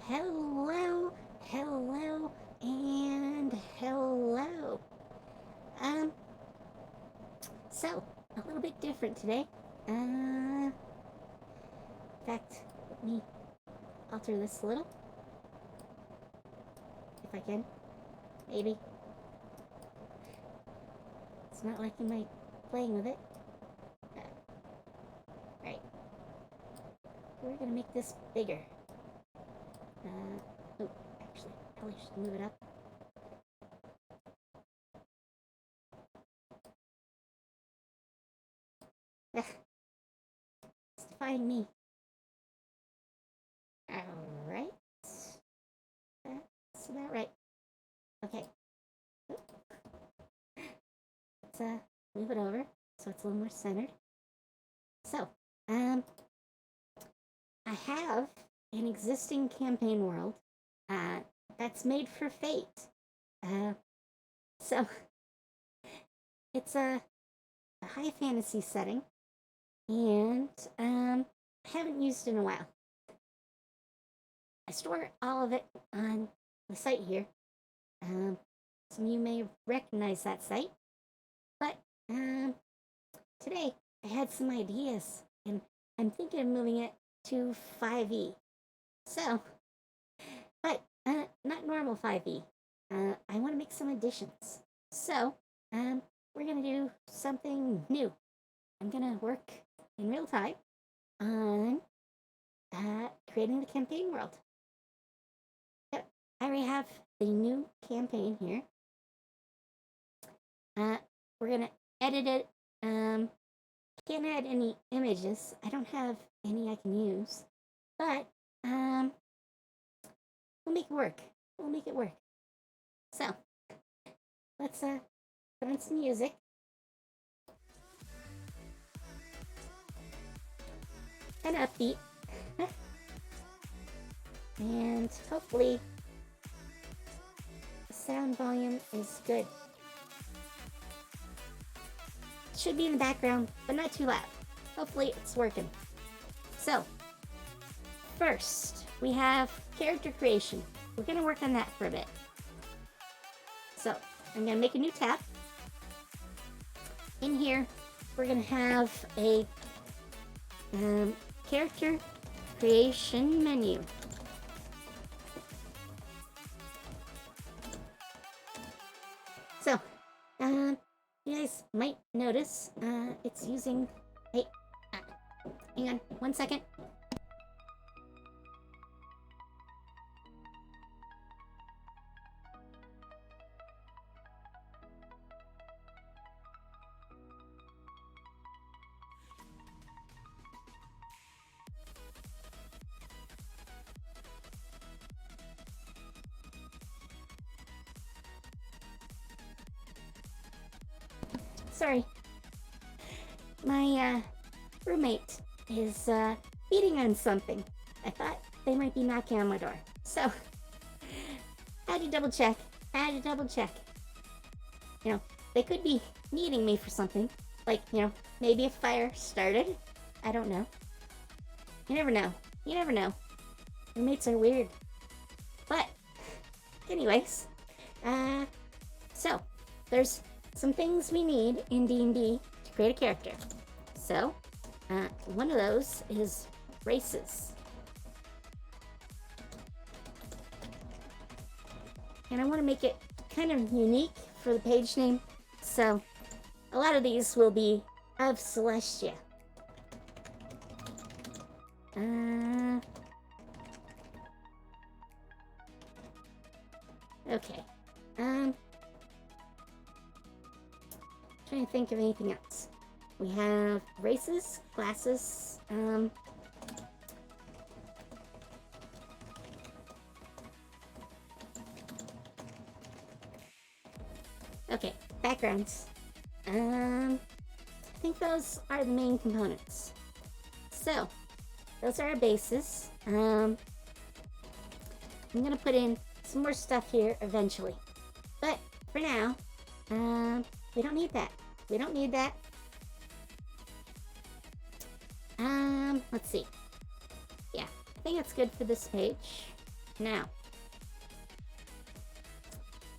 Hello, hello, and hello. Um, so, a little bit different today. In fact, let me alter this a little, if I can. Maybe. It's not liking my playing with it. Right. We're gonna make this bigger. Actually, probably should move it up. It's defying me. Alright. That's about right. Okay. Let's move it over so it's a little more centered. So, I have an existing campaign world that's made for Fate. So it's a high fantasy setting, and I haven't used in a while. I store all of it on the site here. Some of you may recognize that site, but today I had some ideas, and I'm thinking of moving it to 5e. So, but not normal 5e. I want to make some additions. So, we're gonna do something new. I'm gonna work in real time on creating the campaign world. Yep, I already have the new campaign here. We're gonna edit it. Can't add any images. I don't have any I can use, but we'll make it work. We'll make it work. So let's put on some music. Kind of upbeat. And hopefully the sound volume is good. It should be in the background, but not too loud. Hopefully it's working. So, first, we have character creation. We're going to work on that for a bit. So, I'm going to make a new tab. In here, we're going to have a character creation menu. So, you guys might notice it's using. Hey, hang on 1 second. Sorry. My roommate is beating on something. I thought they might be knocking on my door. So, I had to double check. You know, they could be needing me for something. Like, maybe a fire started. I don't know. You never know. Roommates are weird. But, anyways, so, there's some things we need in D&D to create a character. So, one of those is races. And I want to make it kind of unique for the page name. So, a lot of these will be of Celestia. Okay. Trying to think of anything else. We have races, classes, okay, backgrounds. I think those are the main components. So, those are our bases. I'm gonna put in some more stuff here eventually. But for now, we don't need that. Let's see. Yeah, I think it's good for this page. Now,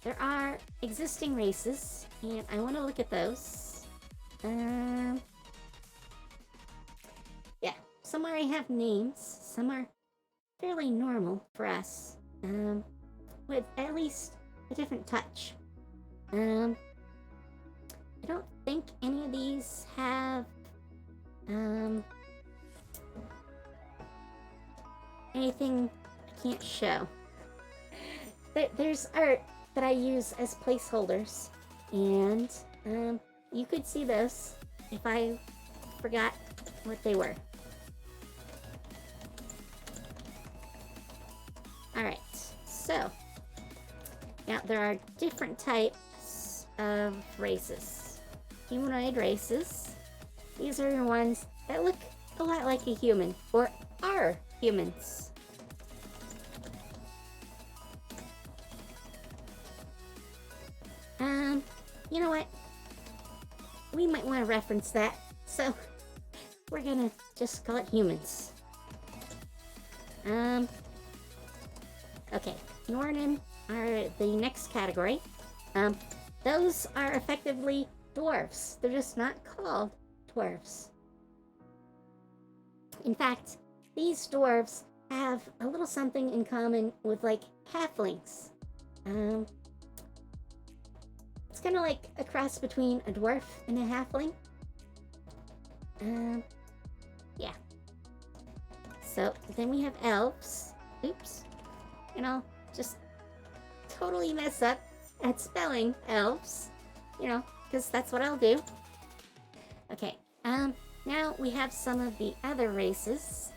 there are existing races, and I want to look at those. Yeah, some already have names. Some are fairly normal for us, with at least a different touch. I don't think any of these have anything I can't show. There's art that I use as placeholders, and you could see those if I forgot what they were. Alright, so now there are different types of races. Humanoid races. These are the ones that look a lot like a human, or are humans. You know what? We might want to reference that, so we're gonna just call it humans. Okay, Nornan are the next category. Those are effectively dwarves. They're just not called dwarves. In fact, these dwarves have a little something in common with, like, halflings. It's kind of like a cross between a dwarf and a halfling. Yeah. So then we have elves. Oops. And I'll just totally mess up at spelling elves. You know, because that's what I'll do. Okay. Now we have some of the other races.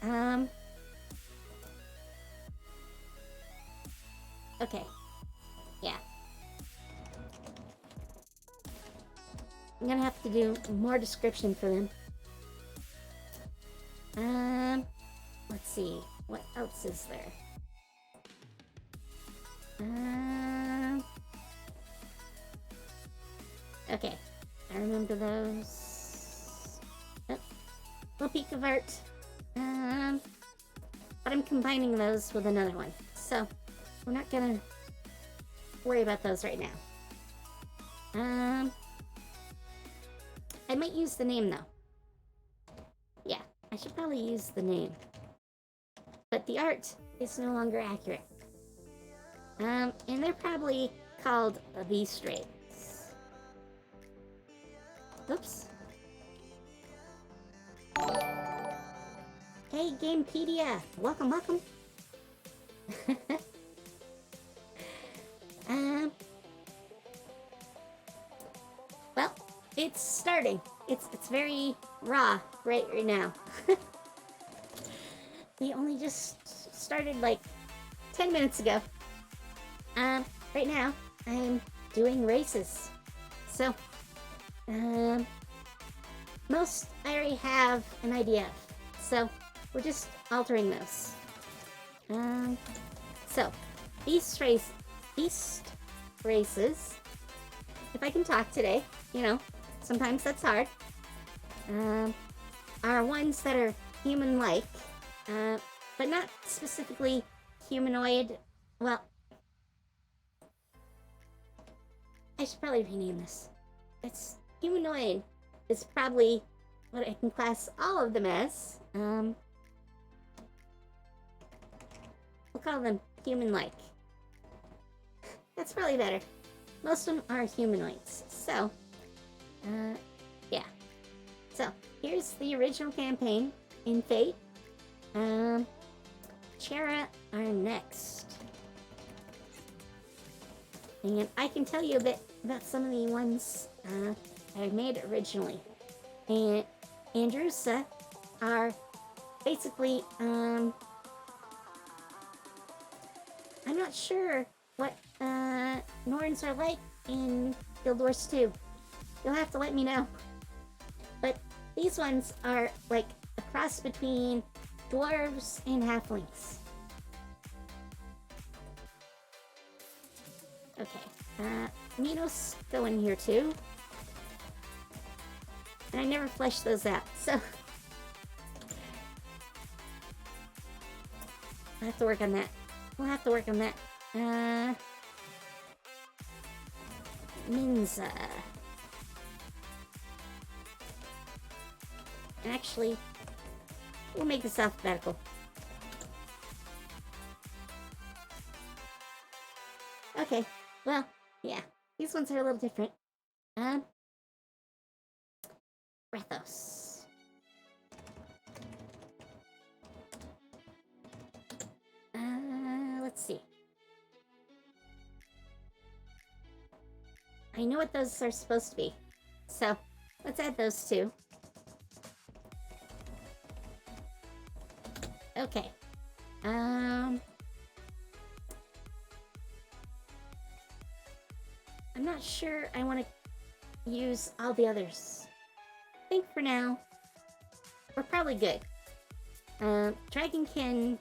Okay. Yeah. I'm gonna have to do more description for them. Let's see. What else is there? Okay. I remember those. Oh, little peek of art. But I'm combining those with another one. So, we're not gonna worry about those right now. I might use the name, though. Yeah, I should probably use the name. But the art is no longer accurate. And they're probably called the Straits. Oops. Hey, Gamepedia! Welcome, welcome! Well, it's starting. It's very raw right now. We only just started like 10 minutes ago. Right now I'm doing races. So, most I already have an idea of. So, we're just altering those. So, beast races, if I can talk today, you know, sometimes that's hard, are ones that are human-like, but not specifically humanoid. Well, I should probably rename this. It's humanoid is probably what I can class all of them as. We'll call them human-like. That's probably better. Most of them are humanoids. So, yeah. So, here's the original campaign in Fate. Chera are next. And I can tell you a bit about some of the ones I made originally. And Andrusa are basically, I'm not sure what Norns are like in Guild Wars 2. You'll have to let me know. But these ones are like a cross between dwarves and halflings. Okay, Minos go in here too. And I never fleshed those out, so I have to work on that. we'll have to work on that. Minza. Actually, we'll make this alphabetical. Okay, well, yeah, these ones are a little different. Brethos. Let's see. I know what those are supposed to be, so let's add those two. Okay. I'm not sure I want to use all the others. I think for now, we're probably good. Dragonkin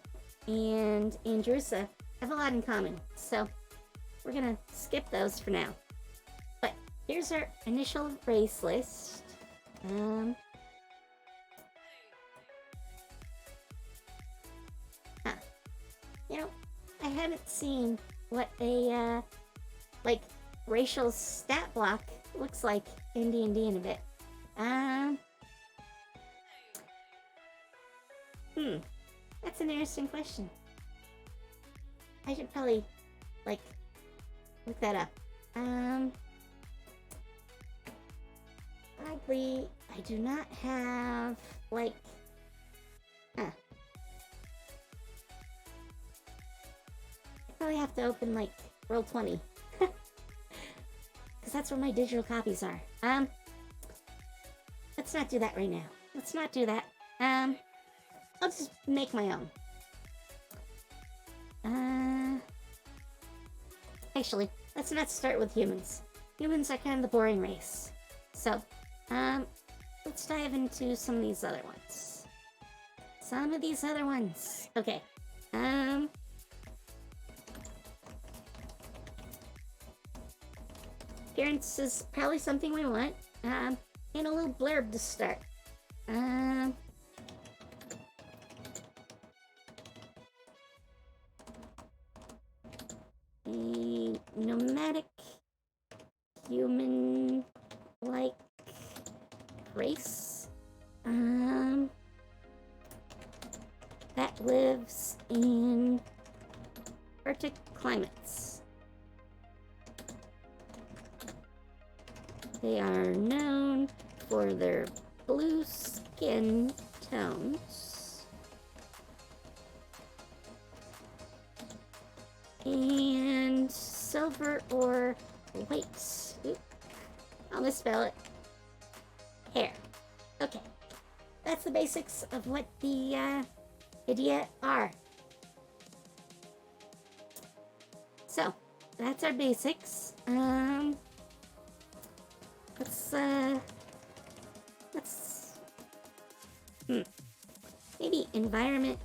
and Andrusa have a lot in common, so we're gonna skip those for now. But here's our initial race list. You know, I haven't seen what a racial stat block looks like in D&D in a bit. That's an interesting question. I should probably, look that up. Oddly, I do not have, I probably have to open, Roll20. Because that's where my digital copies are. Let's not do that right now. Let's not do that. I'll just make my own. Actually, let's not start with humans. Humans are kind of the boring race. So, let's dive into some of these other ones. Okay. Appearance is probably something we want. And a little blurb to start. A nomadic human-like race that lives in Arctic climates. They are known for their blue skin tones and silver or white, I'll misspell it, hair. Okay, that's the basics of what the idea are. So, that's our basics. Let's maybe environment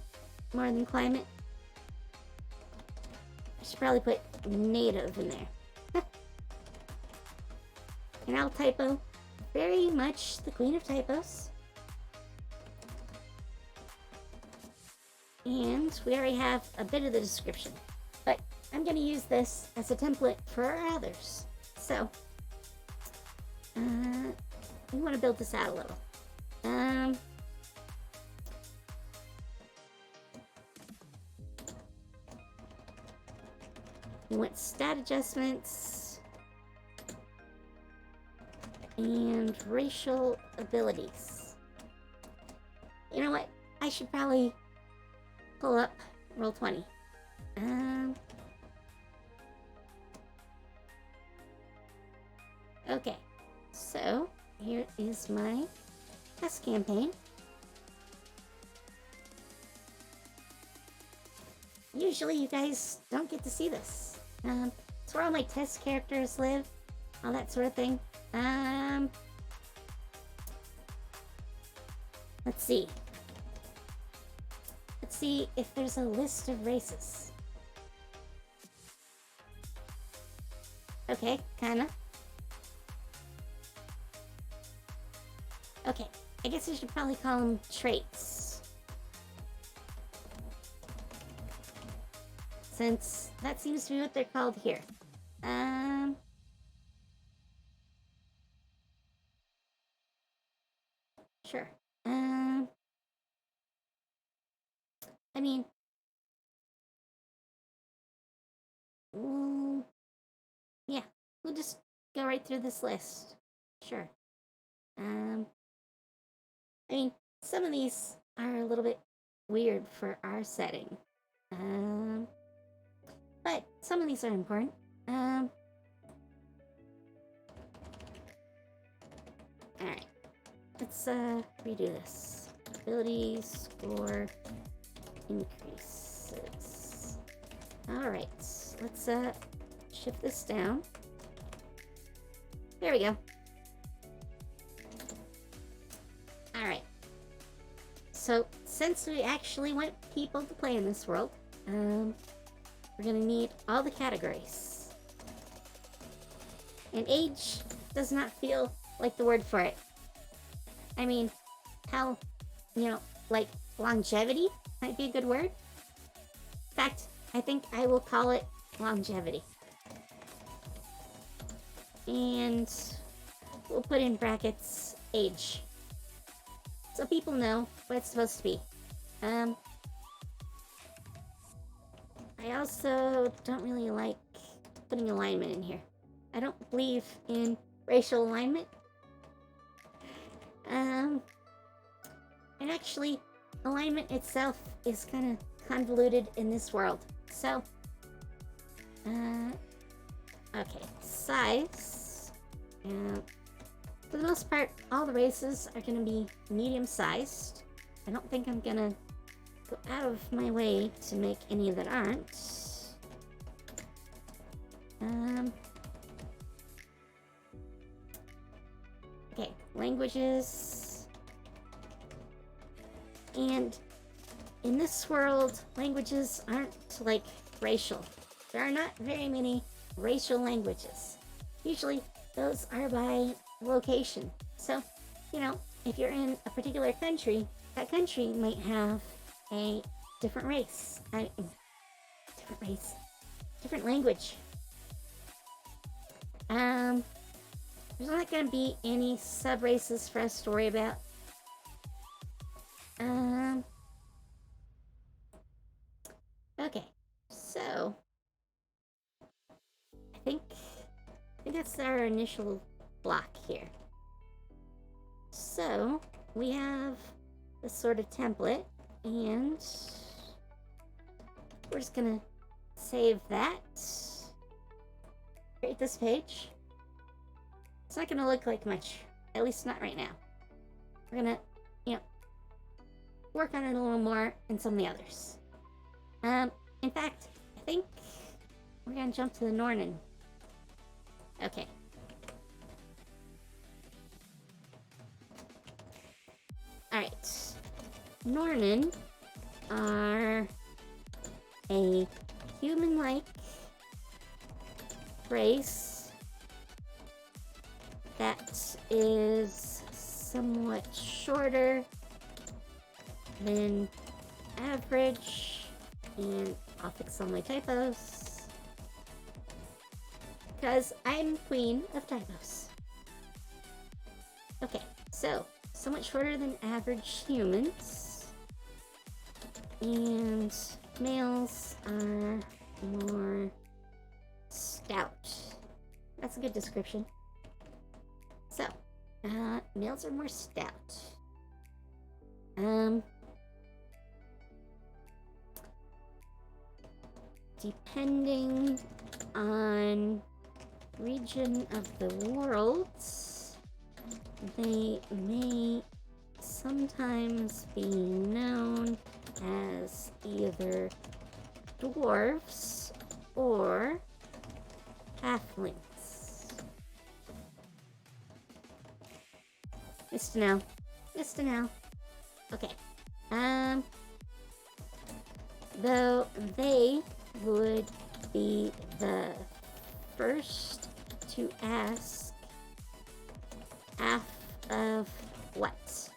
more than climate. I should probably put native in there. And I'll typo. Very much the queen of typos. And we already have a bit of the description. But I'm going to use this as a template for our others. So, we want to build this out a little. We want stat adjustments and racial abilities. You know what? I should probably pull up Roll20. Okay, so here is my test campaign. Usually you guys don't get to see this. It's where all my test characters live, all that sort of thing. Let's see. Let's see if there's a list of races. Okay, kinda. Okay, I guess I should probably call them traits. since that seems to be what they're called here. Sure. I mean, yeah, we'll just go right through this list. Sure. I mean, some of these are a little bit weird for our setting. But some of these are important. Alright. Let's redo this. Ability score increases. Alright. Let's shift this down. There we go. Alright. So, since we actually want people to play in this world, we're gonna need all the categories. And age does not feel like the word for it. I mean, how, like longevity might be a good word. In fact, I think I will call it longevity. And we'll put in brackets age, so people know what it's supposed to be. I also don't really like putting alignment in here. I don't believe in racial alignment. And actually, alignment itself is kind of convoluted in this world. So, okay, size. For the most part, all the races are going to be medium-sized. I don't think I'm going to go out of my way to make any that aren't. Okay, languages. And in this world, languages aren't like racial. There are not very many racial languages. Usually, those are by location. So, if you're in a particular country, that country might have a different race. Different language. There's not going to be any sub-races for us to worry about. Okay, so I think that's our initial block here. So we have this sort of template, and we're just gonna save that. Create this page. It's not gonna look like much, at least not right now. We're gonna, work on it a little more in some of the others. In fact, I think we're gonna jump to the Nornan. Okay. Alright. Nornan are a human-like race that is somewhat shorter than average, and I'll fix all my typos because I'm queen of typos. Okay, so somewhat shorter than average humans, and males are more stout. That's a good description. So, males are more stout. Depending on region of the world, they may sometimes be known as either dwarves or halflings. Just to know. Just to know. Okay. Though they would be the first to ask half of what?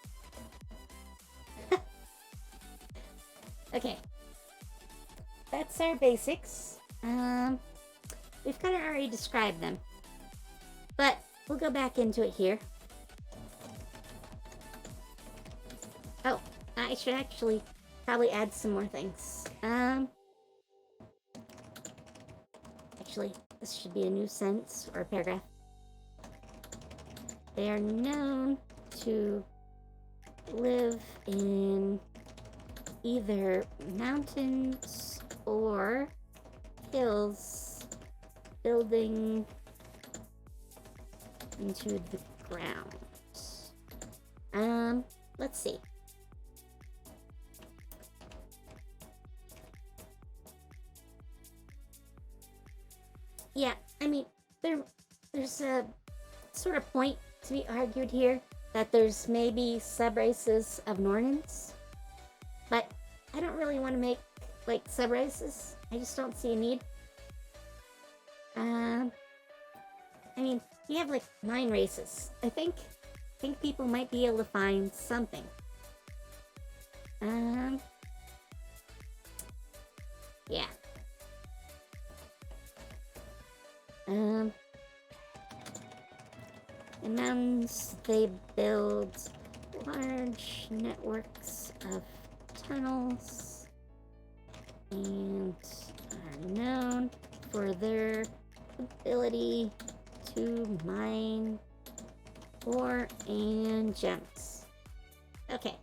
Okay. that's our basics. We've kind of already described them, but we'll go back into it here. Oh, I should actually probably add some more things. Actually, this should be a new sentence or a paragraph. They are known to live in either mountains or hills, building into the ground. Let's see. Yeah, I mean, there's a sort of point to be argued here that there's maybe sub-races of Nornans, but I don't really want to make, like, sub-races. I just don't see a need. I mean, you have, like, 9 races. I think people might be able to find something. Yeah. In mountains, they build large networks of tunnels and are known for their ability to mine ore and gems. Okay.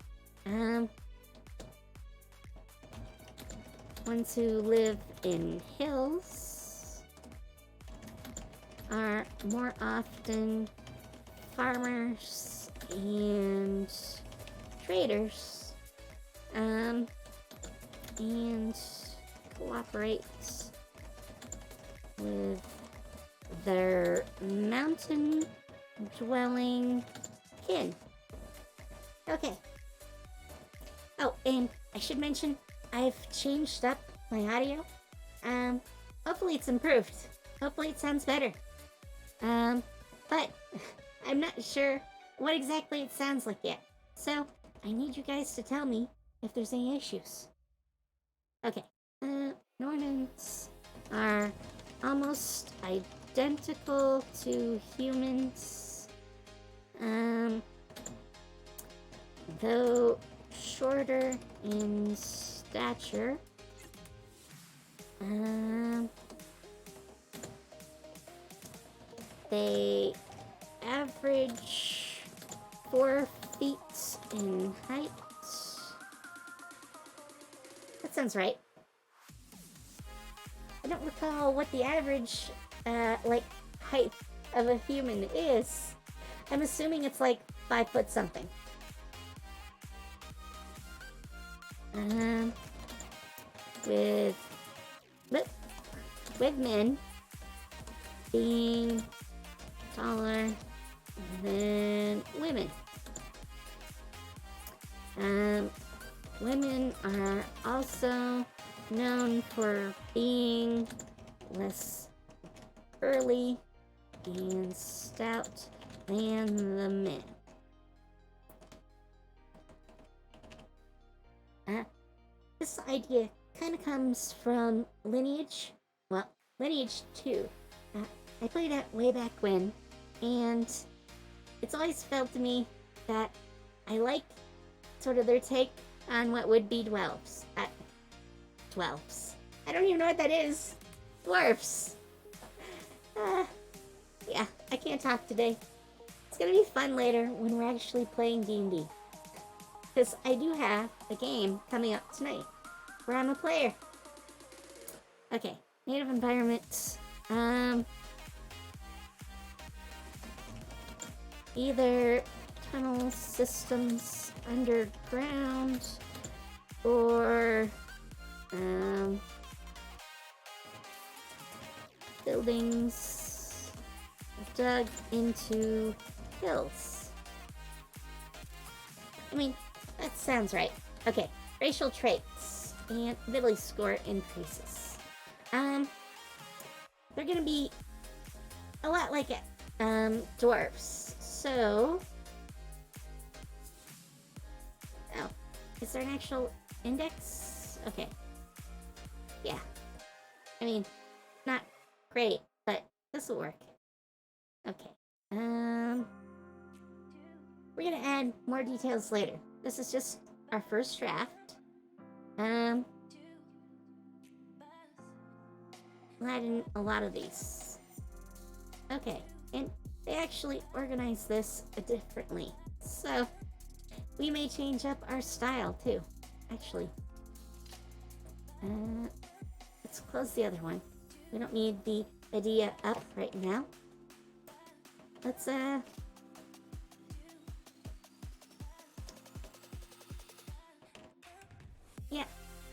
Ones who live in hills are more often farmers and traders, and cooperate with their mountain dwelling kin. Okay. Oh, and I should mention I've changed up my audio. Hopefully it's improved. Hopefully it sounds better. But I'm not sure what exactly it sounds like yet. So I need you guys to tell me if there's any issues. Okay. Normans are almost identical to humans. Though shorter in stature. They average 4 feet in height. That sounds right. I don't recall what the average, height of a human is. I'm assuming it's like 5 foot something. With men being taller than women. Women are also known for being less burly and stout than the men. This idea kind of comes from Lineage. Well, Lineage 2. I played it way back when, and it's always felt to me that I like sort of their take on what would be dwarves. Dwarves. I don't even know what that is. Dwarfs. Yeah, I can't talk today. It's gonna be fun later when we're actually playing D&D. Because I do have a game coming up tonight where I'm a player. Okay, native environment. Either tunnel systems underground or buildings dug into hills. I mean, that sounds right. Okay, racial traits and ability score increases. They're gonna be a lot like dwarves. So, oh, is there an actual index? Okay. Yeah. I mean, not great, but this will work. Okay. We're gonna add more details later. This is just our first draft. We'll add in a lot of these. Okay, and they actually organize this differently. So, we may change up our style too, actually. Let's close the other one. We don't need the idea up right now. Let's, yeah,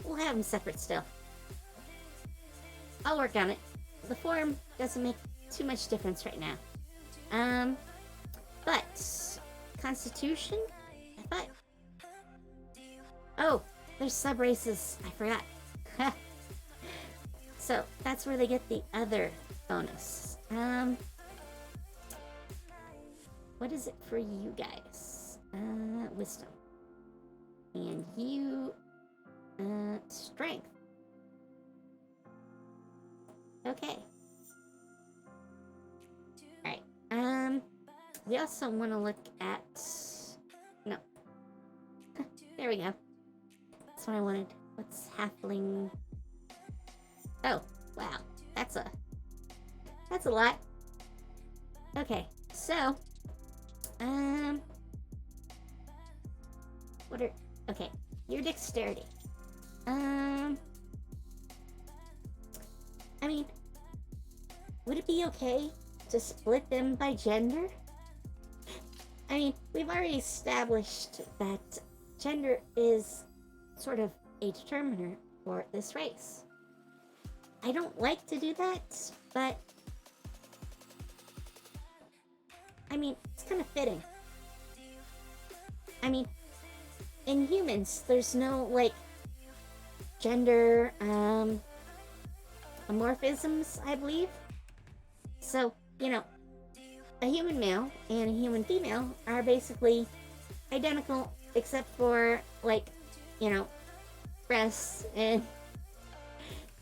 we'll have them separate still. I'll work on it. The form doesn't make too much difference right now. But Constitution? I thought. Oh, there's sub races. I forgot. So that's where they get the other bonus. What is it for you guys? Wisdom. And you, strength. Okay. Alright. We also want to look at... No. There we go. That's what I wanted. What's halfling... Oh, wow. That's a lot. Okay, so... What are... Okay, your dexterity. I mean... Would it be okay to split them by gender? I mean, we've already established that gender is sort of a determiner for this race. I don't like to do that, but I mean, it's kind of fitting. I mean, in humans, there's no, like, gender, amorphisms, I believe. So, you know, a human male and a human female are basically identical, except for, like, you know, breasts and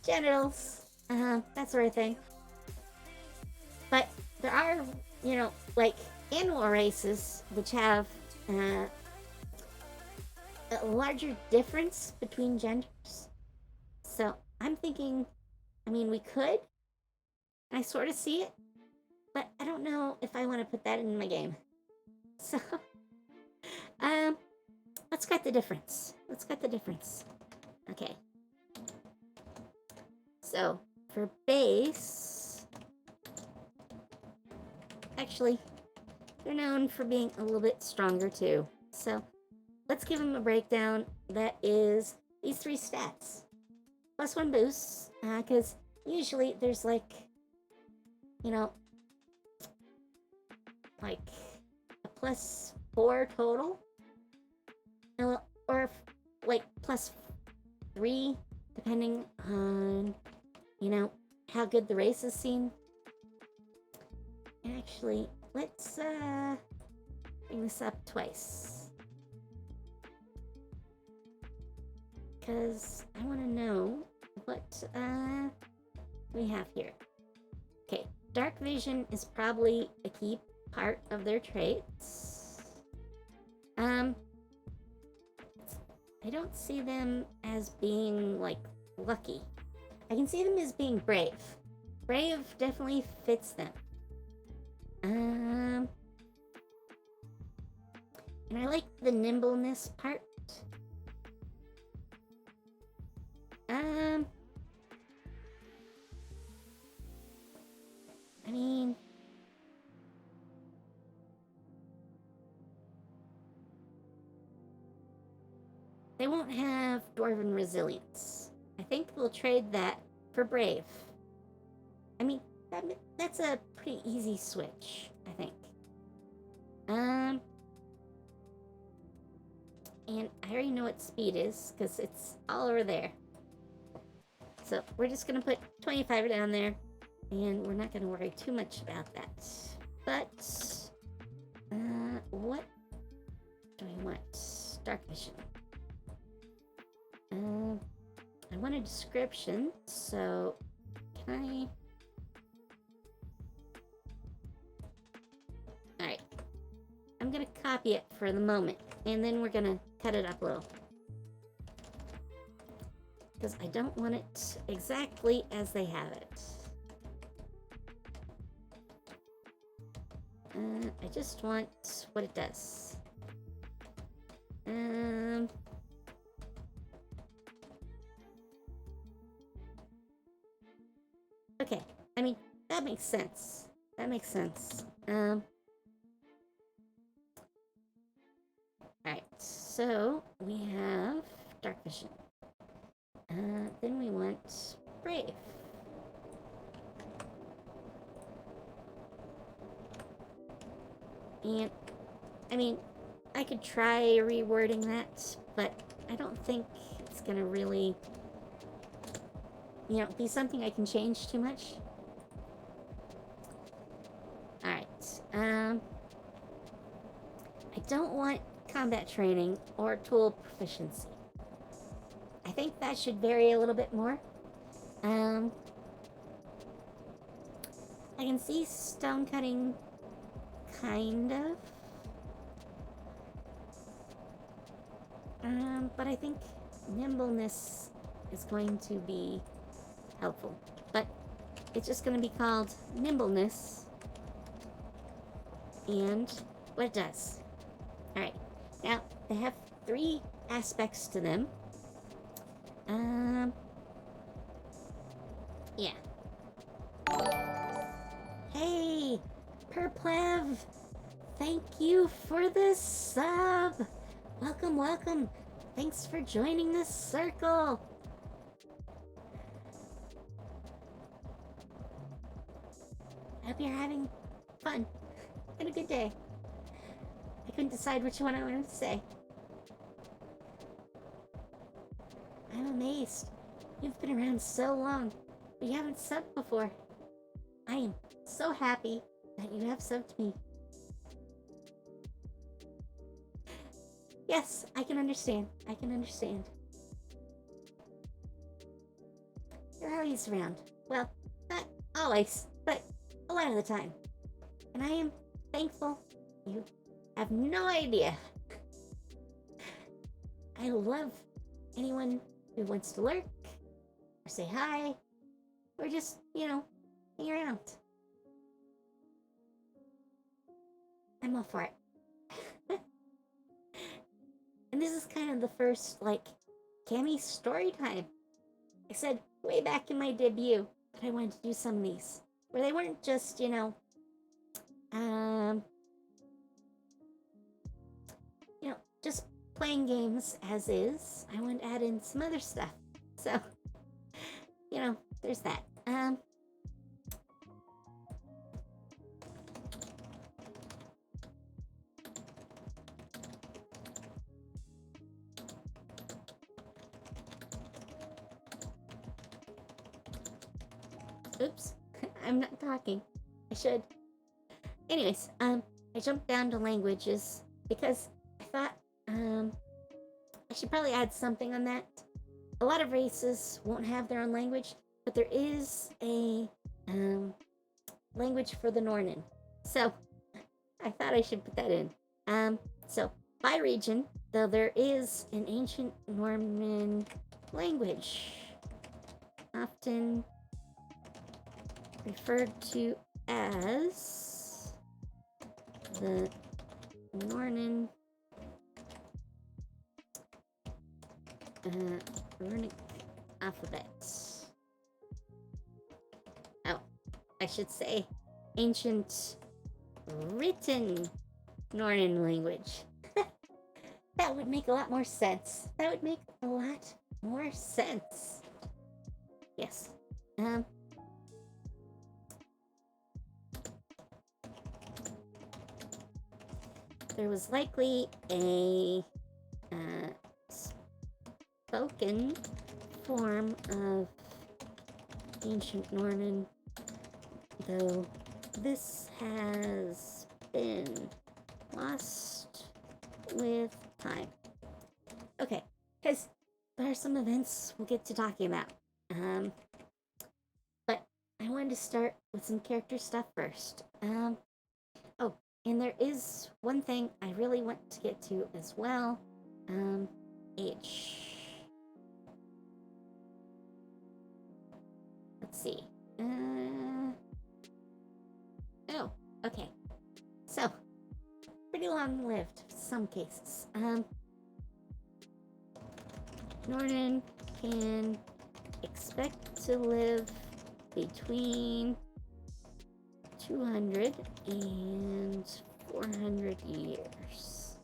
genitals, that sort of thing. But there are, you know, like, animal races which have a larger difference between genders. So I'm thinking, I mean, we could. I sort of see it, but I don't know if I want to put that in my game. So, let's cut the difference. Okay. So, for base... Actually, they're known for being a little bit stronger too. So, let's give them a breakdown that is these 3 stats. +1 boost, because usually there's like, you know, like a +4 total. Or like +3, depending on, you know, how good the race is seen. Actually, let's bring this up twice. Because I want to know what we have here. Okay, dark vision is probably a key part of their traits. I don't see them as being, like, lucky. I can see them as being brave. Brave definitely fits them. And I like the nimbleness part. I mean... They won't have Dwarven Resilience. I think we'll trade that for Brave. I mean, that's a pretty easy switch, I think. And I already know what speed is, because it's all over there. So we're just going to put 25 down there, and we're not going to worry too much about that. But, what do we want? Dark vision. I want a description, so can I... Alright. I'm gonna copy it for the moment, and then we're gonna cut it up a little. Because I don't want it exactly as they have it. I just want what it does. Okay, I mean, that makes sense. That makes sense. Alright, so we have dark vision. Then we want brave. And, I mean, I could try rewording that, but I don't think it's gonna really, be something I can change too much. Alright, I don't want combat training or tool proficiency. I think that should vary a little bit more. I can see stone cutting, kind of. But I think nimbleness is going to be helpful. But it's just going to be called nimbleness and what it does. Alright, now they have 3 aspects to them. Yeah. Hey, Perplev! Thank you for this sub! Welcome, welcome! Thanks for joining this circle! I hope you're having fun and a good day. I couldn't decide which one I wanted to say. I'm amazed. You've been around so long, but you haven't subbed before. I am so happy that you have subbed me. Yes, I can understand. I can understand. You're always around. Well, not always, but a lot of the time. And I am thankful. You have no idea. I love anyone who wants to lurk, or say hi, or just, hang around. I'm all for it. And this is kind of the first, Cammy story time. I said way back in my debut that I wanted to do some of these, where they weren't just, just playing games as is. I wanted to add in some other stuff. So, there's that. Oops, I'm not talking. I should. Anyways, I jumped down to languages because I thought, I should probably add something on that. A lot of races won't have their own language, but there is a, language for the Nornan. So, I thought I should put that in. So, by region, though there is an ancient Norman language, often referred to as the Nornan runic alphabet. Oh, I should say ancient written Nornan language. That would make a lot more sense. That would make a lot more sense. Yes. There was likely a spoken form of ancient Norman, though this has been lost with time. Okay, because there are some events we'll get to talking about. But I wanted to start with some character stuff first. Oh, and there is one thing I really want to get to as well. Age. Let's see. Oh, okay. So, pretty long lived, some cases. Norton can expect to live between 200 and 400 years.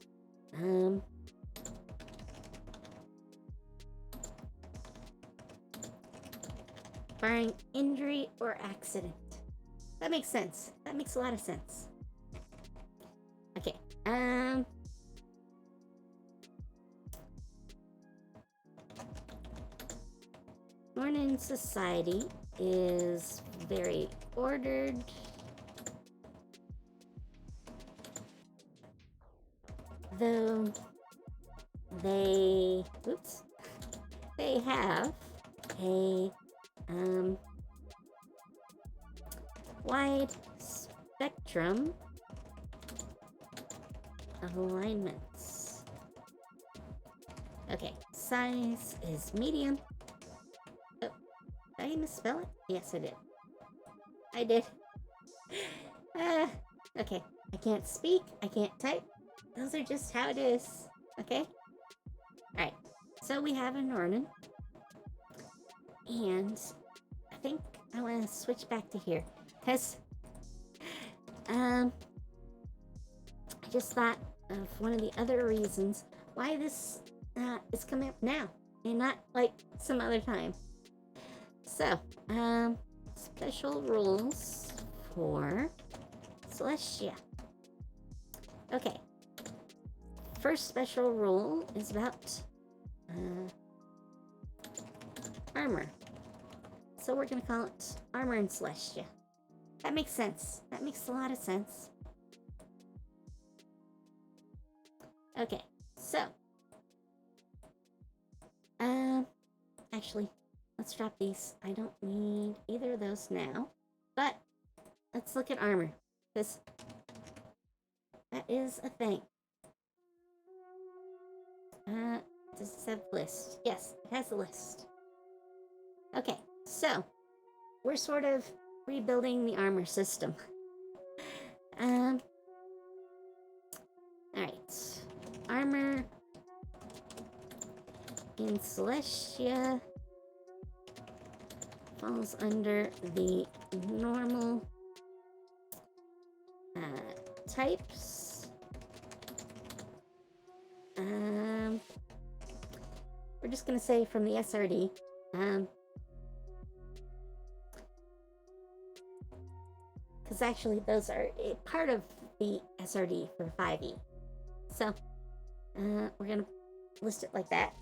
Barring injury or accident. That makes sense. That makes a lot of sense. Okay. Nornan society is very ordered. Though they have a wide spectrum of alignments. Okay, size is medium. Oh, did I misspell it? Yes, I did. I did. Okay, I can't speak, I can't type. Those are just how it is. Okay? Alright, so we have a Nornan. And I think I want to switch back to here. Because, I just thought of one of the other reasons why this is coming up now and not like some other time. So, special rules for Celestia. Okay. First special rule is about armor. So we're going to call it Armor in Celestia. That makes sense. That makes a lot of sense. Okay, so actually, let's drop these. I don't need either of those now, but let's look at armor, because that is a thing. Does it have a list? Yes, it has a list. Okay, so we're sort of rebuilding the armor system. Alright. Armor in Celestia falls under the normal types. We're just gonna say from the SRD. Because actually those are part of the SRD for 5e. So, we're gonna list it like that.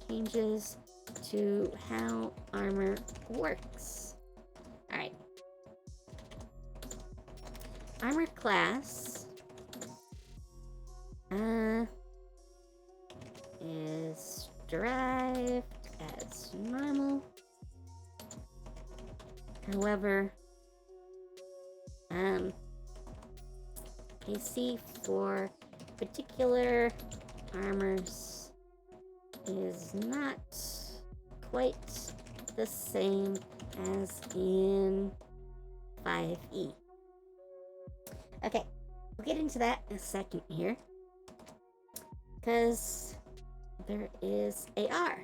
Changes to how armor works. Alright. Armor class is derived as normal. However, AC for particular armors is not quite the same as in 5e. Okay, we'll get into that in a second here, because there is AR.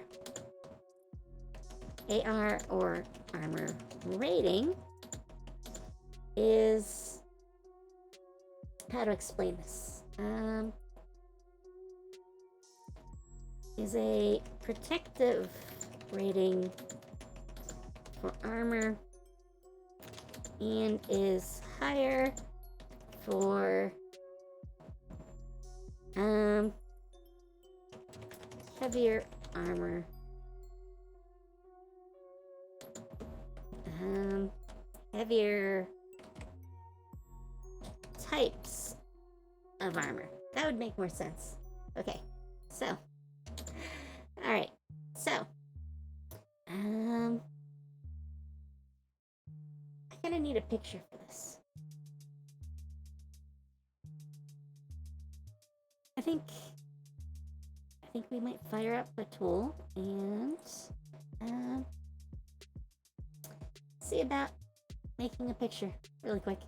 AR, or armor rating, is, how to explain this, is a protective rating for armor and is higher for heavier armor, heavier types of armor. That would make more sense. Okay, so. Alright, so. I kind of need a picture for this. I think we might fire up a tool and see about making a picture really quick.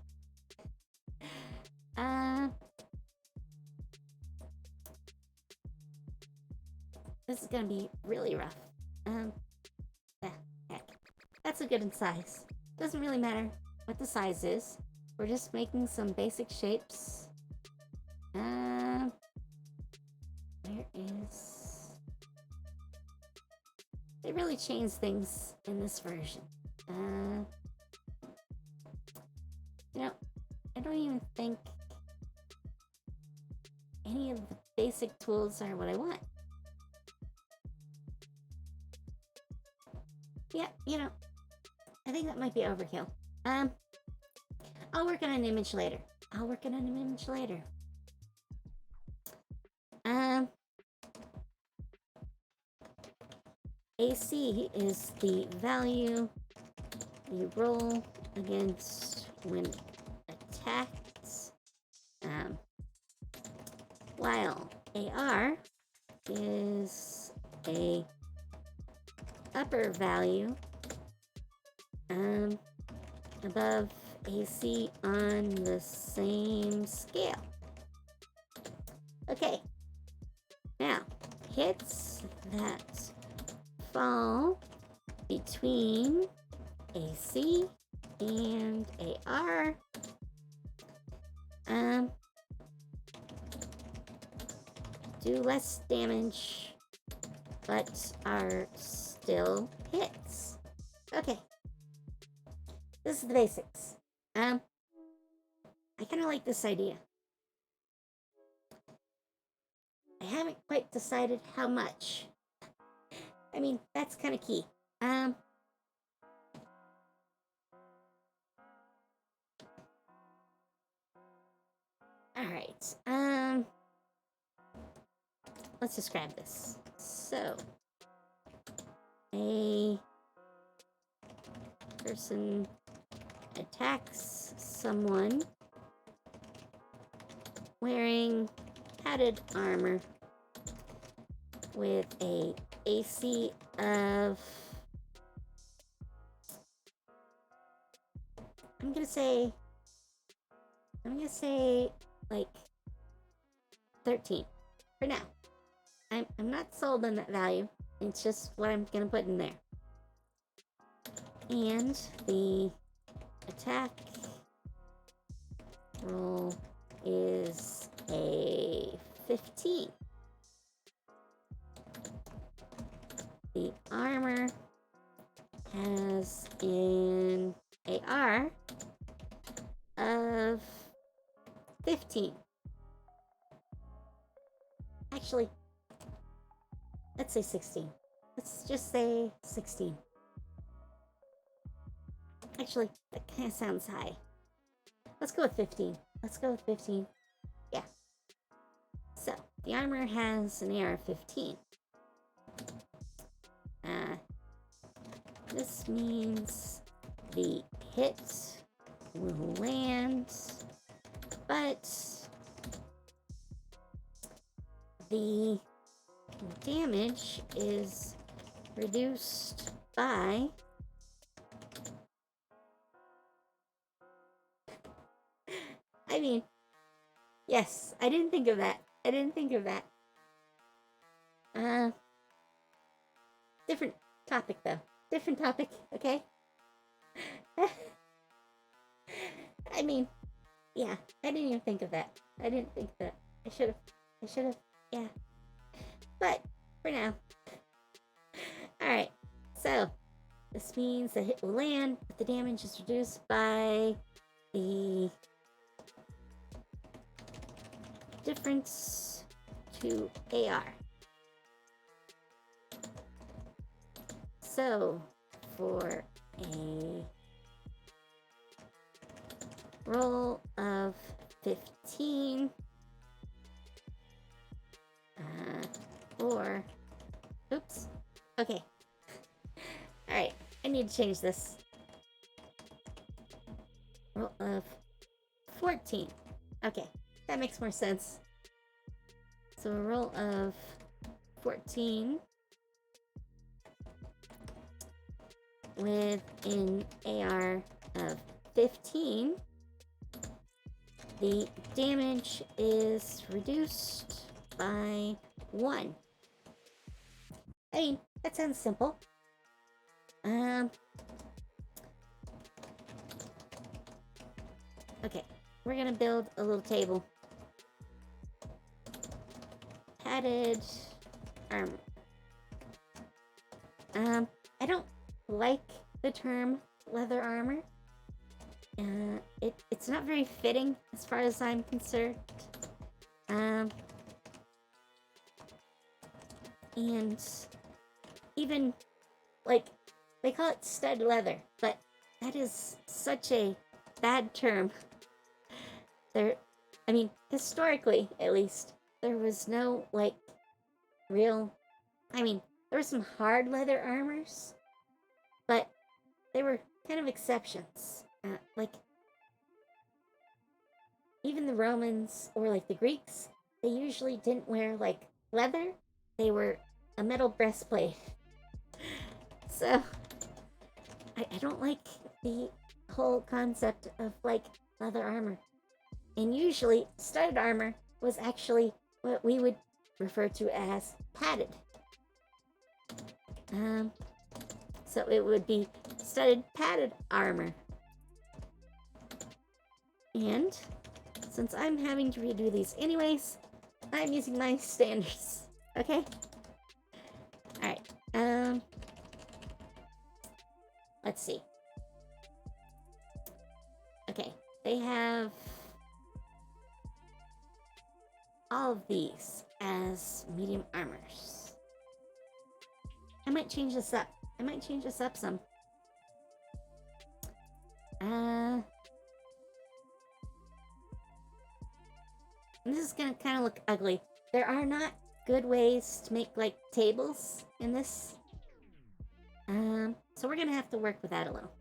This is gonna be really rough. Heck, that's a good size. Doesn't really matter what the size is. We're just making some basic shapes. Where is... They really changed things in this version. You know, I don't even think any of the basic tools are what I want. Yeah, you know, I think that might be overkill. I'll work on an image later. AC is the value you roll against when attacked. While AR is a upper value above AC on the same scale. Okay, now hits that fall between AC and AR do less damage but are still hits. Okay, this is the basics. I kind of like this idea. I haven't quite decided how much. I mean, that's kind of key. Alright, let's describe this. So, a person attacks someone wearing padded armor with a AC of... I'm gonna say like 13 for now. I'm not sold on that value. It's just what I'm gonna put in there. And the attack roll is a 15. The armor has an AR of 15. Actually, let's say 16. Let's just say 16. Actually, that kind of sounds high. Let's go with 15. Yeah. So, the armor has an AR of 15. This means the hit will land, but the damage is reduced by... I mean, yes, I didn't think of that. Different topic, though. Okay? I mean, yeah, I didn't even think of that. I should have, yeah. But, for now. Alright, so, this means the hit will land, but the damage is reduced by the difference to AR. So, for a roll of 15, for... Oops. Okay. Alright, I need to change this. Roll of 14. Okay, that makes more sense. So a roll of 14 with an AR of 15. The damage is reduced by 1. I mean, that sounds simple. Okay, we're gonna build a little table. Padded armor. I don't like the term leather armor. It's not very fitting as far as I'm concerned. And even, like, they call it stud leather, but that is such a bad term. I mean, historically, at least, there was no, like, real... I mean, there were some hard leather armors, but they were kind of exceptions. Like, even the Romans, or, like, the Greeks, they usually didn't wear, like, leather. They were a metal breastplate. So, I don't like the whole concept of, like, leather armor. And usually, studded armor was actually what we would refer to as padded. So it would be studded padded armor. And since I'm having to redo these anyways, I'm using my standards. Okay? Alright. Let's see. Okay, they have all of these as medium armors. I might change this up. Some. And this is gonna kind of look ugly. There are not good ways to make, like, tables in this. So we're gonna have to work with that a little.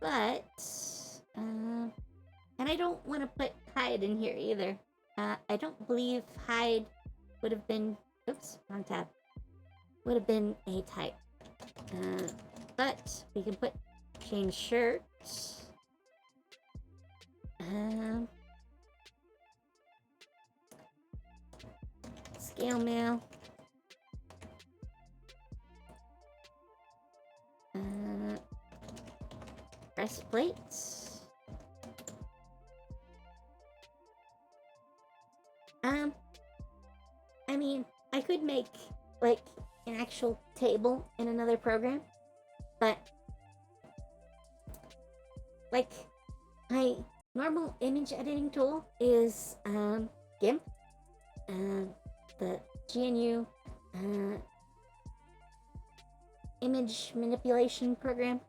But, and I don't want to put hide in here either. I don't believe hide would have been, oops, wrong tab, would have been a type. But we can put chain shirt. Scale mail. Breastplates. I mean, I could make, like, an actual table in another program, but, like, my normal image editing tool is, GIMP, the GNU, image manipulation program.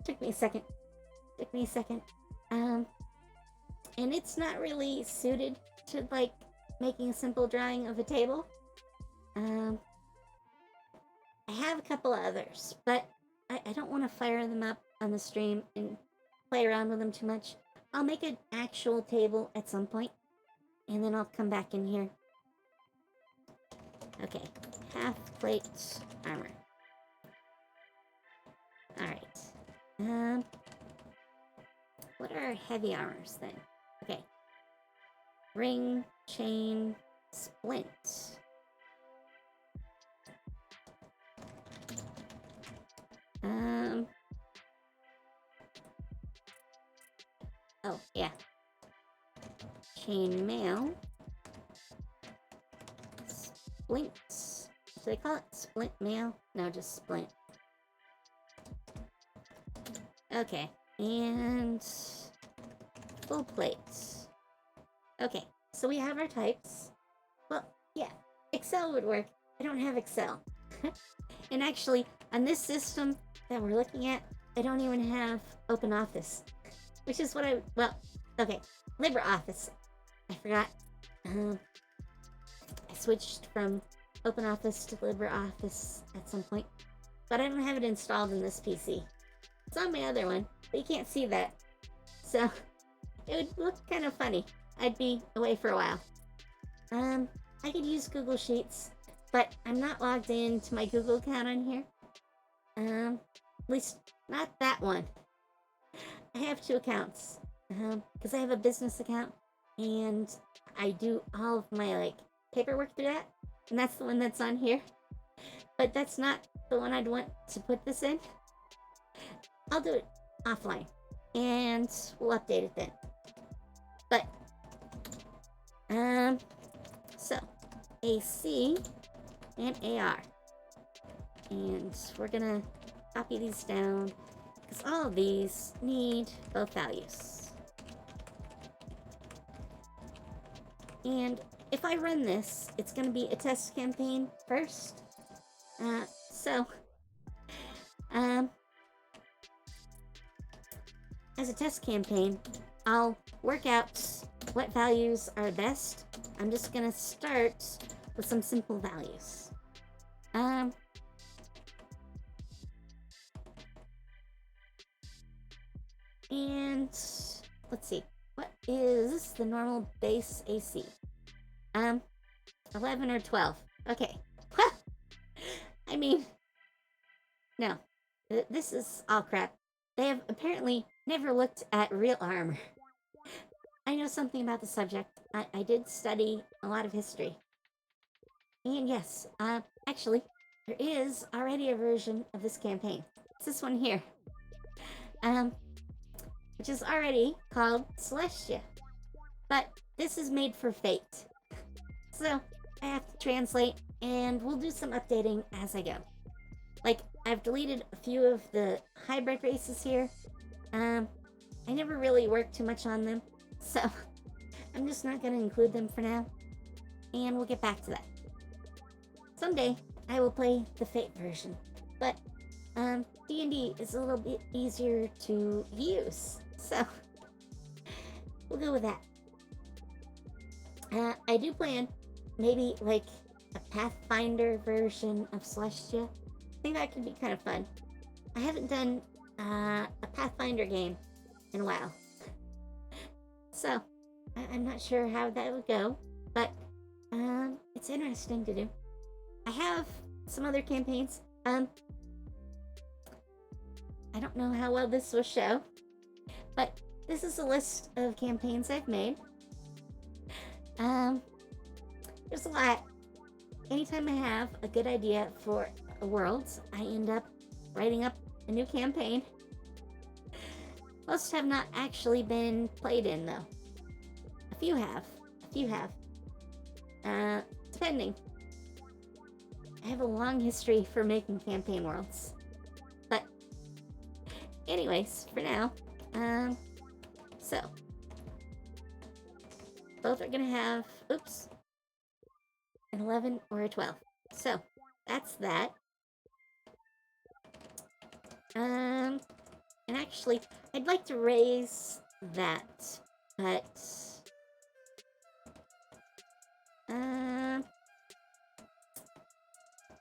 Took me a second. And it's not really suited to, like, making a simple drawing of a table. I have a couple others, but I don't want to fire them up on the stream and play around with them too much. I'll make an actual table at some point, and then I'll come back in here. Okay, half plate armor. Alright. What are heavy armors then? Okay. Ring, chain, splint. Oh, yeah. Chain mail. Splint. Do they call it splint mail? No, just splint. Okay. And full plates. Okay, so we have our types. Well, yeah, Excel would work. I don't have Excel. And actually, on this system that we're looking at, I don't even have OpenOffice. Which is what LibreOffice. I forgot. I switched from OpenOffice to LibreOffice at some point, but I don't have it installed in this PC. It's on my other one, but you can't see that. So it would look kind of funny. I'd be away for a while. I could use Google Sheets, but I'm not logged into my Google account on here. At least not that one. I have 2 accounts. Because I have a business account and I do all of my paperwork through that, and that's the one that's on here. But that's not the one I'd want to put this in. I'll do it offline and we'll update it then. But so AC and AR, and we're gonna copy these down because all of these need both values. And if I run this, it's gonna be a test campaign first. As a test campaign, I'll work out what values are best. I'm just gonna start with some simple values. And let's see, what is the normal base AC? 11 or 12. Okay. I mean, no, this is all crap. They have apparently never looked at real armor. I know something about the subject. I did study a lot of history. And yes, actually, there is already a version of this campaign. It's this one here. Which is already called Celestia. But this is made for Fate. So, I have to translate, and we'll do some updating as I go. I've deleted a few of the hybrid races here. I never really worked too much on them, so I'm just not going to include them for now, and we'll get back to that. Someday, I will play the Fate version, but D&D is a little bit easier to use, so we'll go with that. I do plan maybe a Pathfinder version of Celestia. I think that could be kind of fun. I haven't done a Pathfinder game in a while, so I'm not sure how that would go, but it's interesting to do. I have some other campaigns. I don't know how well this will show, but this is a list of campaigns I've made. There's a lot. Anytime I have a good idea for a world, I end up writing up a new campaign. Most have not actually been played in, though. A few have. Depending. I have a long history for making campaign worlds. But anyways, for now, so both are gonna have, an 11 or a 12. So that's that. And actually, I'd like to raise that, but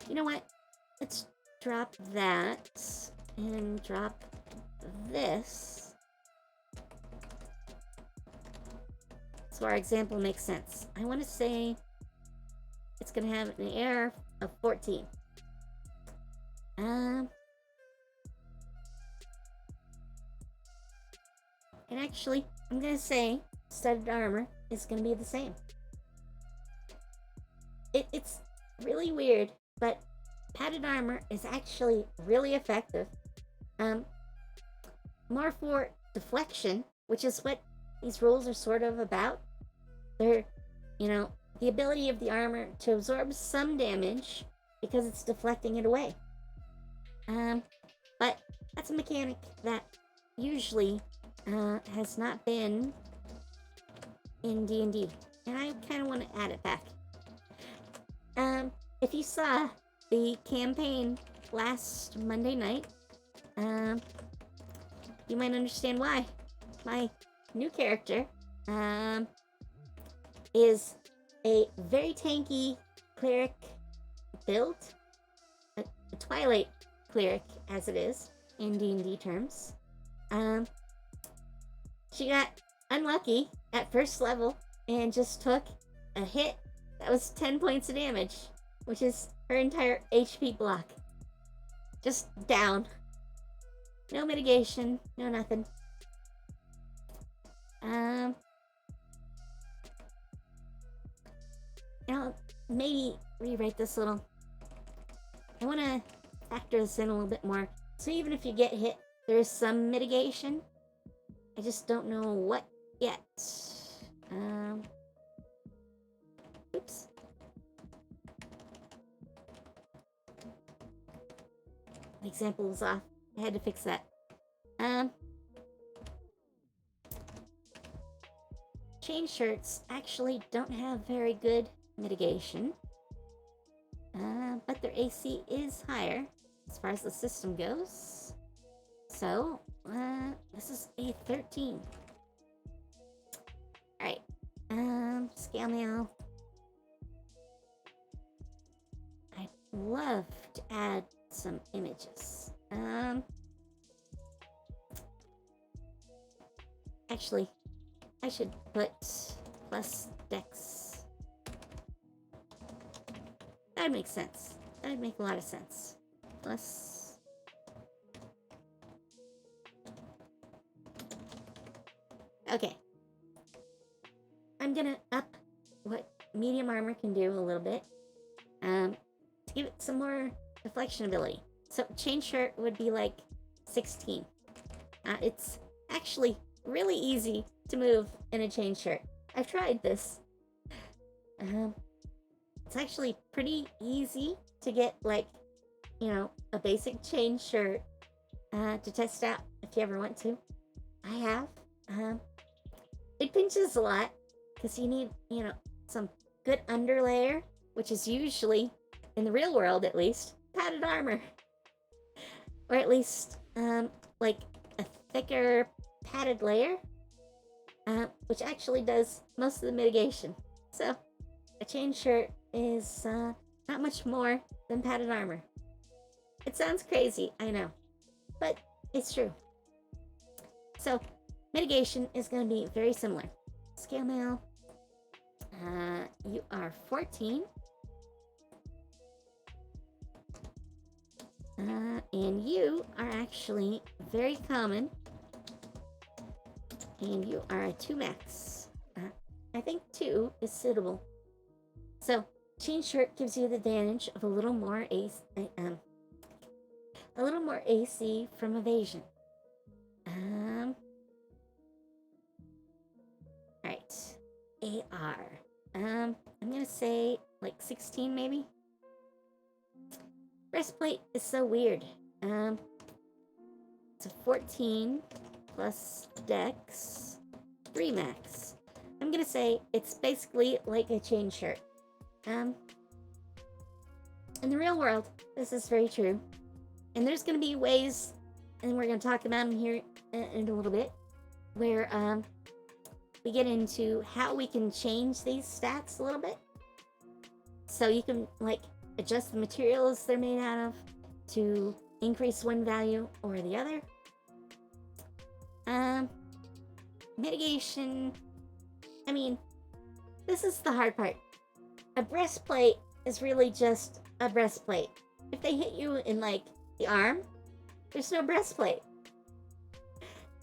you know what? Let's drop that and drop this, so our example makes sense. I want to say it's going to have an error of 14. And actually, I'm going to say studded armor is going to be the same. It's really weird, but padded armor is actually really effective. More for deflection, which is what these rules are sort of about. They're, the ability of the armor to absorb some damage because it's deflecting it away. But that's a mechanic that usually has not been in D&D, and I kind of want to add it back. If you saw the campaign last Monday night, you might understand why. My new character is a very tanky cleric build, a Twilight cleric as it is in D&D terms. She got unlucky at first level and just took a hit that was 10 points of damage, which is her entire HP block. Just down. No mitigation, no nothing. I'll maybe rewrite this a little. I want to factor this in a little bit more. So even if you get hit, there's some mitigation. I just don't know what yet. Oops. The example was off. I had to fix that. Chain shirts actually don't have very good mitigation. But their AC is higher as far as the system goes. So, this is a 13. Alright. Scale mail. I'd love to add some images. Actually, I should put plus dex. That would make sense. That would make a lot of sense. Plus. Okay. I'm gonna up what medium armor can do a little bit. To give it some more deflection ability. So chain shirt would be like 16. It's actually really easy to move in a chain shirt. I've tried this. It's actually pretty easy to get, like, you know, a basic chain shirt to test out if you ever want to. I have. It pinches a lot because you need, you know, some good underlayer, which is usually, in the real world at least, padded armor. Or at least, like a thicker padded layer, which actually does most of the mitigation. So, a chain shirt is not much more than padded armor. It sounds crazy, I know, but it's true. So, mitigation is going to be very similar. Scale mail, you are 14. And you are actually very common. And you are a 2 max. I think 2 is suitable. So, chain shirt gives you the advantage of a little more AC from evasion. Alright. AR. I'm gonna say like 16 maybe. Breastplate is so weird. It's a 14 plus dex 3 max. I'm gonna say it's basically like a chain shirt. In the real world, this is very true. And there's gonna be ways, and we're gonna talk about them here in a little bit, where we get into how we can change these stats a little bit. So you can, like, adjust the materials they're made out of to increase one value or the other. Mitigation. I mean, this is the hard part. A breastplate is really just a breastplate. If they hit you in, like, the arm, there's no breastplate.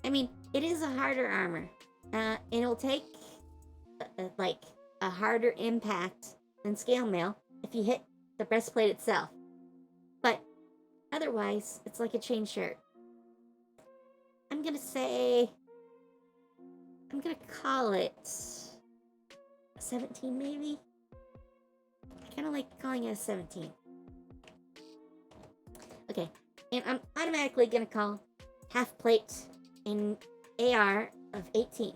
I mean, it is a harder armor. And it'll take, like, a harder impact than scale mail if you hit the breastplate itself. But otherwise, it's like a chain shirt. I'm gonna call it 17 maybe? I kind of like calling it a 17. Okay, and I'm automatically gonna call half plate in AR of 18.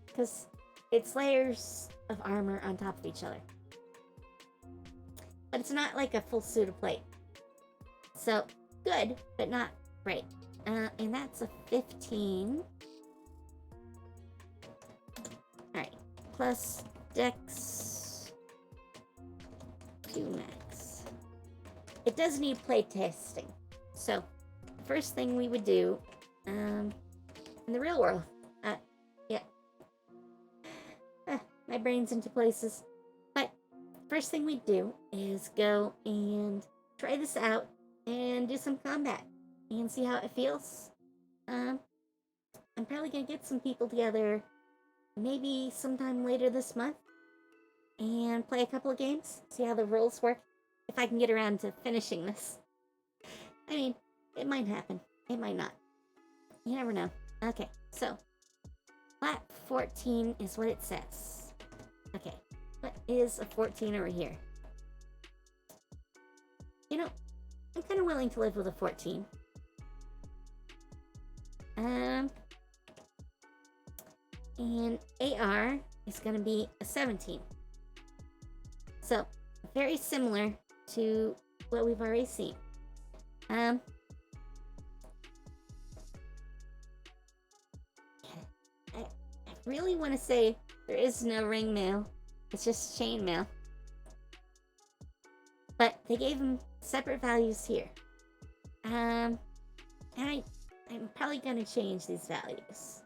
Because it's layers of armor on top of each other. But it's not like a full suit of plate. So, good, but not great. And that's a 15. Alright, plus dex 2 max. It does need play testing. So, the first thing we would do, in the real world, yeah. My brain's into places. But, first thing we'd do is go and try this out and do some combat and see how it feels. I'm probably gonna get some people together maybe sometime later this month and play a couple of games, see how the rules work, if I can get around to finishing this. I mean, it might happen. It might not. You never know. Okay, so flat 14 is what it says. Okay, what is a 14 over here? You know, I'm kind of willing to live with a 14. And AR is going to be a 17. So, very similar to what we've already seen. I really want to say there is no ring mail. It's just chain mail. But they gave them separate values here. And I'm probably going to change these values.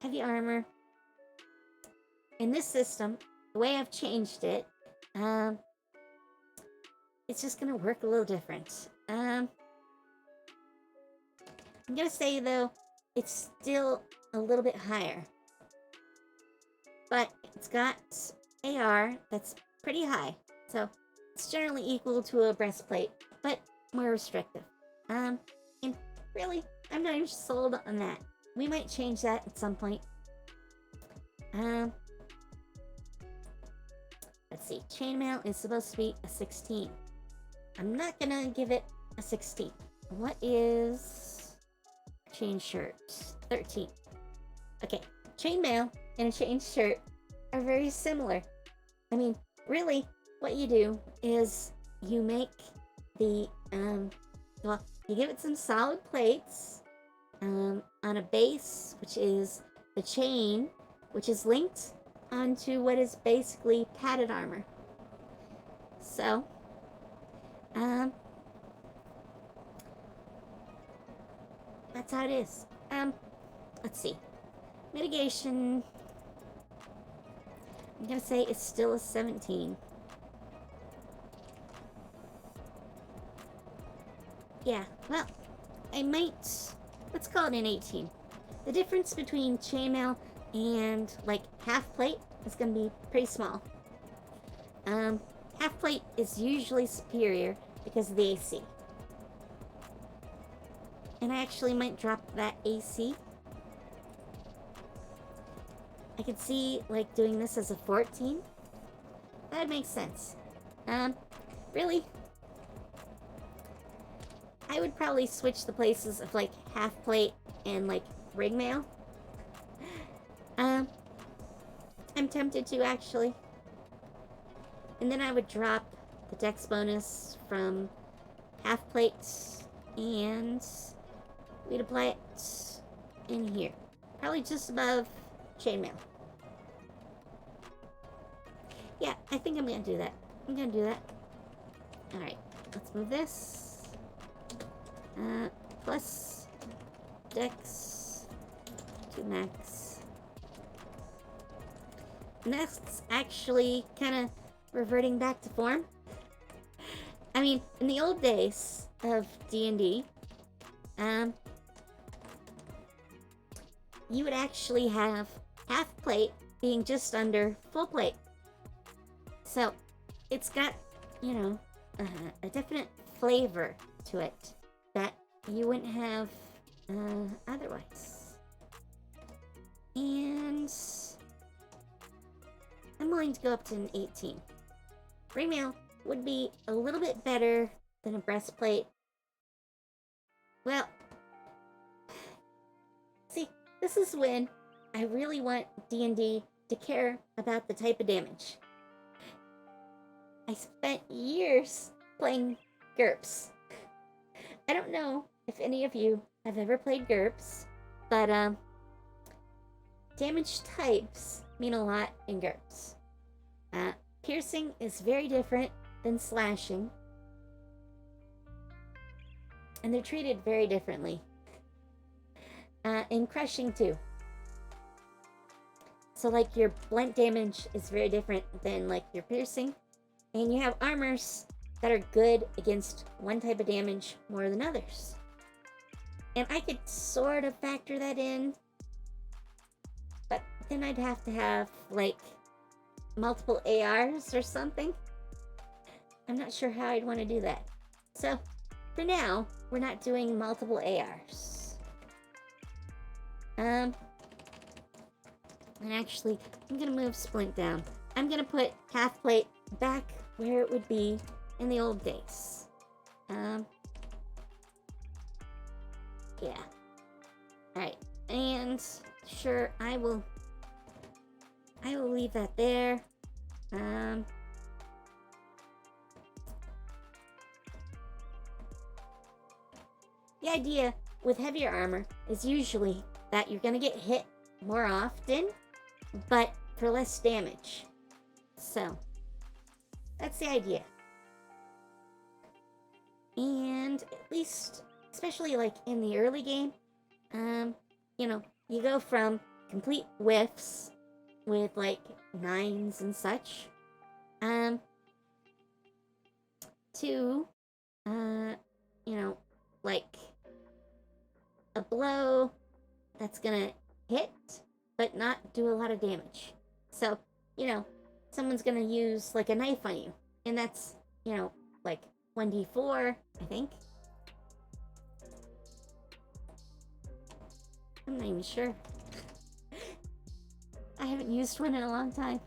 Heavy armor. In this system, the way I've changed it, it's just going to work a little different. I'm going to say, though, it's still a little bit higher. But it's got AR that's pretty high. So it's generally equal to a breastplate, but more restrictive. And really, I'm not even sold on that. We might change that at some point. Let's see. Chainmail is supposed to be a 16. I'm not gonna give it a 16. What is chain shirt? 13. Okay, chainmail and a chain shirt are very similar. I mean, really, what you do is you make the well, you give it some solid plates on a base, which is the chain, which is linked onto what is basically padded armor. So, that's how it is. Let's see. Mitigation, I'm gonna say it's still a 17. Yeah, well, I might, let's call it an 18. The difference between chainmail and, like, half plate is gonna be pretty small. Half plate is usually superior because of the AC. And I actually might drop that AC. I could see, like, doing this as a 14. That would make sense. Really, I would probably switch the places of, like, half plate and, like, ring mail. I'm tempted to, actually. And then I would drop the dex bonus from half plate, and we'd apply it in here. Probably just above chainmail. Yeah, I think I'm gonna do that. I'm gonna do that. Alright, let's move this. Plus dex to max. And that's actually kind of reverting back to form. I mean, in the old days of D&D, you would actually have half plate being just under full plate. So, it's got, you know, a definite flavor to it that you wouldn't have otherwise. And I'm willing to go up to an 18. Ringmail would be a little bit better than a breastplate. Well, see, this is when I really want D&D to care about the type of damage. I spent years playing GURPS. I don't know if any of you have ever played GURPS, but damage types mean a lot in GURPS. Piercing is very different than slashing. And they're treated very differently. And crushing too. So like your blunt damage is very different than like your piercing. And you have armors that are good against one type of damage more than others. And I could sort of factor that in, but then I'd have to have like multiple ARs or something. I'm not sure how I'd want to do that. So for now, we're not doing multiple ARs. And actually, I'm gonna move Splint down. I'm gonna put half plate back where it would be in the old days. Yeah. Alright, and sure, I will leave that there. The idea with heavier armor is usually that you're gonna get hit more often, but for less damage. So, that's the idea. And at least, especially like in the early game, you go from complete whiffs with like 9s and such, to, like a blow that's gonna hit, but not do a lot of damage. So, someone's gonna use like a knife on you, and that's, like 1d4, I think. I'm not even sure. I haven't used one in a long time.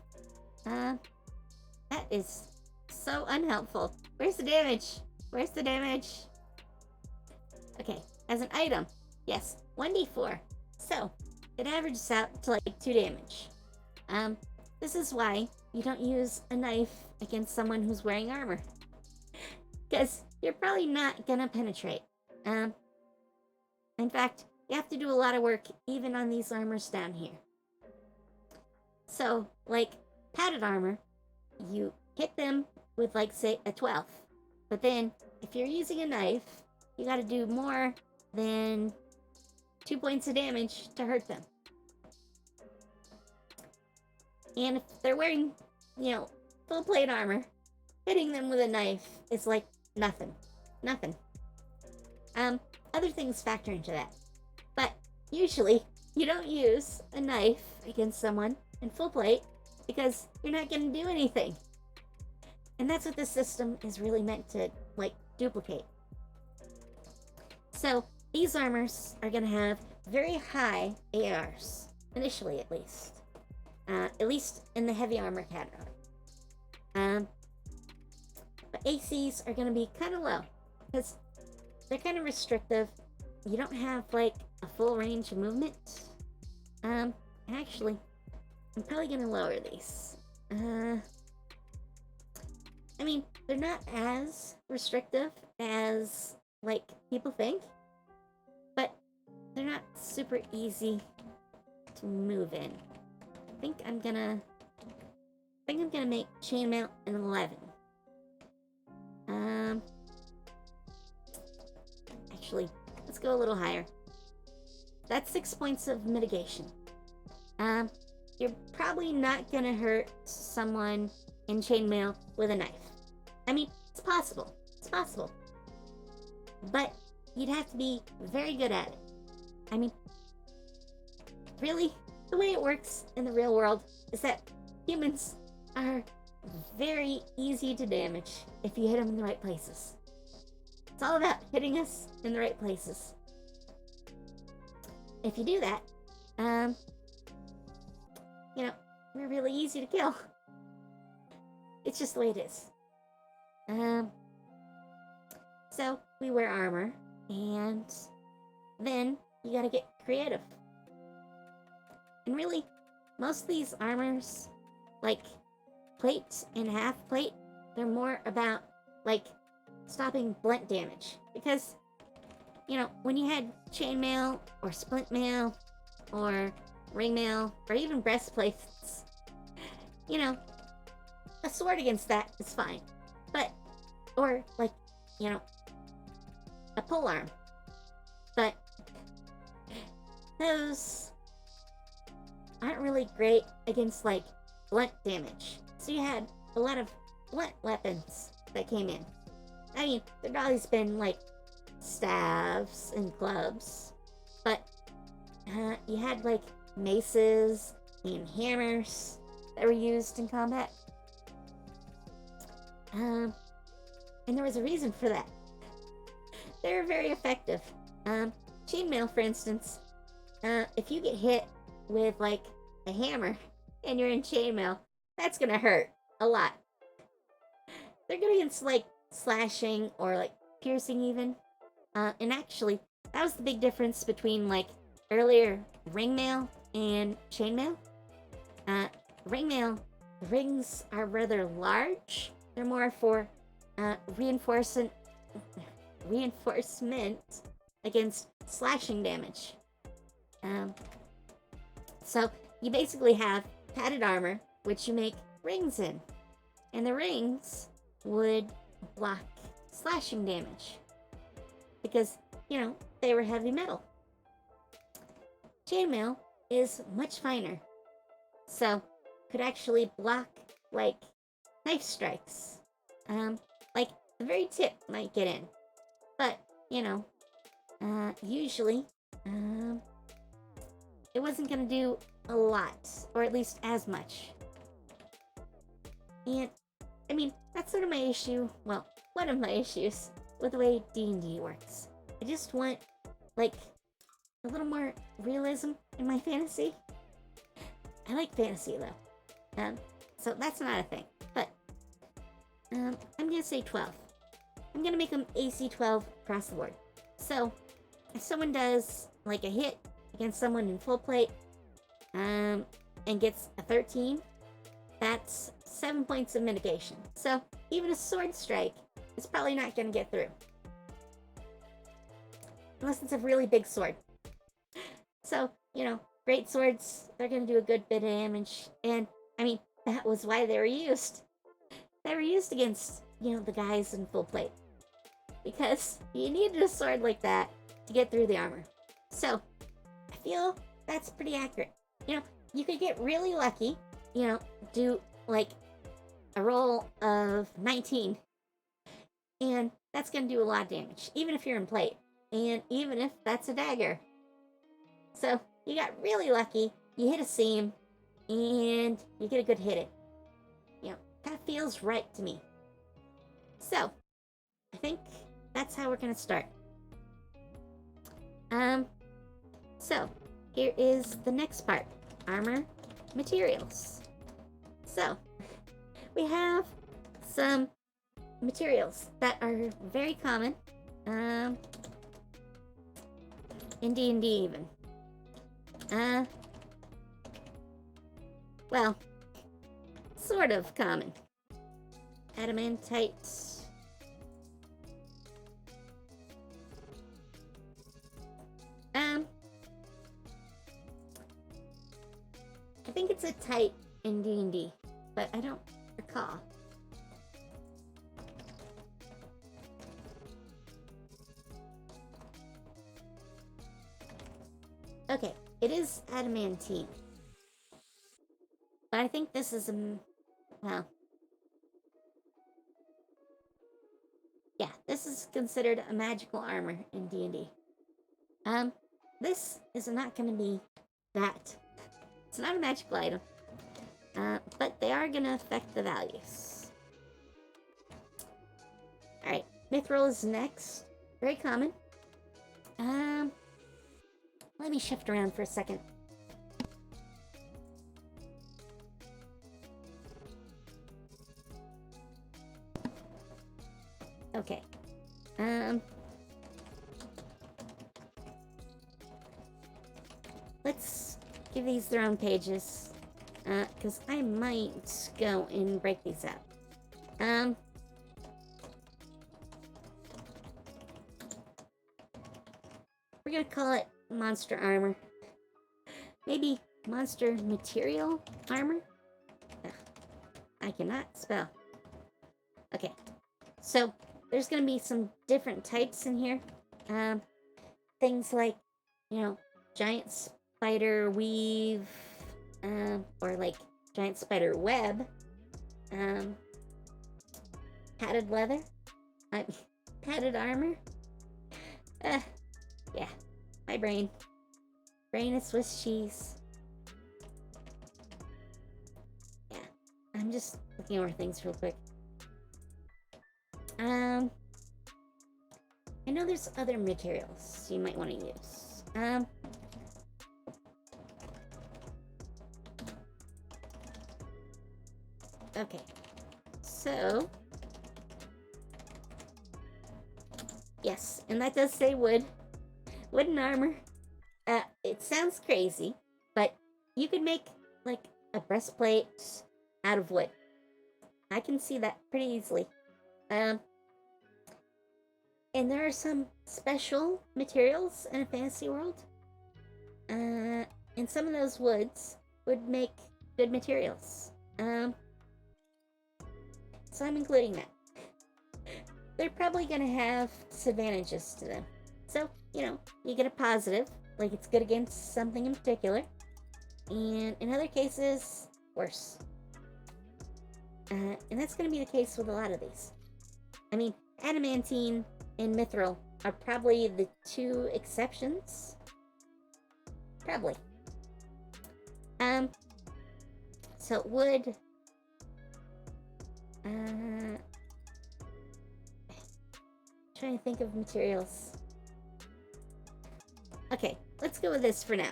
That is so unhelpful. Where's the damage? Where's the damage? Okay, as an item, yes, 1d4. So, it averages out to like 2 damage. This is why you don't use a knife against someone who's wearing armor. Because you're probably not gonna penetrate. In fact, you have to do a lot of work even on these armors down here. So, like padded armor, you hit them with like say a 12. But then, if you're using a knife, you gotta do more than 2 points of damage to hurt them. And if they're wearing, full plate armor, hitting them with a knife is like nothing. Nothing. Other things factor into that. But usually, you don't use a knife against someone in full plate because you're not going to do anything. And that's what this system is really meant to, like, duplicate. So, these armors are going to have very high ARs, initially at least. At least in the heavy armor category. But ACs are going to be kind of low because they're kind of restrictive. You don't have like a full range of movement. Actually, I'm probably going to lower these. I mean, they're not as restrictive as like people think, but they're not super easy to move in. I think I'm gonna make chainmail an 11. Actually, let's go a little higher. That's 6 points of mitigation. You're probably not gonna hurt someone in chainmail with a knife. I mean, it's possible. It's possible. But you'd have to be very good at it. I mean, really, the way it works in the real world is that humans are very easy to damage if you hit them in the right places. It's all about hitting us in the right places. If you do that, we're really easy to kill. It's just the way it is. So we wear armor, and then you gotta get creative. And really, most of these armors, like plate and half plate, they're more about like stopping blunt damage. Because, when you had chainmail or splint mail or ring mail or even breastplates, a sword against that is fine. But, or like, you know, a pole arm. But those aren't really great against like blunt damage. So you had a lot of blunt weapons that came in. I mean, there'd always been like staves and clubs, but you had like maces and hammers that were used in combat. And there was a reason for that. They were very effective. Chainmail, for instance, if you get hit with like a hammer and you're in chainmail, that's gonna hurt a lot. They're good against like slashing or like piercing even. And actually, that was the big difference between like earlier ringmail and chainmail. Ringmail, the rings are rather large. They're more for reinforcement against slashing damage. So you basically have padded armor, which you make rings in, and the rings would block slashing damage because, they were heavy metal. Chainmail is much finer, so could actually block like knife strikes. Like the very tip might get in, but usually, it wasn't gonna do a lot, or at least as much. And I mean, that's sort of my issue. Well, one of my issues with the way D&D works. I just want like a little more realism in my fantasy. I like fantasy though, so that's not a thing. But I'm gonna say 12. I'm gonna make them AC 12 across the board. So if someone does like a hit against someone in full plate, and gets a 13, that's 7 points of mitigation. So even a sword strike is probably not gonna get through. Unless it's a really big sword. So, great swords, they're gonna do a good bit of damage. And, I mean, that was why they were used. They were used against, the guys in full plate. Because you needed a sword like that to get through the armor. So, I feel that's pretty accurate. You could get really lucky, do like a roll of 19. And that's gonna do a lot of damage, even if you're in plate. And even if that's a dagger. So, you got really lucky, you hit a seam, and you get a good hit it. That feels right to me. So, I think that's how we're gonna start. So, here is the next part. Armor materials. So, we have some materials that are very common, in D&D even. Well, sort of common. Adamantite. I think it's a type in D&D, but I don't recall. Okay, it is adamantine. But I think this is yeah, this is considered a magical armor in D&D. This is not going to be that. It's not a magical item. But they are going to affect the values. Alright, mithril is next. Very common. Let me shift around for a second. Okay. Let's give these their own pages. Because I might go and break these out. We're gonna call it monster armor. Maybe monster material armor? Ugh, I cannot spell. Okay, So there's going to be some different types in here. Things like, giant spider weave, or like giant spider web, um, padded leather, I padded armor. Uh, yeah, my brain is Swiss cheese. Yeah, I'm just looking over things real quick. I know there's other materials you might want to use. Okay, so yes, and that does say wood, wooden armor. It sounds crazy, but you could make like a breastplate out of wood. I can see that pretty easily. And there are some special materials in a fantasy world. And some of those woods would make good materials. So I'm including that. They're probably going to have disadvantages to them. So, you get a positive, like it's good against something in particular. And in other cases, worse. And that's going to be the case with a lot of these. I mean, adamantine and mithril are probably the two exceptions. Probably. So wood. Trying to think of materials. Okay, let's go with this for now.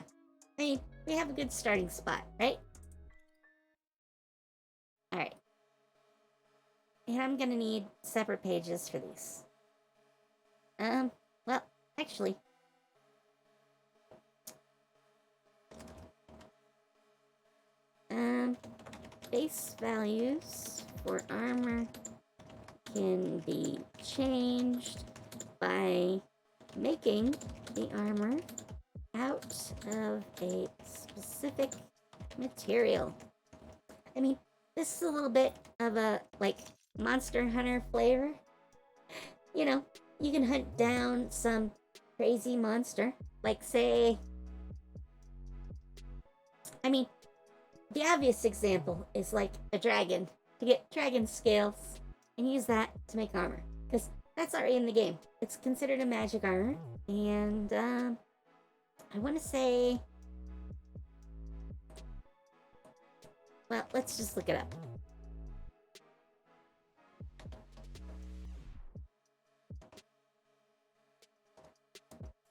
I mean, we have a good starting spot, right? Alright. And I'm gonna need separate pages for these. Well, actually. Base values for armor can be changed by making the armor out of a specific material. I mean, this is a little bit of a, like, Monster Hunter flavor. You can hunt down some crazy monster, like, say... I mean, the obvious example is, like, a dragon. To get dragon scales and use that to make armor. Because that's already in the game. It's considered a magic armor. And, I want to say... Well, let's just look it up.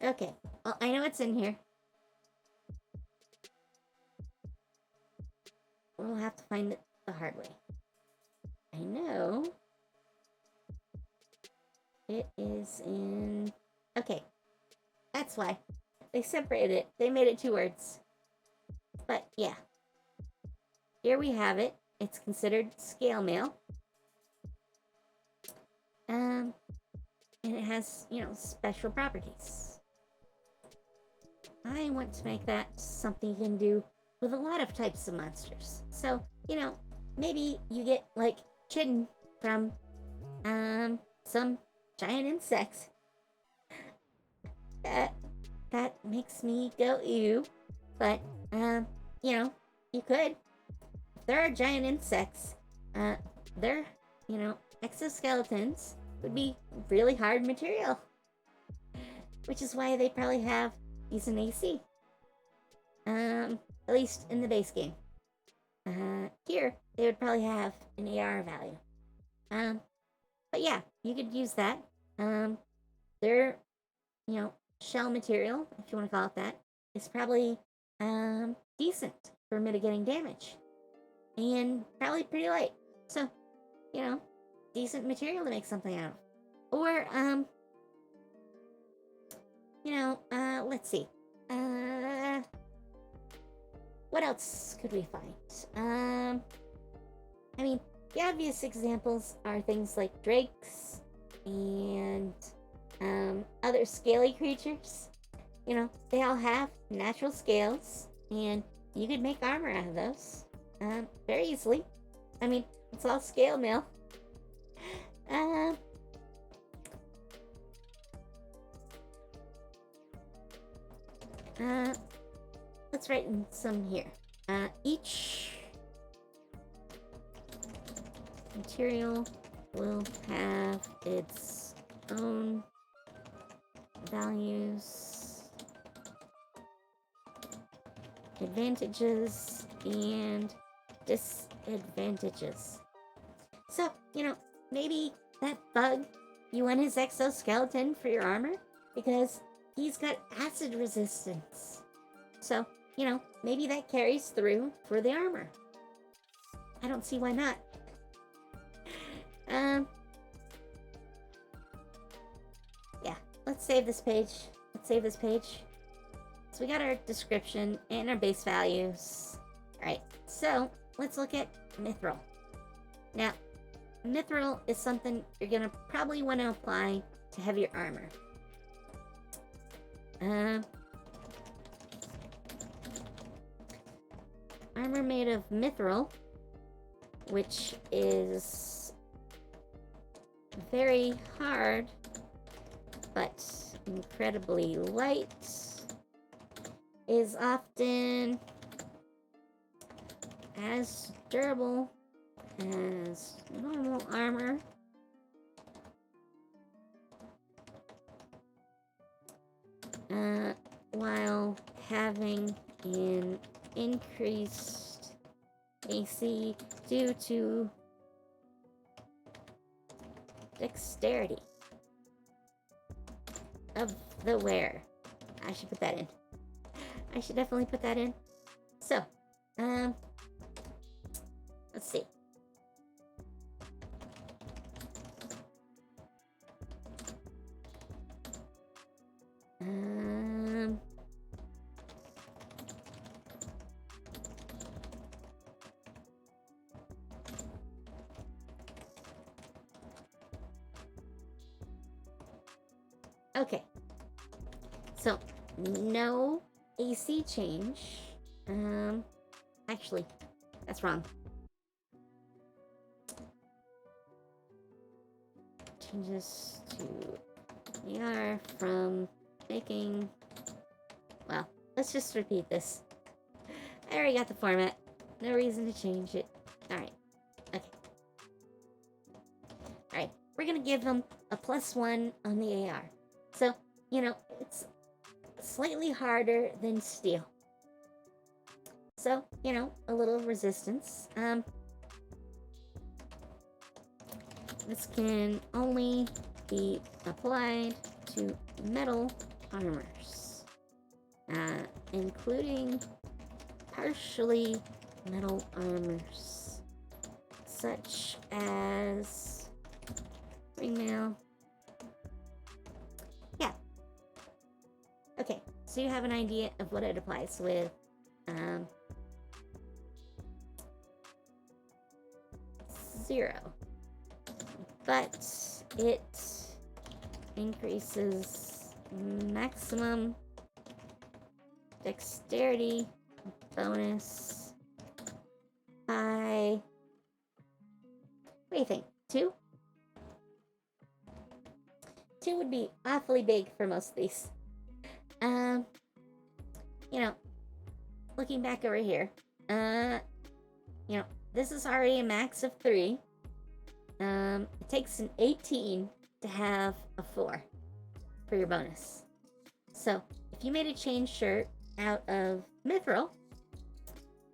Okay, well, I know it's in here. We'll have to find it the hard way. I know it is in... Okay, that's why. They separated it. They made it 2 words. But, yeah. Here we have it. It's considered scale mail. And it has, special properties. I want to make that something you can do with a lot of types of monsters. So, maybe you get, like, chitin from, some giant insects. That makes me go ew. But, you could. If there are giant insects, their, exoskeletons would be really hard material. Which is why they probably have decent AC. At least in the base game. Here, they would probably have an AR value. But yeah, you could use that. Their, shell material, if you want to call it that, is probably, decent for mitigating damage. And probably pretty light. So, decent material to make something out of. Or, let's see. What else could we find? I mean, the obvious examples are things like drakes and other scaly creatures. They all have natural scales, and you could make armor out of those very easily. I mean, it's all scale mail. let's write in some here. Each material will have its own values, advantages, and disadvantages. So, maybe that bug, you want his exoskeleton for your armor because he's got acid resistance. So, maybe that carries through for the armor. I don't see why not. Yeah, let's save this page. So we got our description and our base values. Alright, so let's look at mithril. Now, mithril is something you're gonna probably want to apply to heavier armor. Armor made of mithril, which is very hard but incredibly light, is often as durable as normal armor. While having an increased AC due to dexterity of the wearer. I should put that in. I should definitely put that in. So, let's see. Okay. So, no AC change. Actually, that's wrong. Changes to AR from making... Well, let's just repeat this. I already got the format. No reason to change it. Alright. Okay. Alright. We're gonna give them a +1 on the AR. So, it's slightly harder than steel. So, a little resistance. This can only be applied to metal armors, including partially metal armors, such as ringmail. Yeah. Okay, so you have an idea of what it applies with. 0. But it increases maximum dexterity bonus by... What do you think? 2? 2 would be awfully big for most of these. Looking back over here, this is already a max of 3. It takes an 18 to have a 4 for your bonus. So, if you made a chain shirt out of mithril,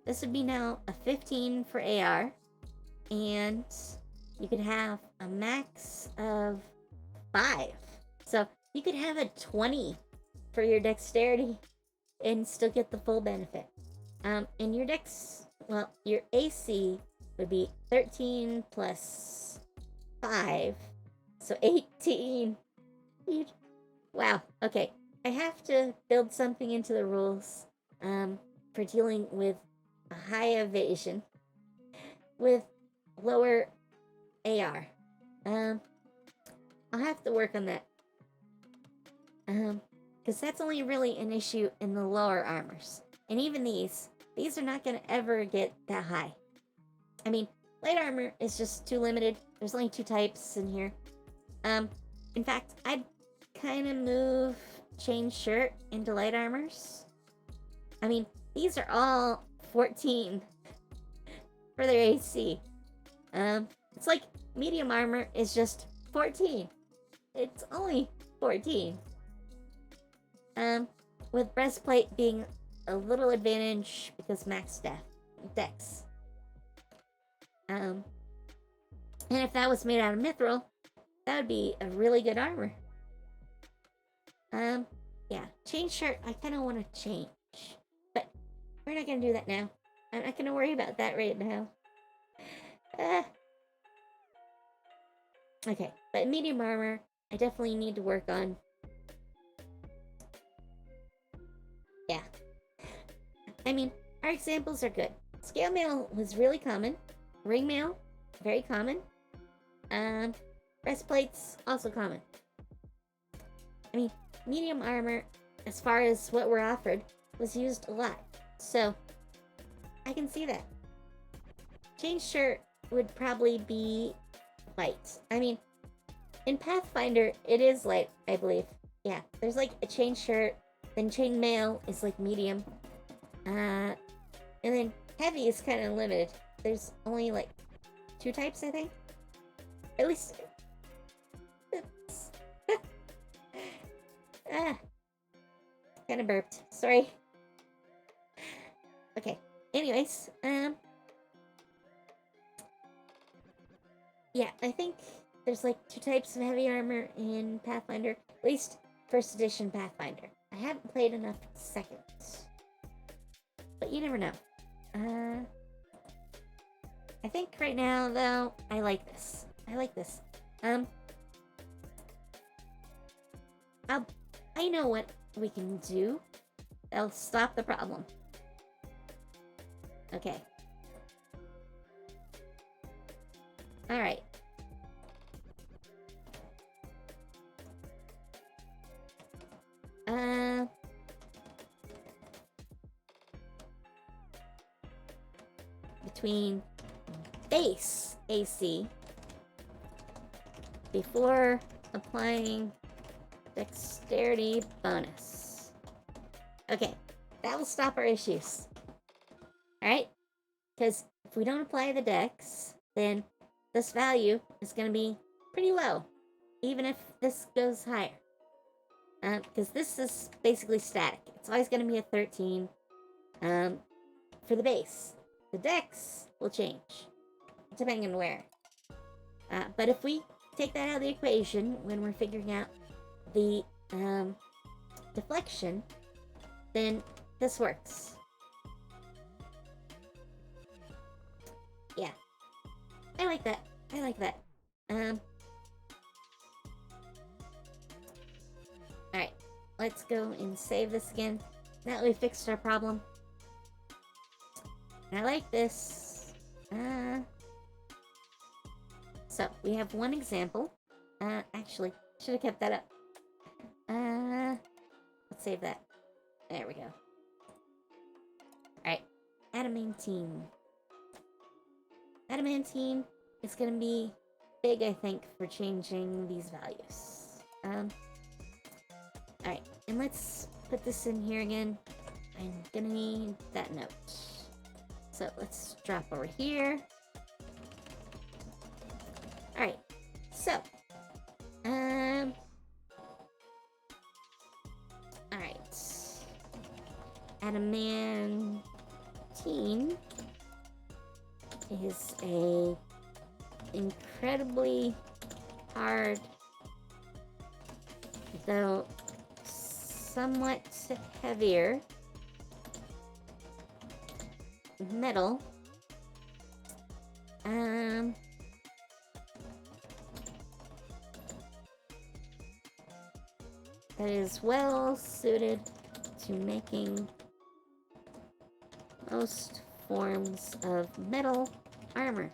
this would be now a 15 for AR, and you could have a max of 5. So, you could have a 20 for your dexterity and still get the full benefit. And your your AC would be 13 plus 5, so 18. Wow, okay. I have to build something into the rules for dealing with a high evasion with lower AR. I'll have to work on that. Because that's only really an issue in the lower armors. And even these are not going to ever get that high. I mean, light armor is just too limited. There's only 2 types in here. In fact, I'd kind of move chain shirt into light armors. I mean, these are all 14 for their AC. It's like medium armor is just 14. It's only 14. With breastplate being a little advantage because max dex. And if that was made out of mithril, that would be a really good armor. Yeah, chain shirt, I kind of want to change. But we're not going to do that now. I'm not going to worry about that right now. Okay, but medium armor, I definitely need to work on. Yeah. I mean, our examples are good. Scale mail was really common. Ring mail, very common. Breastplates, also common. I mean, medium armor, as far as what we're offered, was used a lot. So, I can see that. Chain shirt would probably be light. I mean, in Pathfinder, it is light, I believe. Yeah, there's like a chain shirt, then chain mail is like medium. And then heavy is kind of limited. There's only like 2 types, I think. At least. Kind of burped. Sorry. Okay. Anyways, yeah, I think there's like 2 types of heavy armor in Pathfinder. At least first edition Pathfinder. I haven't played enough seconds. But you never know. I think right now, though, I like this. I know what we can do. That'll stop the problem. Okay. Alright. Between base AC before applying dexterity bonus. Okay, that will stop our issues. Alright? Because if we don't apply the dex, then this value is going to be pretty low, even if this goes higher. Because this is basically static. It's always going to be a 13 for the base. The dex will change, depending on where. But if we take that out of the equation when we're figuring out the deflection, then this works. Yeah. I like that. Alright. Let's go and save this again. Now that we fixed our problem. I like this. So, we have one example. Actually, should have kept that up. Let's save that. There we go. Alright. Adamantine. Adamantine is going to be big, I think, for changing these values. Alright, and let's put this in here again. I'm gonna need that note. So let's drop over here. Alright, so. Alright. Adamantine is a incredibly hard, though somewhat heavier metal. That is well suited to making most forms of metal armor.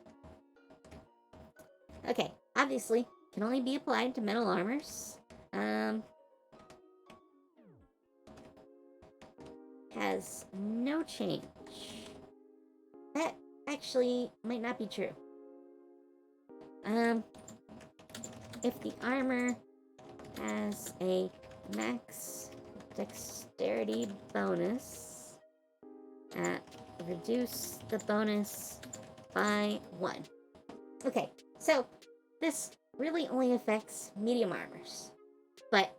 Okay, obviously, can only be applied to metal armors. Has no change. That actually might not be true. If the armor has a max dexterity bonus, Uh, reduce the bonus by 1. Okay, so this really only affects medium armors. But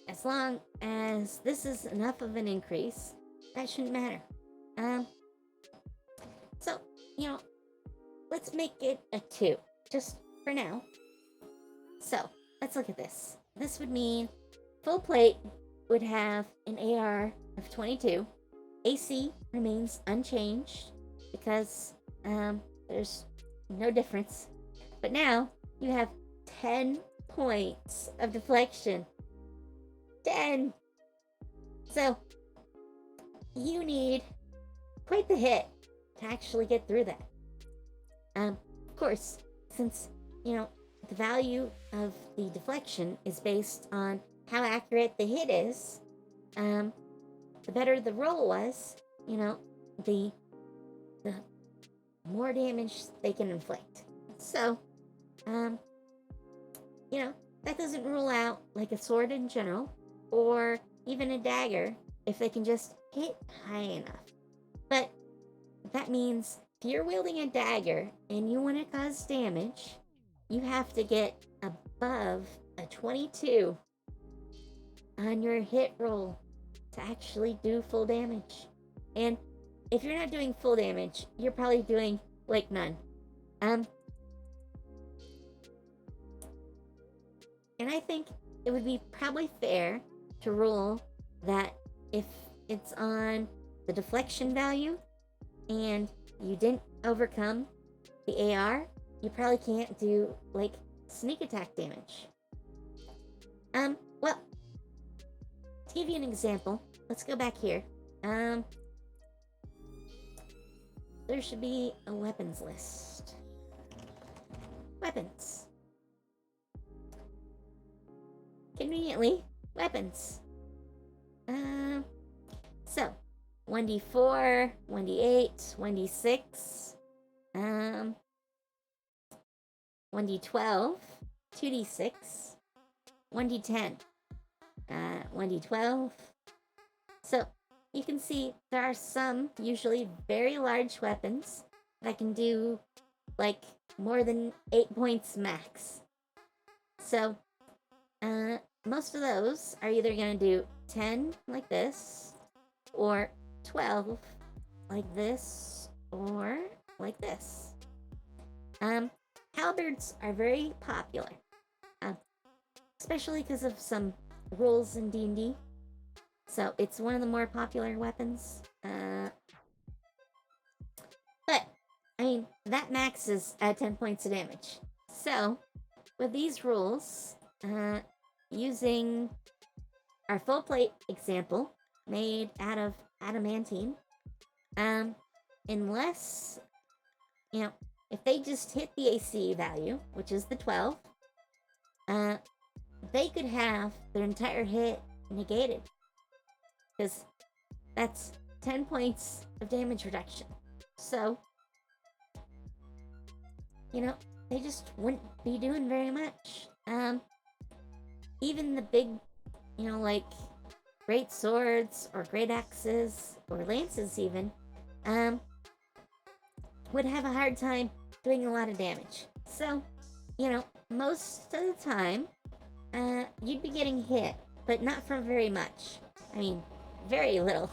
as long as this is enough of an increase, that shouldn't matter. Um, so, you know, let's make it a 2, just for now. So, let's look at this. This would mean full plate would have an AR of 22. AC remains unchanged because there's no difference. But now you have 10 points of deflection. 10! So, you need quite the hit to actually get through that. Of course, since, the value of the deflection is based on how accurate the hit is, the better the roll was, the more damage they can inflict. So, that doesn't rule out like a sword in general, or even a dagger if they can just hit high enough. But that means if you're wielding a dagger and you want to cause damage, you have to get above a 22 on your hit roll to actually do full damage. And if you're not doing full damage, you're probably doing like none. And I think it would be probably fair to rule that if it's on the deflection value and you didn't overcome the AR, you probably can't do like sneak attack damage. Well, to give you an example, let's go back here. There should be a weapons list. Weapons. Conveniently, weapons. So 1d4, 1d8, 1d6, 1d12, 2d6, 1d10, 1d12. So you can see there are some usually very large weapons that can do like more than 8 points max. So most of those are either going to do 10 like this, or 12 like this, or like this. Halberds are very popular, especially because of some rules in D&D. So it's one of the more popular weapons. But, I mean, that maxes at 10 points of damage. So, with these rules, using our full plate example made out of adamantine, unless, if they just hit the AC value, which is the 12, they could have their entire hit negated. Because that's 10 points of damage reduction. So, they just wouldn't be doing very much. Even the big, like great swords or great axes or lances even, would have a hard time doing a lot of damage. So, most of the time, you'd be getting hit, but not for very much. I mean, very little.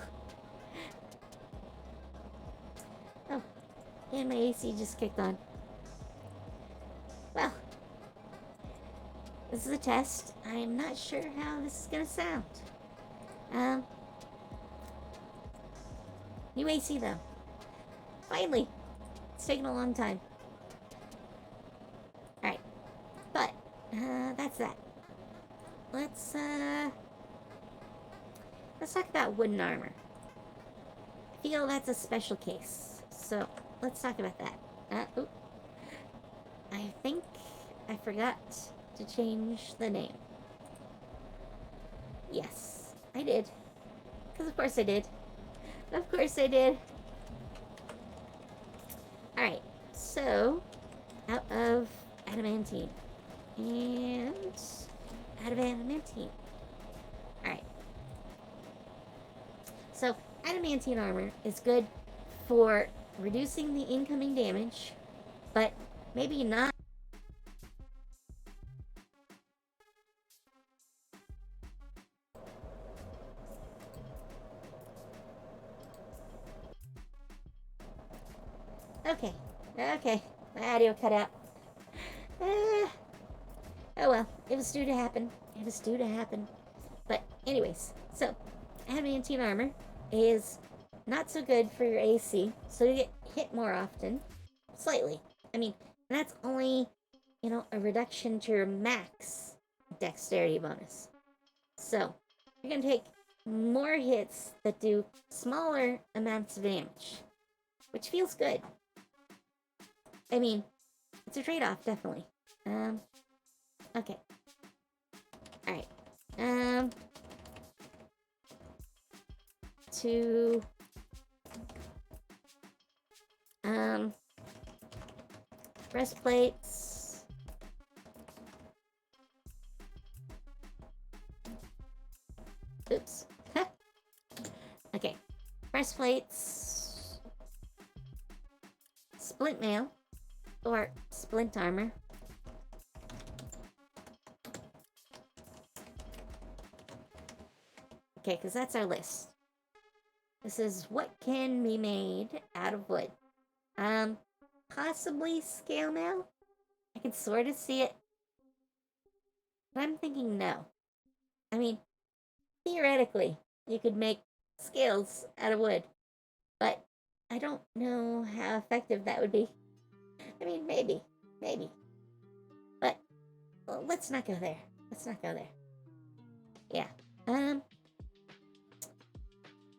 Oh, and my AC just kicked on. Well, this is a test. I'm not sure how this is gonna sound. New AC though. Finally! It's taken a long time. Alright. But, that's that. Let's talk about wooden armor. I feel that's a special case. So, let's talk about that. I think I forgot to change the name. Yes, I did. Because of course I did. Of course I did. Alright, so, out of adamantine. And out of adamantine. Alright. So, adamantine armor is good for reducing the incoming damage, but maybe not. Okay, okay, my audio cut out. Uh, oh well, it was due to happen. It was due to happen. But anyways, so adamantine armor is not so good for your AC, so you get hit more often, slightly. I mean, that's only, a reduction to your max dexterity bonus. So you're gonna take more hits that do smaller amounts of damage, which feels good. I mean, it's a trade-off, definitely. Okay. Alright. To breastplates. Oops. Okay. Breastplates. Splint mail. Or splint armor. Okay, because that's our list. This is what can be made out of wood. Possibly scale mail? I can sort of see it. But I'm thinking no. I mean, theoretically, you could make scales out of wood. But I don't know how effective that would be. I mean, maybe. Maybe. But well, let's not go there. Let's not go there. Yeah.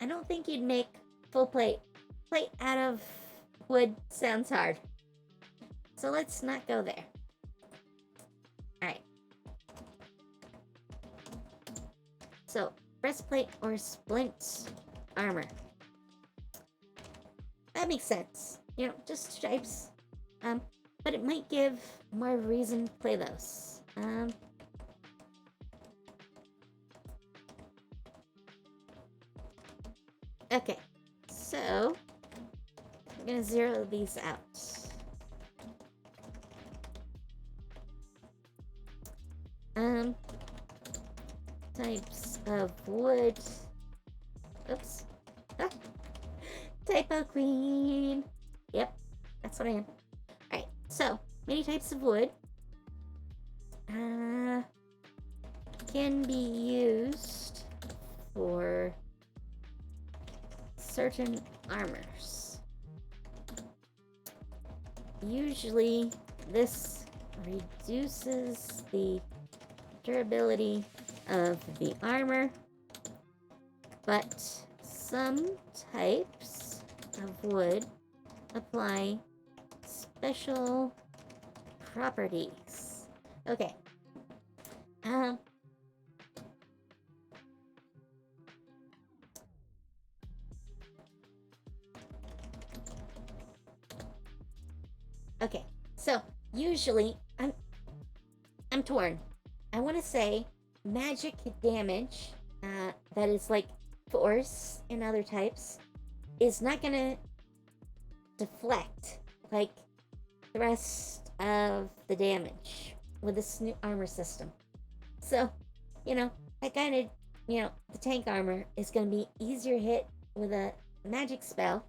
I don't think you'd make full plate. Plate out of wood sounds hard. So let's not go there. Alright. So, breastplate or splint armor. That makes sense. Just stripes. But it might give more reason to play those. Okay. So, I'm gonna zero these out. Types of wood. Oops. Ah. Typo queen. Yep, that's what I am. Alright, so, many types of wood can be used for certain armors. Usually, this reduces the durability of the armor, but some types of wood apply special properties. Okay. Okay. So usually I'm torn. I want to say magic damage that is like force in other types is not gonna deflect like the rest of the damage with this new armor system. So, that kind of, the tank armor is gonna be easier hit with a magic spell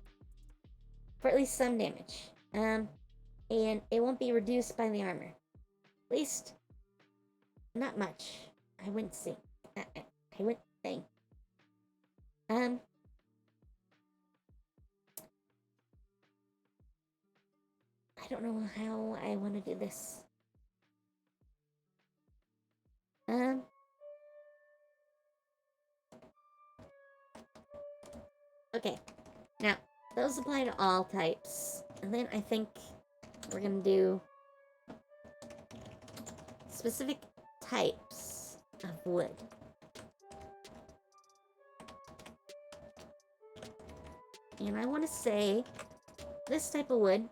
for at least some damage. And it won't be reduced by the armor. At least, not much. I wouldn't see. I wouldn't think. I don't know how I want to do this. Okay. Now, those apply to all types. And then I think we're gonna do specific types of wood. And I want to say this type of wood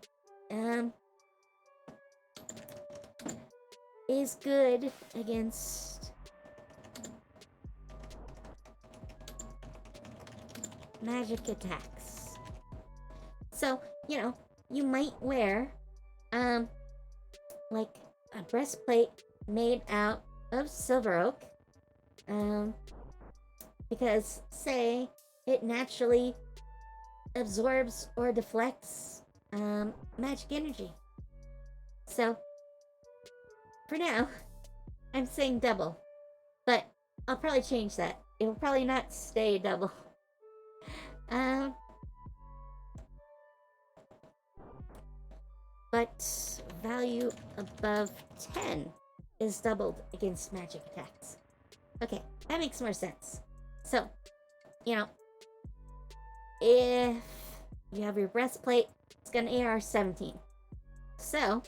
is good against magic attacks. So, you might wear, like a breastplate made out of silver oak, because, say, it naturally absorbs or deflects magic energy. So, for now, I'm saying double, but I'll probably change that. It will probably not stay double. But value above 10 is doubled against magic attacks. Okay, that makes more sense. So, if you have your breastplate, it's got an AR 17. So,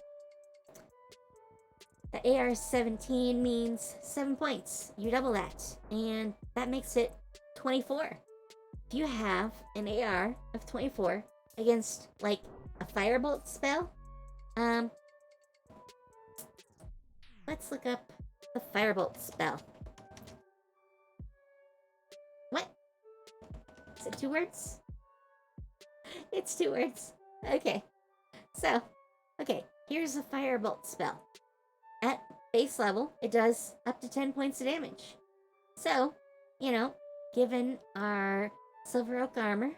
the AR 17 means 7 points. You double that, and that makes it 24. If you have an AR of 24 against, like, a firebolt spell, let's look up the firebolt spell. What? Is it 2 words? It's 2 words. Okay. So, here's a firebolt spell. At base level, it does up to 10 points of damage. So, given our silver oak armor,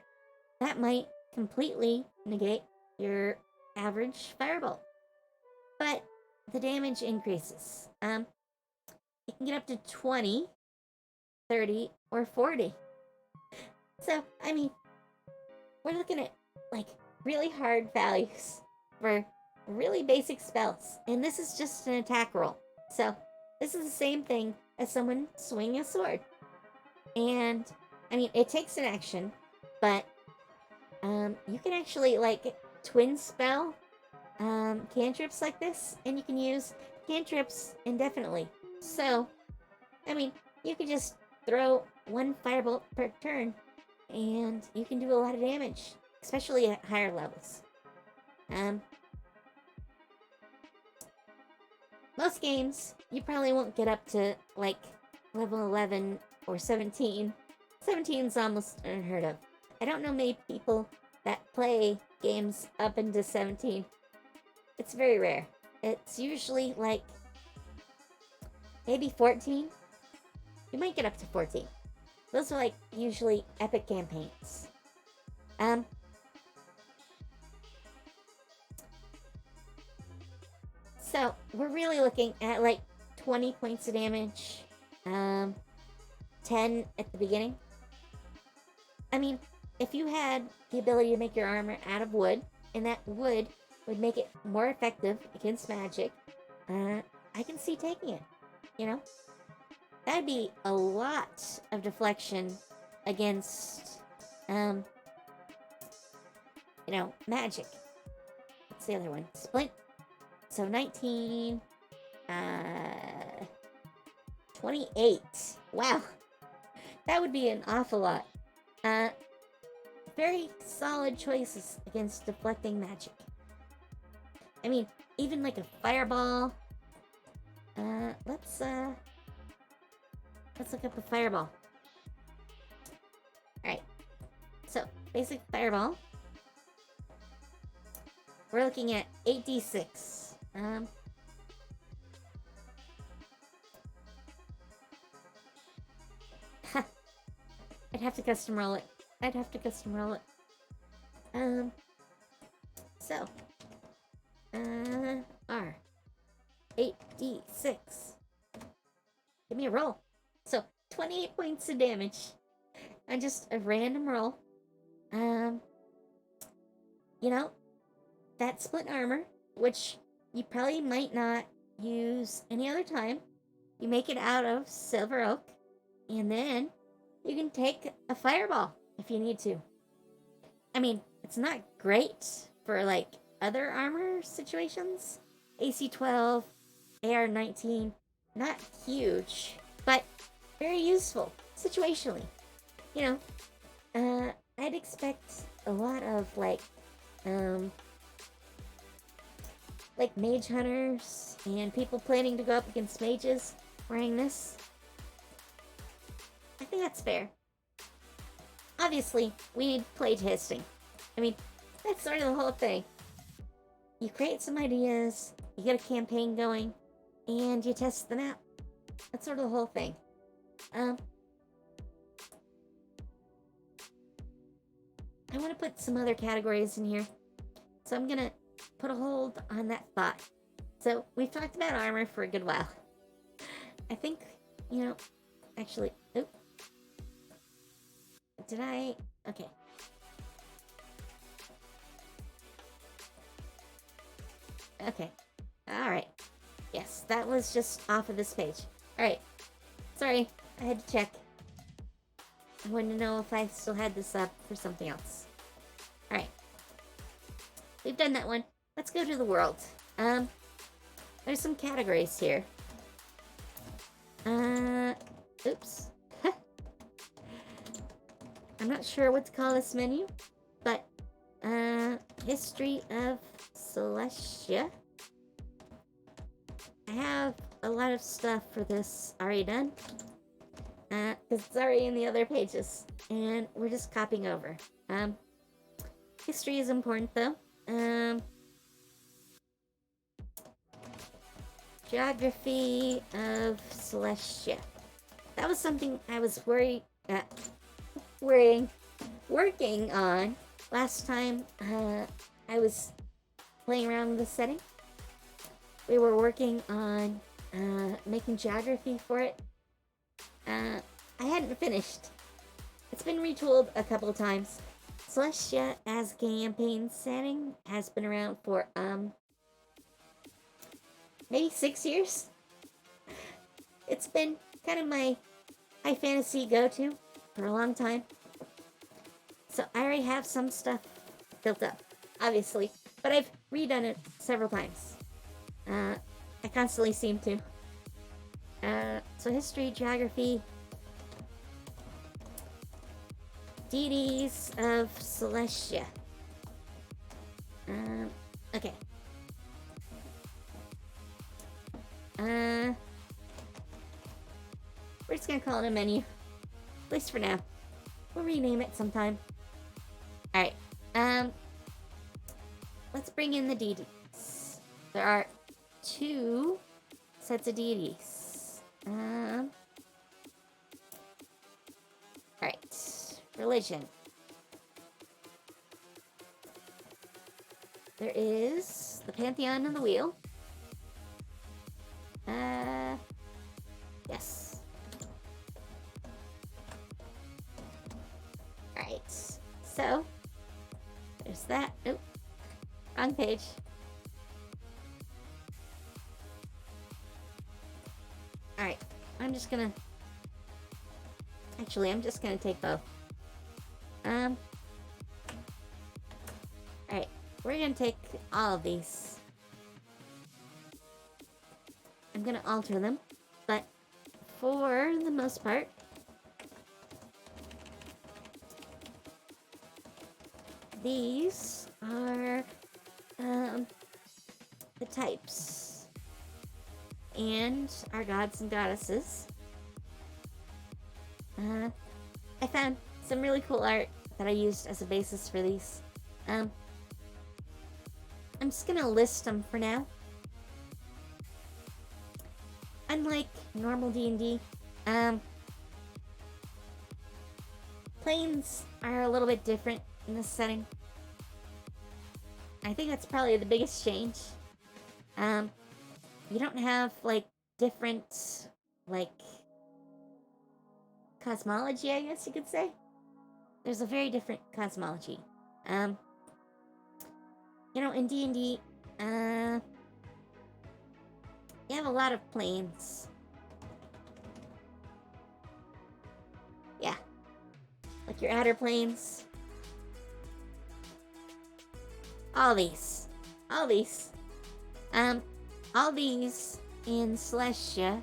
that might completely negate your average firebolt. But the damage increases. It can get up to 20, 30, or 40. So, we're looking at, like, really hard values for really basic spells. And this is just an attack roll. So, this is the same thing as someone swinging a sword. And, it takes an action, but you can actually, like, twin spell cantrips like this, and you can use cantrips indefinitely. So, you can just throw 1 firebolt per turn, and you can do a lot of damage, especially at higher levels. Most games, you probably won't get up to, like, level 11 or 17. 17's almost unheard of. I don't know many people that play games up into 17. It's very rare. It's usually, like, maybe 14. You might get up to 14. Those are, like, usually epic campaigns. So, we're really looking at, like, 20 points of damage, 10 at the beginning. If you had the ability to make your armor out of wood, and that wood would make it more effective against magic, I can see taking it, That'd be a lot of deflection against, magic. What's the other one? Splint. So 19, 28. Wow. That would be an awful lot. Very solid choices against deflecting magic. Even like a fireball. Let's look up a fireball. Alright. So, basic fireball. We're looking at 8d6. I'd have to custom roll it. So, R. 8d6. Give me a roll. So, 28 points of damage on just a random roll. That split armor, which you probably might not use any other time, you make it out of silver oak, and then you can take a fireball if you need to. It's not great for, like, other armor situations. AC 12, AR 19, not huge, but very useful situationally. I'd expect a lot of, like mage hunters and people planning to go up against mages wearing this. I think that's fair. obviously, we need playtesting. I mean, that's sort of the whole thing. You create some ideas, you get a campaign going, and you test them out. That's sort of the whole thing. I want to put some other categories in here. So I'm going to put a hold on that thought. So we've talked about armor for a good while. I think, actually, did I? Okay. Okay. Alright. Yes, that was just off of this page. Alright. Sorry, I had to check. I wanted to know if I still had this up for something else. Alright. We've done that one. Let's go to the world. There's some categories here. Oops. I'm not sure what to call this menu, but, history of Celestia. I have a lot of stuff for this already done, because it's already in the other pages, and we're just copying over. History is important, though. Geography of Celestia. That was something I was working on last time I was playing around with the setting. We were working on making geography for it. I hadn't finished. It's been retooled a couple of times. Celestia as campaign setting has been around for maybe 6 years. It's been kind of my high fantasy go-to for a long time. So I already have some stuff built up, obviously, but I've redone it several times. I constantly seem to. So history, geography, deities of Celestia. Okay. We're just gonna call it a menu. At least for now. We'll rename it sometime. Alright. Let's bring in the deities. There are 2 sets of deities. Alright. Religion. There is the Pantheon and the Wheel. Yes. Alright. So, there's that. Oop. Wrong page. Alright. I'm just gonna take both. Alright. We're gonna take all of these. I'm gonna alter them, but for the most part, these are the types and our gods and goddesses. I found some really cool art that I used as a basis for these. I'm just gonna list them for now. Unlike normal D&D, planes are a little bit different in this setting. I think that's probably the biggest change. You don't have, different, cosmology, I guess you could say. There's a very different cosmology. In D&D, you have a lot of planes. Yeah. Like your outer planes. All these. All these in Celestia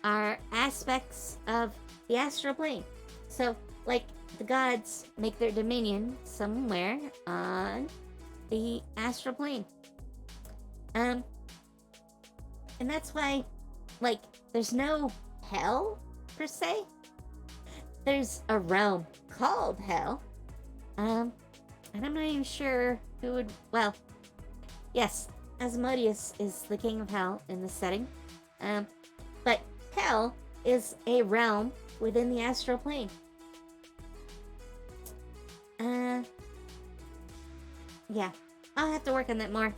are aspects of the astral plane. So, the gods make their dominion somewhere on the astral plane. And that's why, there's no hell, per se. There's a realm called Hell. And I'm not even sure who would. Well, yes, Asmodeus is the king of Hell in this setting. But Hell is a realm within the astral plane. Yeah, I'll have to work on that more.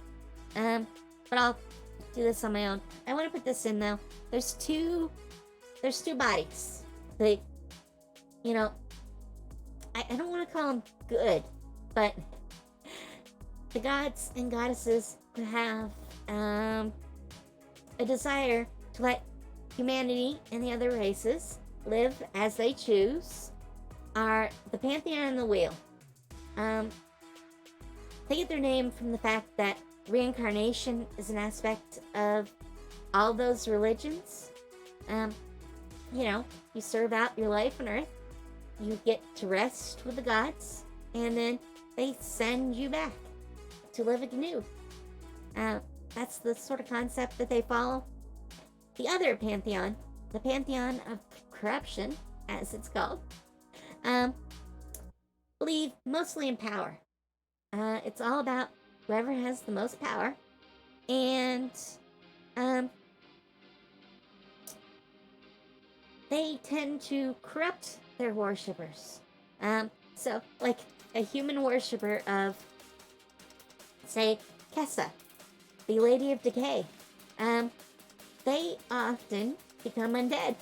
But I'll do this on my own. I want to put this in though. There's two bodies. They, I don't want to call them good, but the gods and goddesses who have a desire to let humanity and the other races live as they choose are the Pantheon and the Wheel. They get their name from the fact that reincarnation is an aspect of all those religions. You serve out your life on Earth, you get to rest with the gods, and then they send you back to live anew. That's the sort of concept that they follow. The other pantheon, the Pantheon of Corruption, as it's called, believe mostly in power. It's all about whoever has the most power, and they tend to corrupt their worshippers. So, like a human worshipper of, say, Kessa, the Lady of Decay, they often become undead.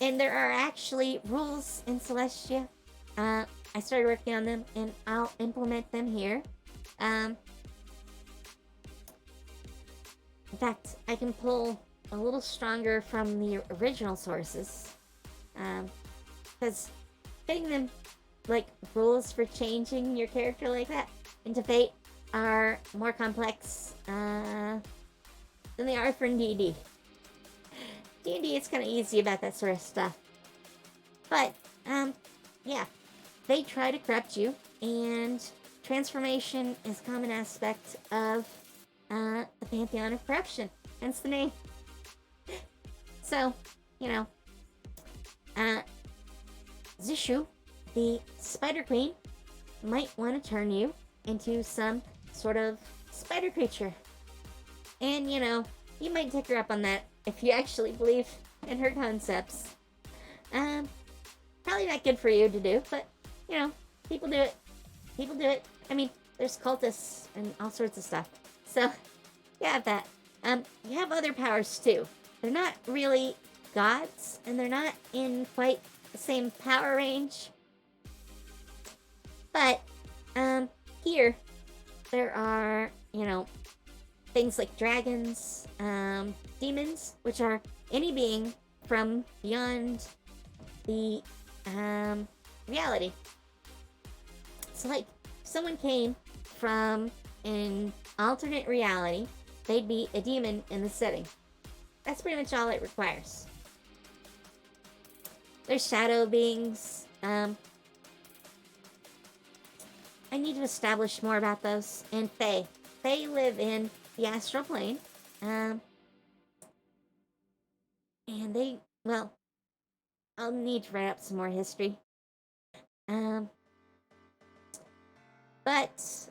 And there are actually rules in Celestia. I started working on them, and I'll implement them here. In fact, I can pull a little stronger from the original sources. Because getting them, like, rules for changing your character like that into Fate are more complex than they are for D&D. D&D is kind of easy about that sort of stuff. But, yeah. They try to corrupt you, and transformation is a common aspect of the Pantheon of Corruption. Hence the name. So, Zishu, the Spider Queen, might want to turn you into some sort of spider creature. And, you might take her up on that if you actually believe in her concepts. Probably not good for you to do, but, people do it. People do it. I mean, there's cultists and all sorts of stuff. So, you have that. You have other powers, too. They're not really gods, and they're not in quite the same power range. But, here, there are, things like dragons, demons, which are any being from beyond the, reality. So, like, if someone came from an alternate reality, they'd be a demon in the setting. That's pretty much all it requires. There's shadow beings. I need to establish more about those. And Fae. Fae live in the astral plane. And they, well, I'll need to write up some more history. But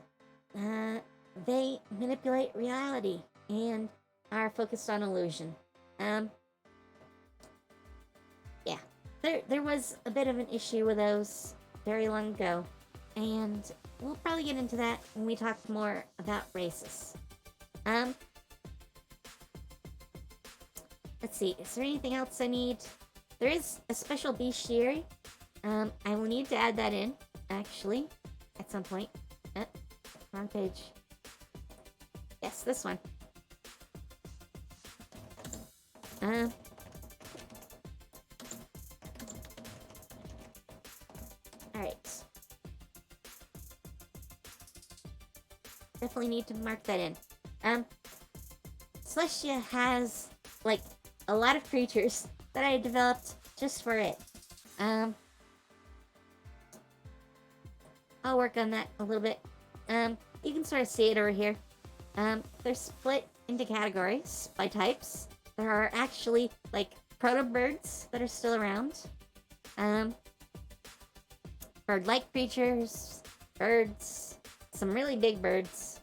they manipulate reality and are focused on illusion. Yeah, there was a bit of an issue with those very long ago, and we'll probably get into that when we talk more about races. Let's see, is there anything else I need? There is a special bestiary. I will need to add that in, actually, at some point. Wrong page. Yes, this one. Alright. Definitely need to mark that in. Celestia has, like, a lot of creatures that I developed just for it. I'll work on that a little bit. You can sort of see it over here. They're split into categories by types. There are actually, like, proto-birds that are still around. bird-like creatures, birds, some really big birds,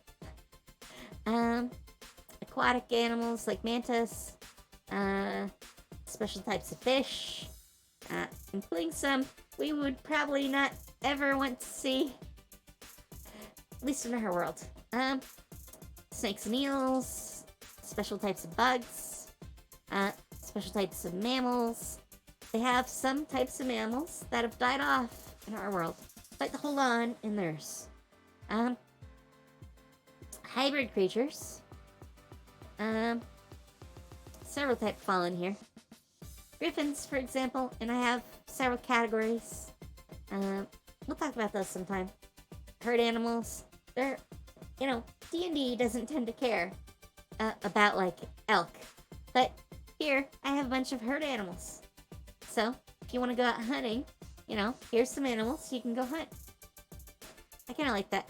aquatic animals like mantis, special types of fish, including some we would probably not ever want to see, at least in our world. Snakes and eels, special types of bugs, special types of mammals. They have some types of mammals that have died off in our world, but hold on in theirs. Hybrid creatures. Several types fall in here. Griffins, for example, and I have several categories. We'll talk about those sometime. Herd animals. They're, D&D doesn't tend to care about, like, elk. But here, I have a bunch of herd animals. So, if you want to go out hunting, here's some animals you can go hunt. I kind of like that.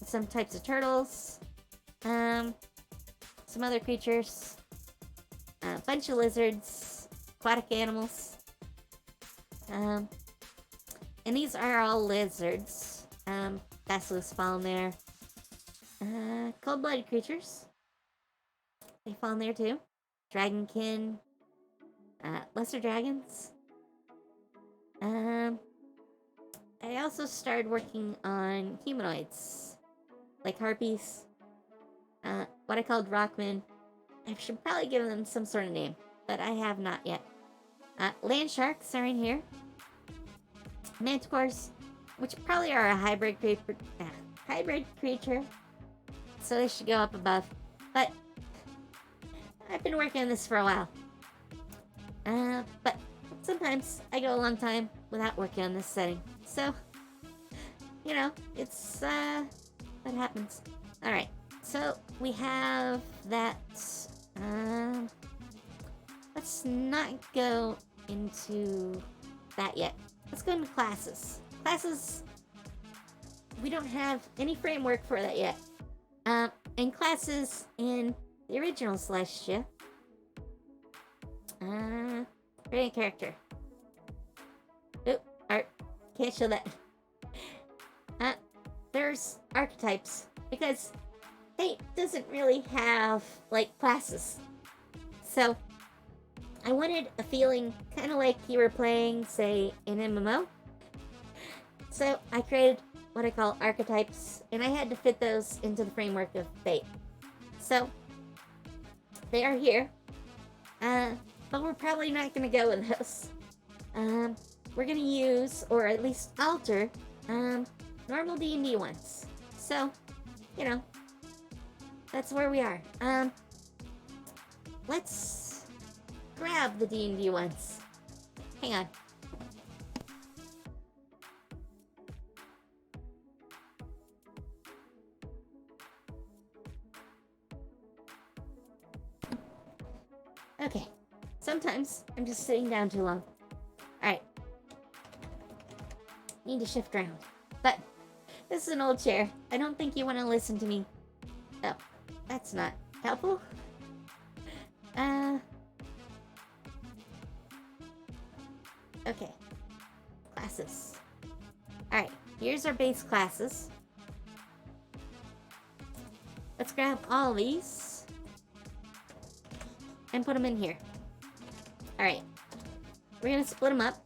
Some types of turtles. Some other creatures. A bunch of lizards. Aquatic animals. And these are all lizards. Basilisks fall in there. Cold-blooded creatures. They fall in there too. Dragonkin. Lesser dragons. I also started working on humanoids. Like harpies. What I called rockmen. I should probably give them some sort of name, but I have not yet. Land sharks are in here. Manticores, which probably are a hybrid creature, so they should go up above. But I've been working on this for a while. But sometimes I go a long time without working on this setting. So, it's, that happens. Alright, so we have that, let's not go into that yet. Let's go into classes. Classes, we don't have any framework for that yet. And classes in the original Celestia, create a character. Oop, art. Can't show that. There's archetypes, because Fate doesn't really have, like, classes. So, I wanted a feeling kind of like you were playing, say, an MMO. So, I created what I call archetypes, and I had to fit those into the framework of Fate. So, they are here. But we're probably not going to go with those. We're going to use, or at least alter, normal D&D ones. So, that's where we are. Let's grab the D&D ones. Hang on. Okay. Sometimes I'm just sitting down too long. Alright. Need to shift around. But this is an old chair. I don't think you want to listen to me. Oh, that's not helpful. Okay. Classes. Alright, here's our base classes. Let's grab all these and put them in here. Alright. We're gonna split them up.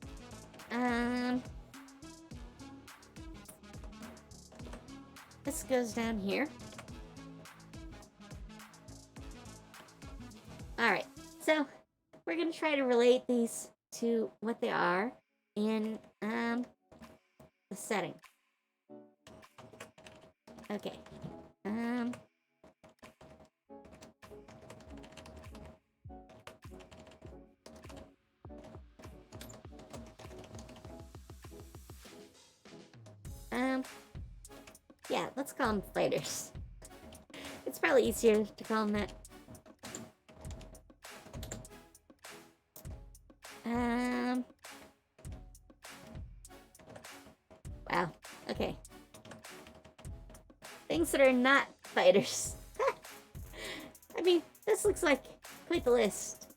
This goes down here. Alright, so we're gonna try to relate these to what they are in the setting. Okay. Yeah, let's call them fighters. It's probably easier to call them that. Wow. Okay. Things that are not fighters. I mean, this looks like quite the list.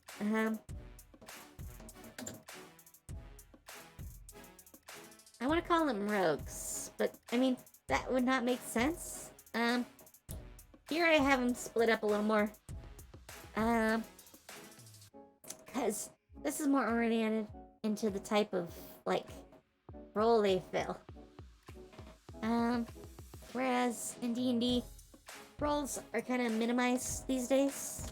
I want to call them rogues, but I mean, that would not make sense. Here I have them split up a little more. Because this is more oriented into the type of, like, role they fill. Whereas in D&D, roles are kind of minimized these days.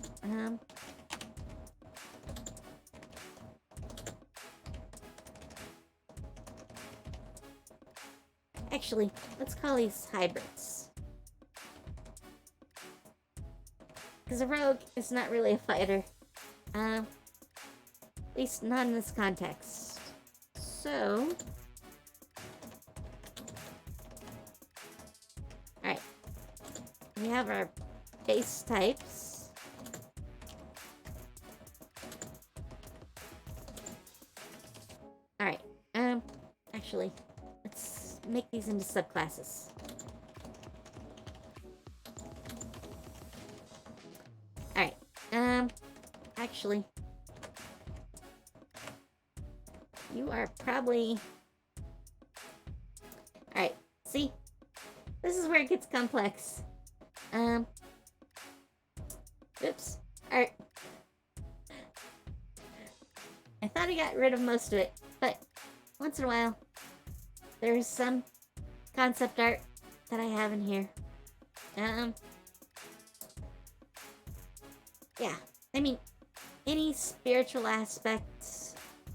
Actually, let's call these hybrids. Because a rogue is not really a fighter. At least not in this context. So... Alright. We have our base types. Alright. Actually, let's make these into subclasses. Alright. Actually, you are probably... Alright, see? This is where it gets complex. Oops. Alright. I thought I got rid of most of it, but once in a while, there's some concept art that I have in here. Yeah, I mean, any spiritual aspect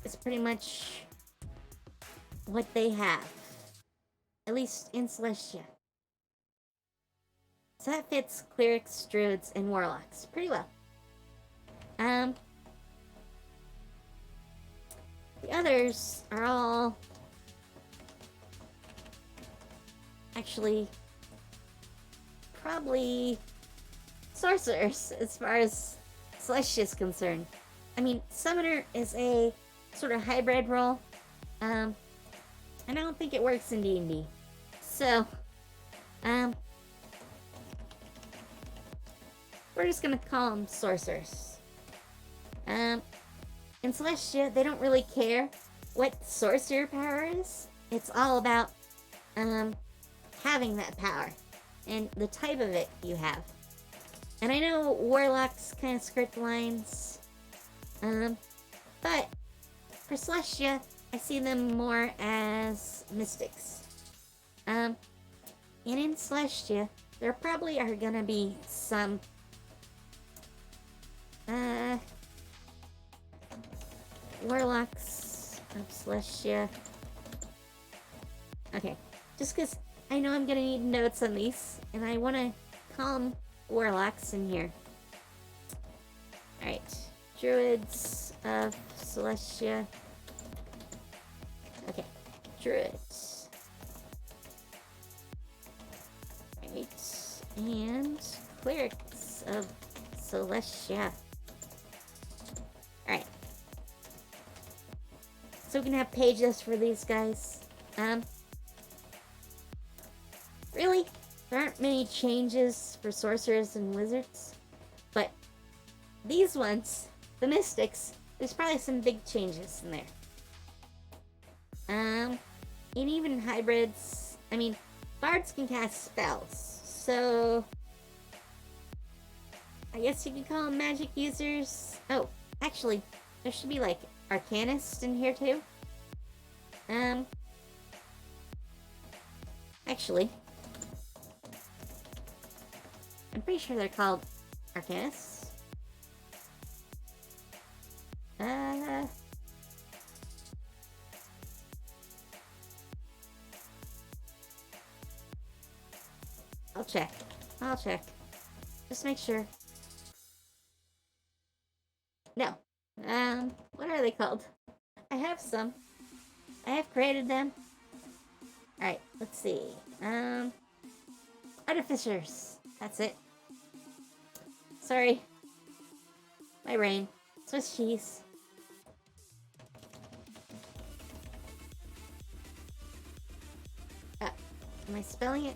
is pretty much what they have. At least in Celestia. So that fits clerics, druids, and warlocks pretty well. The others are all actually probably sorcerers as far as Celestia is concerned. I mean, Summoner is a sort of hybrid role, and I don't think it works in D&D. So, we're just gonna call them sorcerers. In Celestia, they don't really care what sorcerer power is. It's all about, having that power and the type of it you have. And I know warlocks kind of skirt the lines, but for Celestia, I see them more as mystics. And in Celestia, there probably are gonna be some warlocks of Celestia. Okay, just because I know I'm gonna need notes on these, and I want to call them warlocks in here. Alright, druids of Celestia. Okay, druids. Right, and clerics of Celestia. Alright. So we can have pages for these guys. Really, there aren't many changes for sorcerers and wizards, but these ones, the mystics, there's probably some big changes in there. And even hybrids, I mean, bards can cast spells, so I guess you could call them magic users. Oh, actually, there should be like arcanists in here too. Actually, I'm pretty sure they're called arcanists. I'll check. Just make sure. No. What are they called? I have some. I have created them. Alright, let's see. Artificers. That's it. Sorry. My brain. Swiss cheese. Am I spelling it?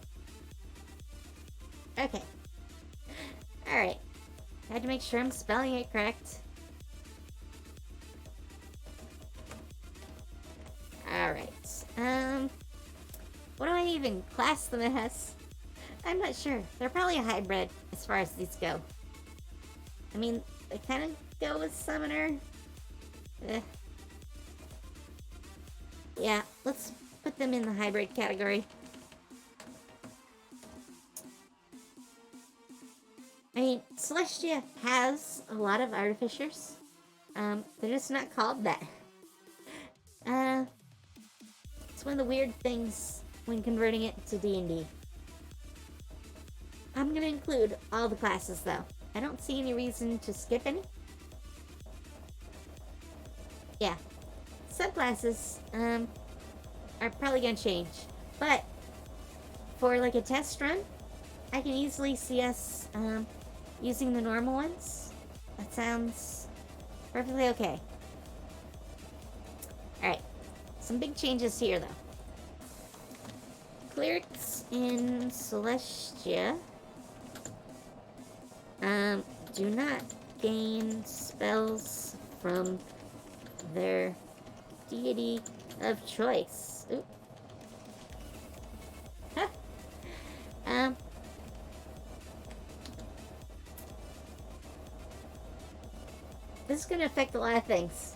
Okay. Alright. I had to make sure I'm spelling it correct. Alright. even class them as. I'm not sure. They're probably a hybrid as far as these go. I mean, they kind of go with summoner. Eh. Yeah, let's put them in the hybrid category. I mean, Celestia has a lot of artificers. They're just not called that. It's one of the weird things when converting it to D&D. I'm gonna include all the classes though. I don't see any reason to skip any. Yeah. Subclasses, are probably gonna change. But for like a test run, I can easily see us, using the normal ones. That sounds perfectly okay. Alright. Some big changes here, though. Clerics in Celestia do not gain spells from their deity of choice. Oop. Huh. This is going to affect a lot of things.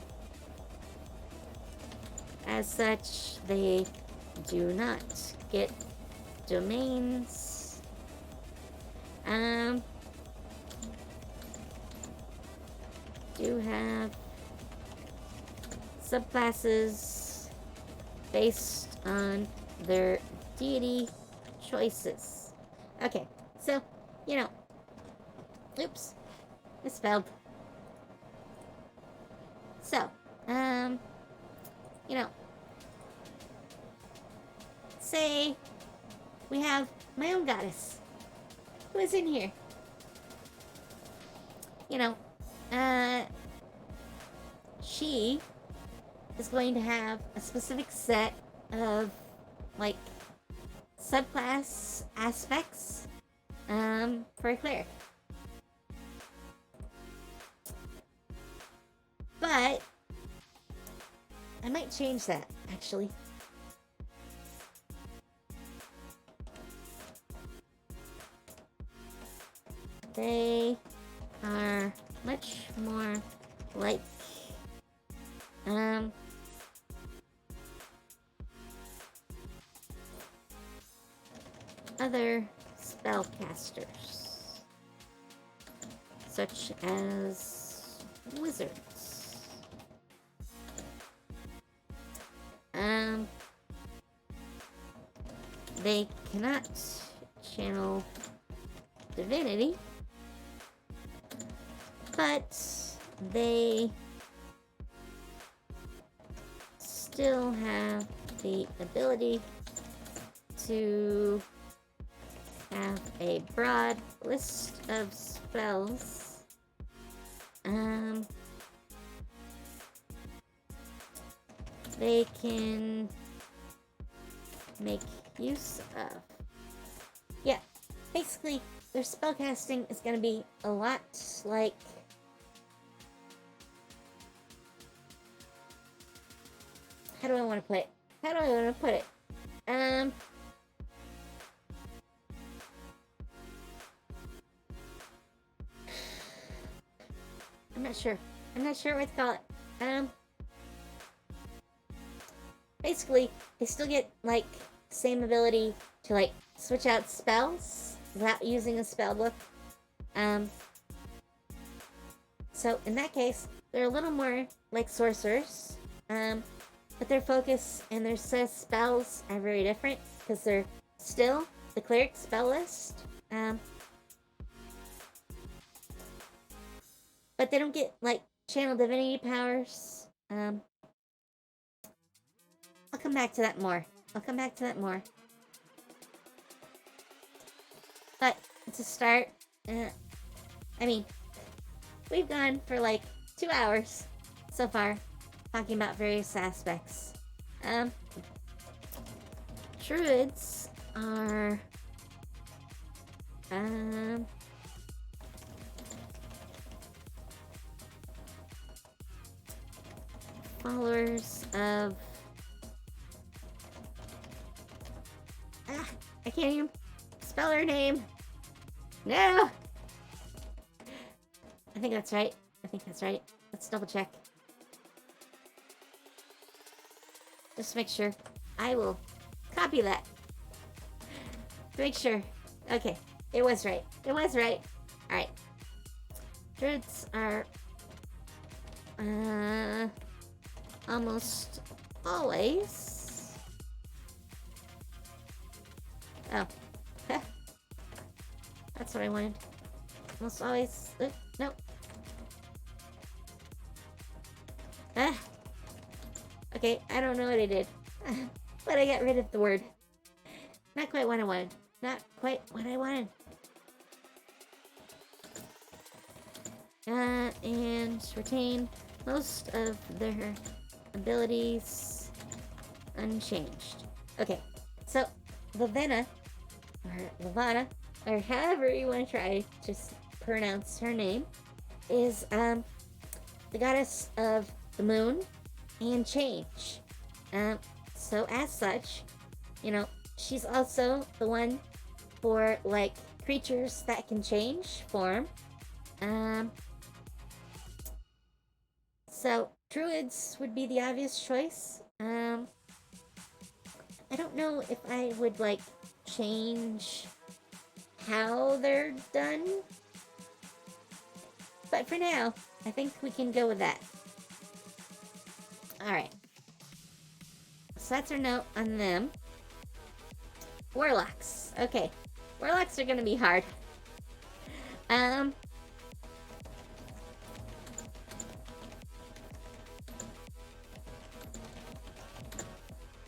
As such, they do not get domains. Do have subclasses based on their deity choices. Okay, so, oops, misspelled. So, say we have my own goddess who is in here. She is going to have a specific set of, like, subclass aspects, for a cleric. But I might change that, actually. They are much more like other spellcasters, such as wizards. They cannot channel divinity, but they still have the ability to have a broad list of spells. They can make use of. Yeah, basically, their spellcasting is going to be a lot like how do I want to put it? I'm not sure what to call it. Basically, they still get, like, same ability to, like, switch out spells without using a spell book. So in that case, they're a little more like sorcerers. But their focus and their set of spells are very different because they're still the cleric spell list. But they don't get, like, channel divinity powers. I'll come back to that more. But to start, I mean, we've gone for like 2 hours so far talking about various aspects. Druids are followers of, I can't even spell her name. No! I think that's right. Let's double check. Just make sure. I will copy that. To make sure. Okay. It was right. Alright. Druids are almost always... Oh. That's what I wanted. Almost always... nope. Okay, I don't know what I did. But I got rid of the word. Not quite what I wanted. And retain most of their abilities unchanged. Okay, so Lavana, or however you want to try to pronounce her name, is the goddess of the moon and change. So as such, she's also the one for like creatures that can change form. So druids would be the obvious choice. I don't know if I would like change how they're done, but for now, I think we can go with that. Alright. So that's our note on them. Warlocks. Okay. Warlocks are gonna be hard.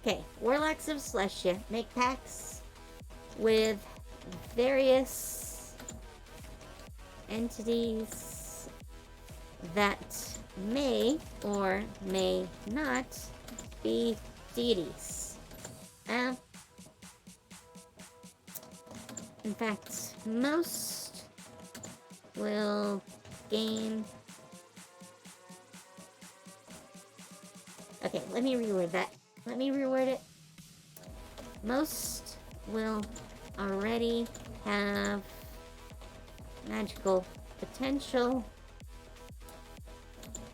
Okay. Warlocks of Celestia make pacts with various entities that may or may not be deities. In fact, most will gain... Okay, let me reword it. Most will already have magical potential,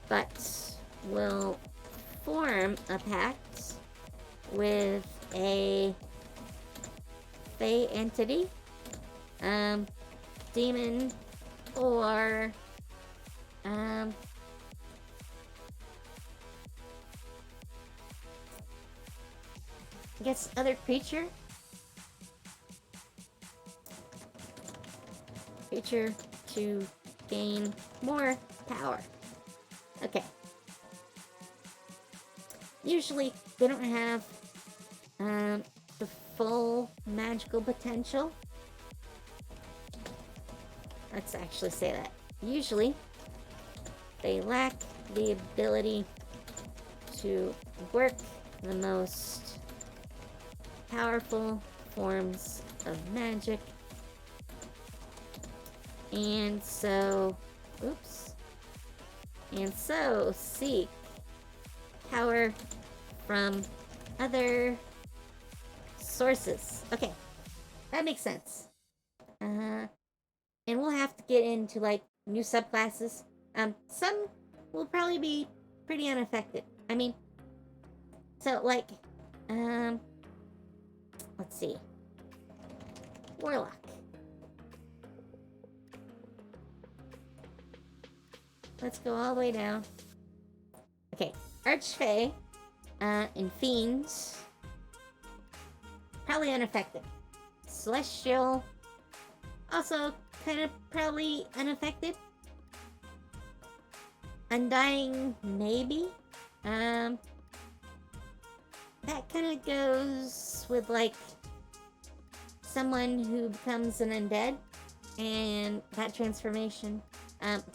but will form a pact with a fey entity, demon, or I guess other creature to gain more power. Okay. Usually they don't have the full magical potential. Let's actually say that. Usually they lack the ability to work the most powerful forms of magic. And so seek power from other sources. Okay, that makes sense. And we'll have to get into like new subclasses. Some will probably be pretty unaffected. I mean, so like, let's see, Warlock. Let's go all the way down. Okay, Archfey and Fiends, probably unaffected. Celestial, also kind of probably unaffected. Undying, maybe. That kind of goes with like someone who becomes an undead and that transformation.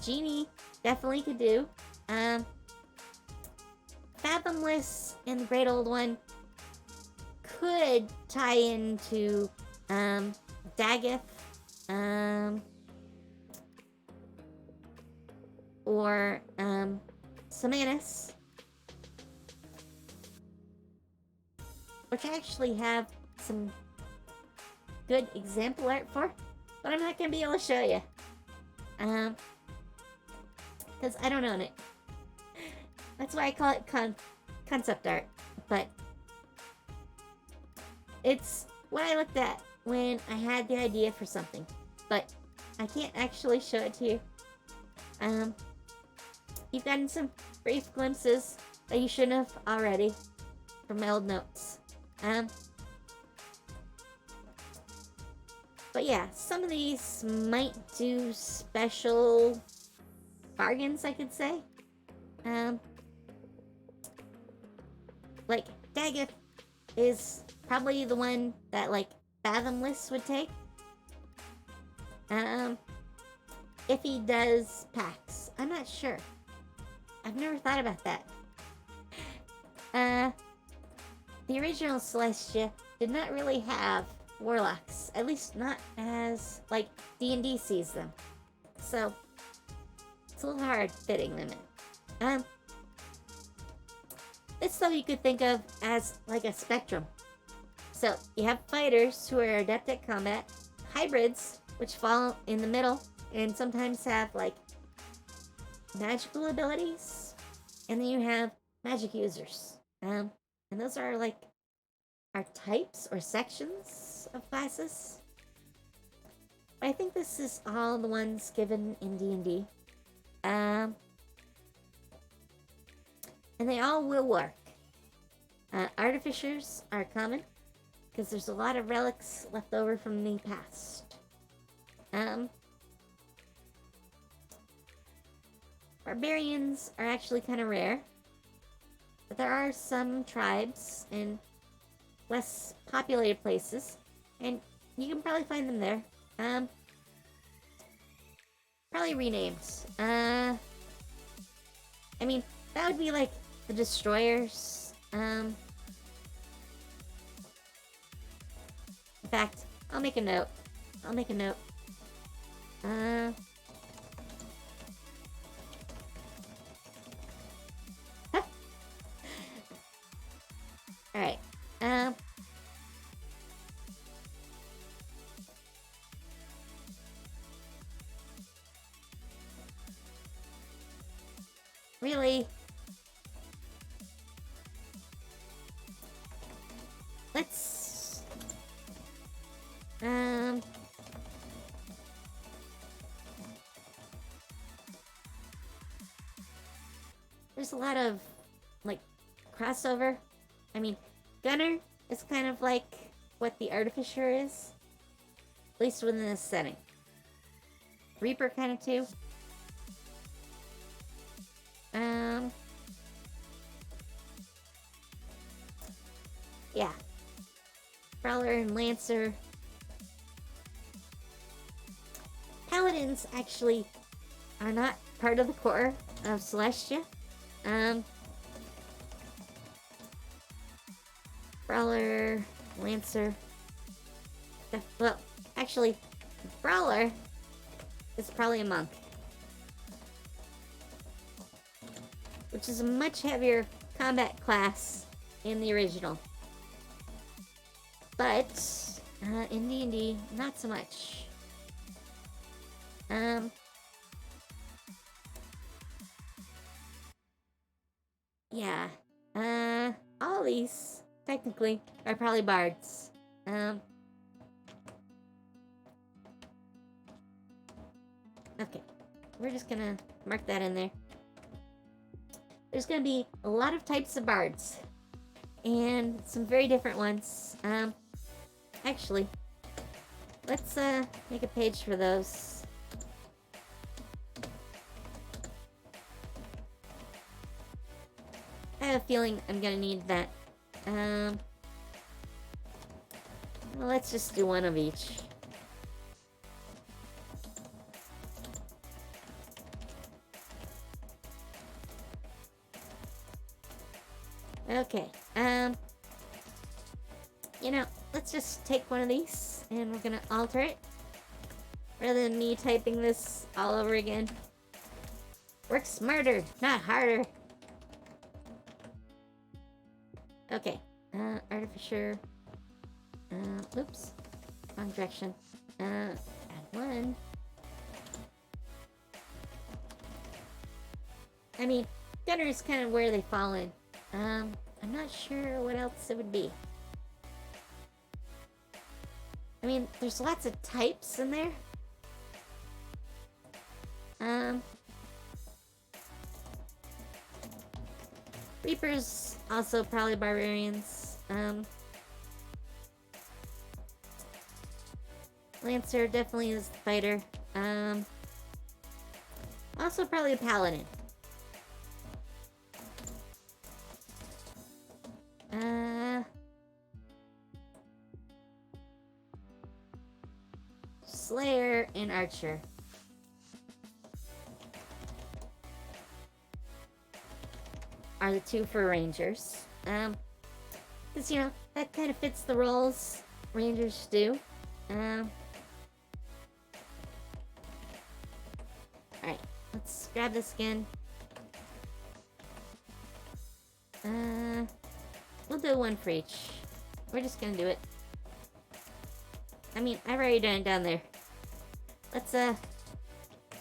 Genie definitely could do. Fathomless and the Great Old One could tie into Daggeth, or Samanis, which actually have some good example art for, but I'm not gonna be able to show you. Because I don't own it. That's why I call it concept art. But it's what I looked at when I had the idea for something. But I can't actually show it to you. You've gotten some brief glimpses that you shouldn't have already from my old notes. But yeah, some of these might do special bargains, I could say. Like Daggett is probably the one that like Fathomless would take. If he does packs, I'm not sure. I've never thought about that. The original Celestia did not really have warlocks, at least not as like D&D sees them. So it's a little hard fitting them in. This though you could think of as like a spectrum. So you have fighters who are adept at combat, hybrids which fall in the middle and sometimes have like magical abilities, and then you have magic users. And those are like our types or sections of classes. I think this is all the ones given in D&D. And they all will work. Artificers are common because there's a lot of relics left over from the past. Barbarians are actually kind of rare, but there are some tribes in less populated places, and you can probably find them there. Probably renamed. I mean, that would be like the Destroyers. In fact, I'll make a note. Alright. Really? Let's... There's a lot of, like, crossover. I mean, Gunner is kind of like what the Artificer is. At least within this setting. Reaper kind of too. Yeah. Prowler and Lancer. Paladins actually are not part of the core of Celestia. Brawler, Lancer. Well, actually, Brawler is probably a monk, which is a much heavier combat class in the original. But in D&D, not so much. Yeah. All these technically are probably bards. Okay. We're just gonna mark that in there. There's gonna be a lot of types of bards. And some very different ones. Actually, let's make a page for those. I have a feeling I'm gonna need that. Well, let's just do one of each. Okay, you know, let's just take one of these and we're gonna alter it rather than me typing this all over again. Work smarter, not harder. Okay, Artificer, oops. Wrong direction. Add one. I mean, gunner is kind of where they fall in. I'm not sure what else it would be. I mean, there's lots of types in there. Reapers, also probably barbarians. Lancer definitely is the fighter. Also probably a paladin. Slayer and archer. Are the two for rangers. Because, you know, that kind of fits the roles rangers do. Alright, let's grab this again. We'll do one for each. We're just gonna do it. I mean, I've already done it down there. Let's,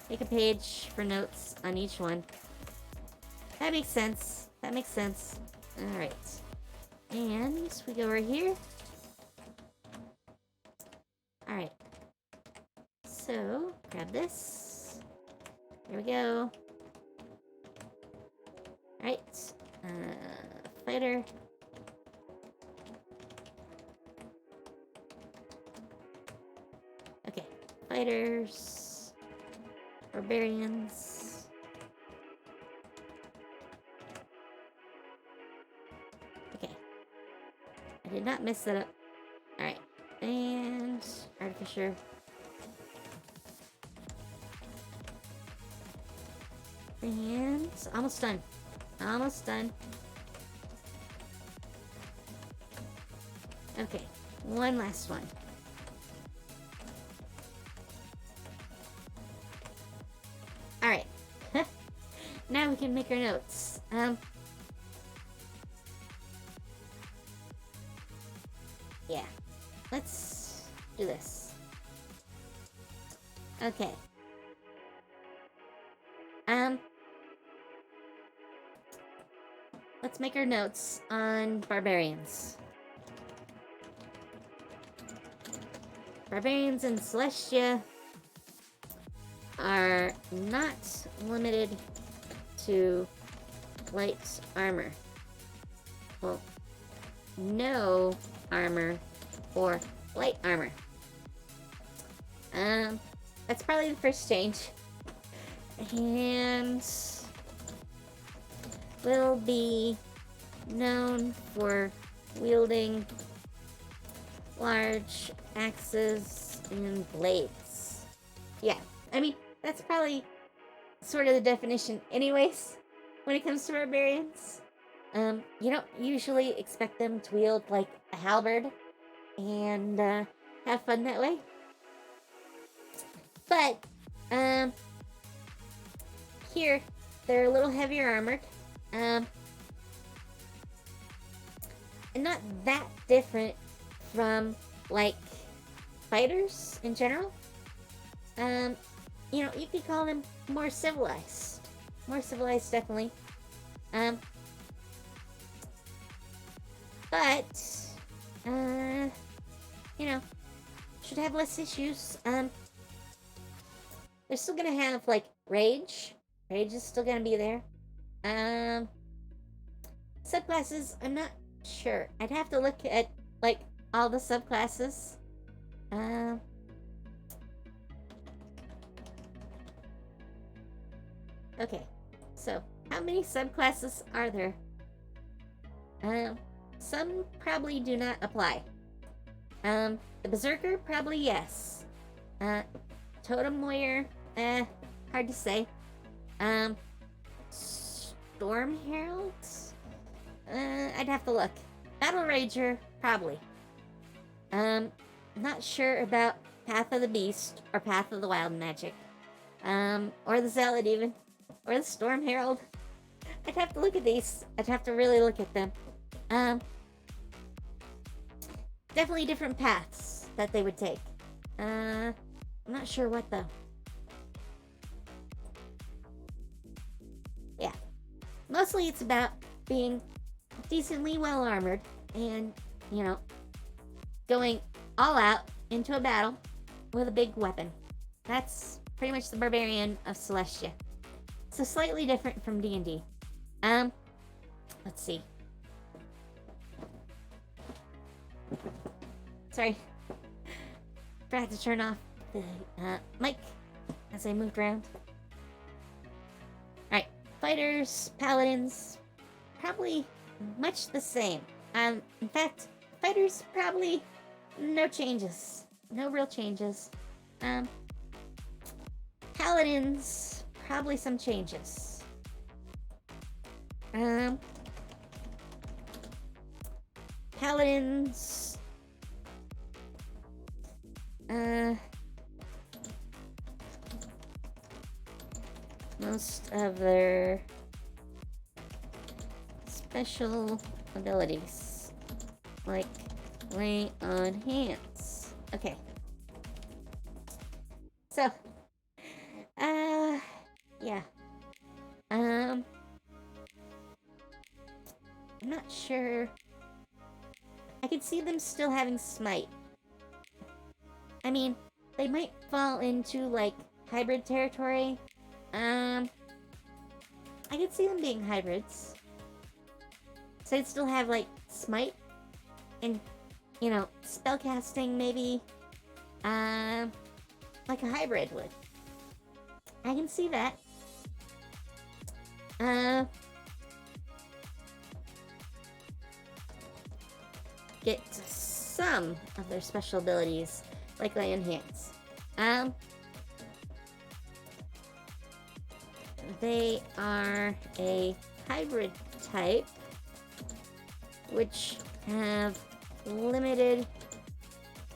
make a page for notes on each one. That makes sense. That makes sense. Alright. And we go over here. Alright. So, grab this. There we go. Alright. Fighter. Okay. Fighters. Barbarians. Okay. I did not mess that up. Alright. And Artificer. And almost done. Almost done. Okay. One last one. Alright. Now we can make our notes. Yeah. Let's do this. Okay. Let's make our notes on barbarians. Barbarians in Celestia are not limited to light armor. Well, no armor or light armor. That's probably the first change. And will be known for wielding large axes and blades. Yeah, I mean, that's probably sort of the definition anyways when it comes to barbarians. You don't usually expect them to wield like a halberd and have fun that way. But here they're a little heavier armored. And not that different from like fighters in general. You know, you could call them more civilized. More civilized, definitely. But you know, should have less issues. They're still gonna have like rage. Rage is still gonna be there. Subclasses, I'm not sure. I'd have to look at like all the subclasses. Okay, so how many subclasses are there? Some probably do not apply. The Berserker, probably yes. Totem Warrior, hard to say. Storm Herald? I'd have to look. Battle Rager, probably. Not sure about Path of the Beast or Path of the Wild Magic. Or the Zealot even. Or the Storm Herald. I'd have to look at these. I'd have to really look at them. Definitely different paths. that they would take. I'm not sure what though. Yeah. Mostly it's about being decently well armored and, going all out into a battle with a big weapon. That's pretty much the barbarian of Celestia. So slightly different from D&D. Let's see. Sorry. Forgot to turn off the mic as I moved around. Alright, fighters, paladins, probably much the same. In fact, fighters probably no changes. No real changes. Paladins, probably some changes. Paladins, most of their special abilities, like lay on hands. Okay. So, yeah. I'm not sure. I could see them still having smite. I mean, they might fall into, like, hybrid territory. I could see them being hybrids. So they'd still have, like, smite and, spellcasting maybe, like a hybrid would. I can see that. Get some of their special abilities, like lay on hands. They are a hybrid type, which have limited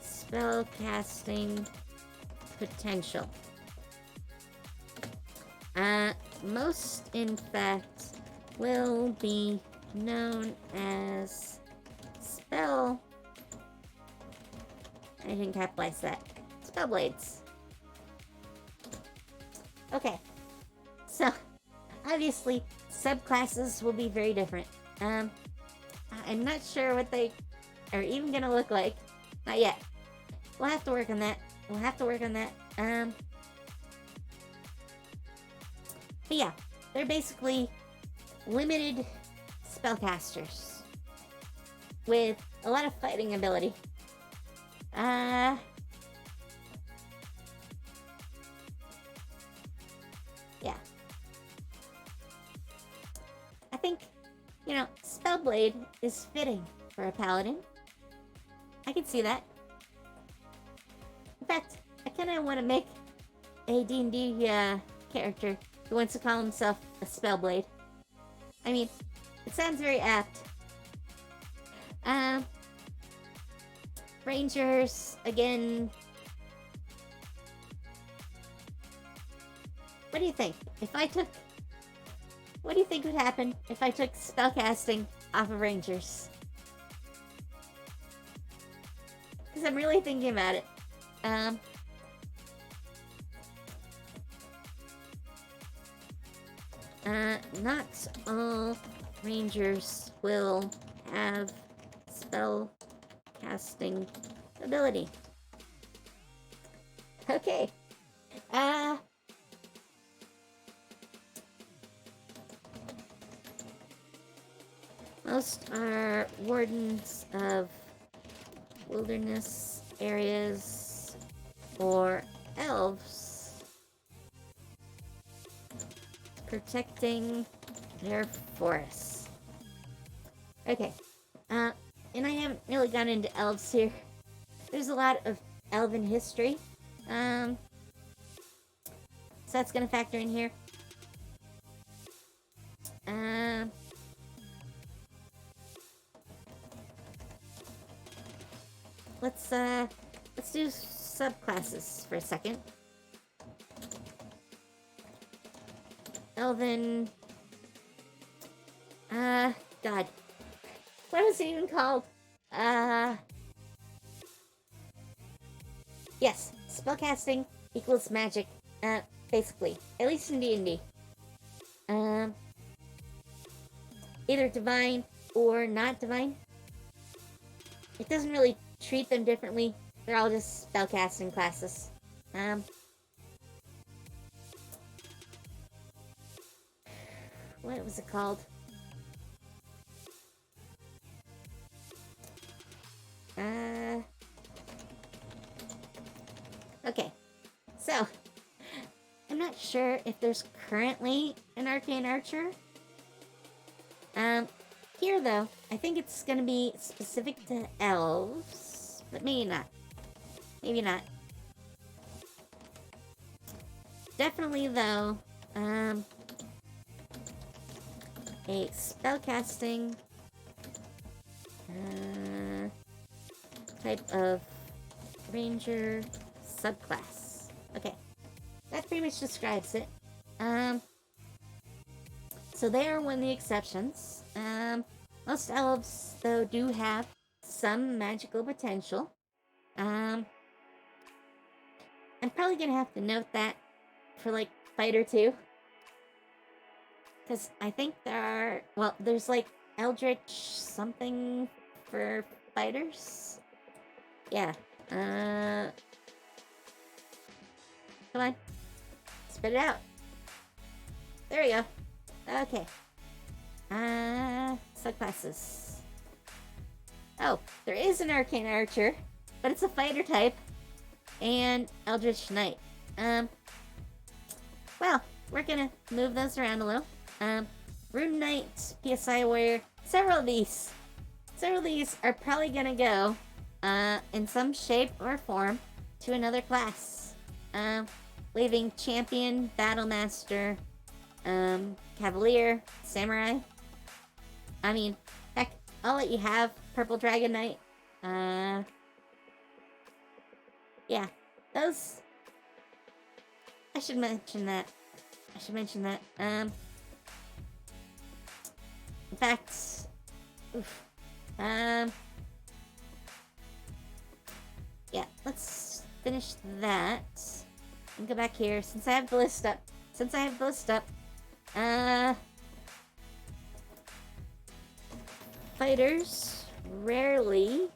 spell casting potential. Most, in fact, will be known as I didn't capitalize that. Spellblades. Okay. So, obviously, subclasses will be very different. I'm not sure what they are even gonna look like. Not yet. We'll have to work on that. But yeah, they're basically limited spellcasters with a lot of fighting ability. Yeah. I think, Spellblade is fitting for a paladin. I can see that. In fact, I kind of want to make a D&D character who wants to call himself a Spellblade. I mean, it sounds very apt. Rangers, again. What do you think? What do you think would happen if I took spellcasting off of Rangers? Because I'm really thinking about it. Not all Rangers will have spell casting ability. Okay. Most are wardens of wilderness areas or elves protecting their forests. Okay. And I haven't really gone into elves here. There's a lot of elven history. So that's gonna factor in here. Let's do subclasses for a second. Elven. God. What was it even called? Yes, spellcasting equals magic, basically. At least in D&D. Um, Either divine or not divine. It doesn't really treat them differently. They're all just spellcasting classes. What was it called? Okay. So, I'm not sure if there's currently an arcane archer. Here though, I think it's gonna be specific to elves, but maybe not. Maybe not. Definitely though, a spellcasting type of ranger subclass. Okay, that pretty much describes it. So they are one of the exceptions. Most elves, though, do have some magical potential. I'm probably gonna have to note that for, like, Fighter 2. Because I think there are... Well, there's, like, Eldritch something for fighters. Yeah. Come on. Spit it out. There we go. Okay. Subclasses. Oh, there is an Arcane Archer, but it's a fighter type, and Eldritch Knight. Well, we're gonna move those around a little. Rune Knight, PSI Warrior, several of these are probably gonna go, in some shape or form to another class. Leaving Champion, Battlemaster, Cavalier, Samurai. I mean, heck, I'll let you have Purple Dragon Knight. Yeah, those... I should mention that. In fact... Oof. Yeah, let's finish that. And go back here, since I have the list up. Fighters rarely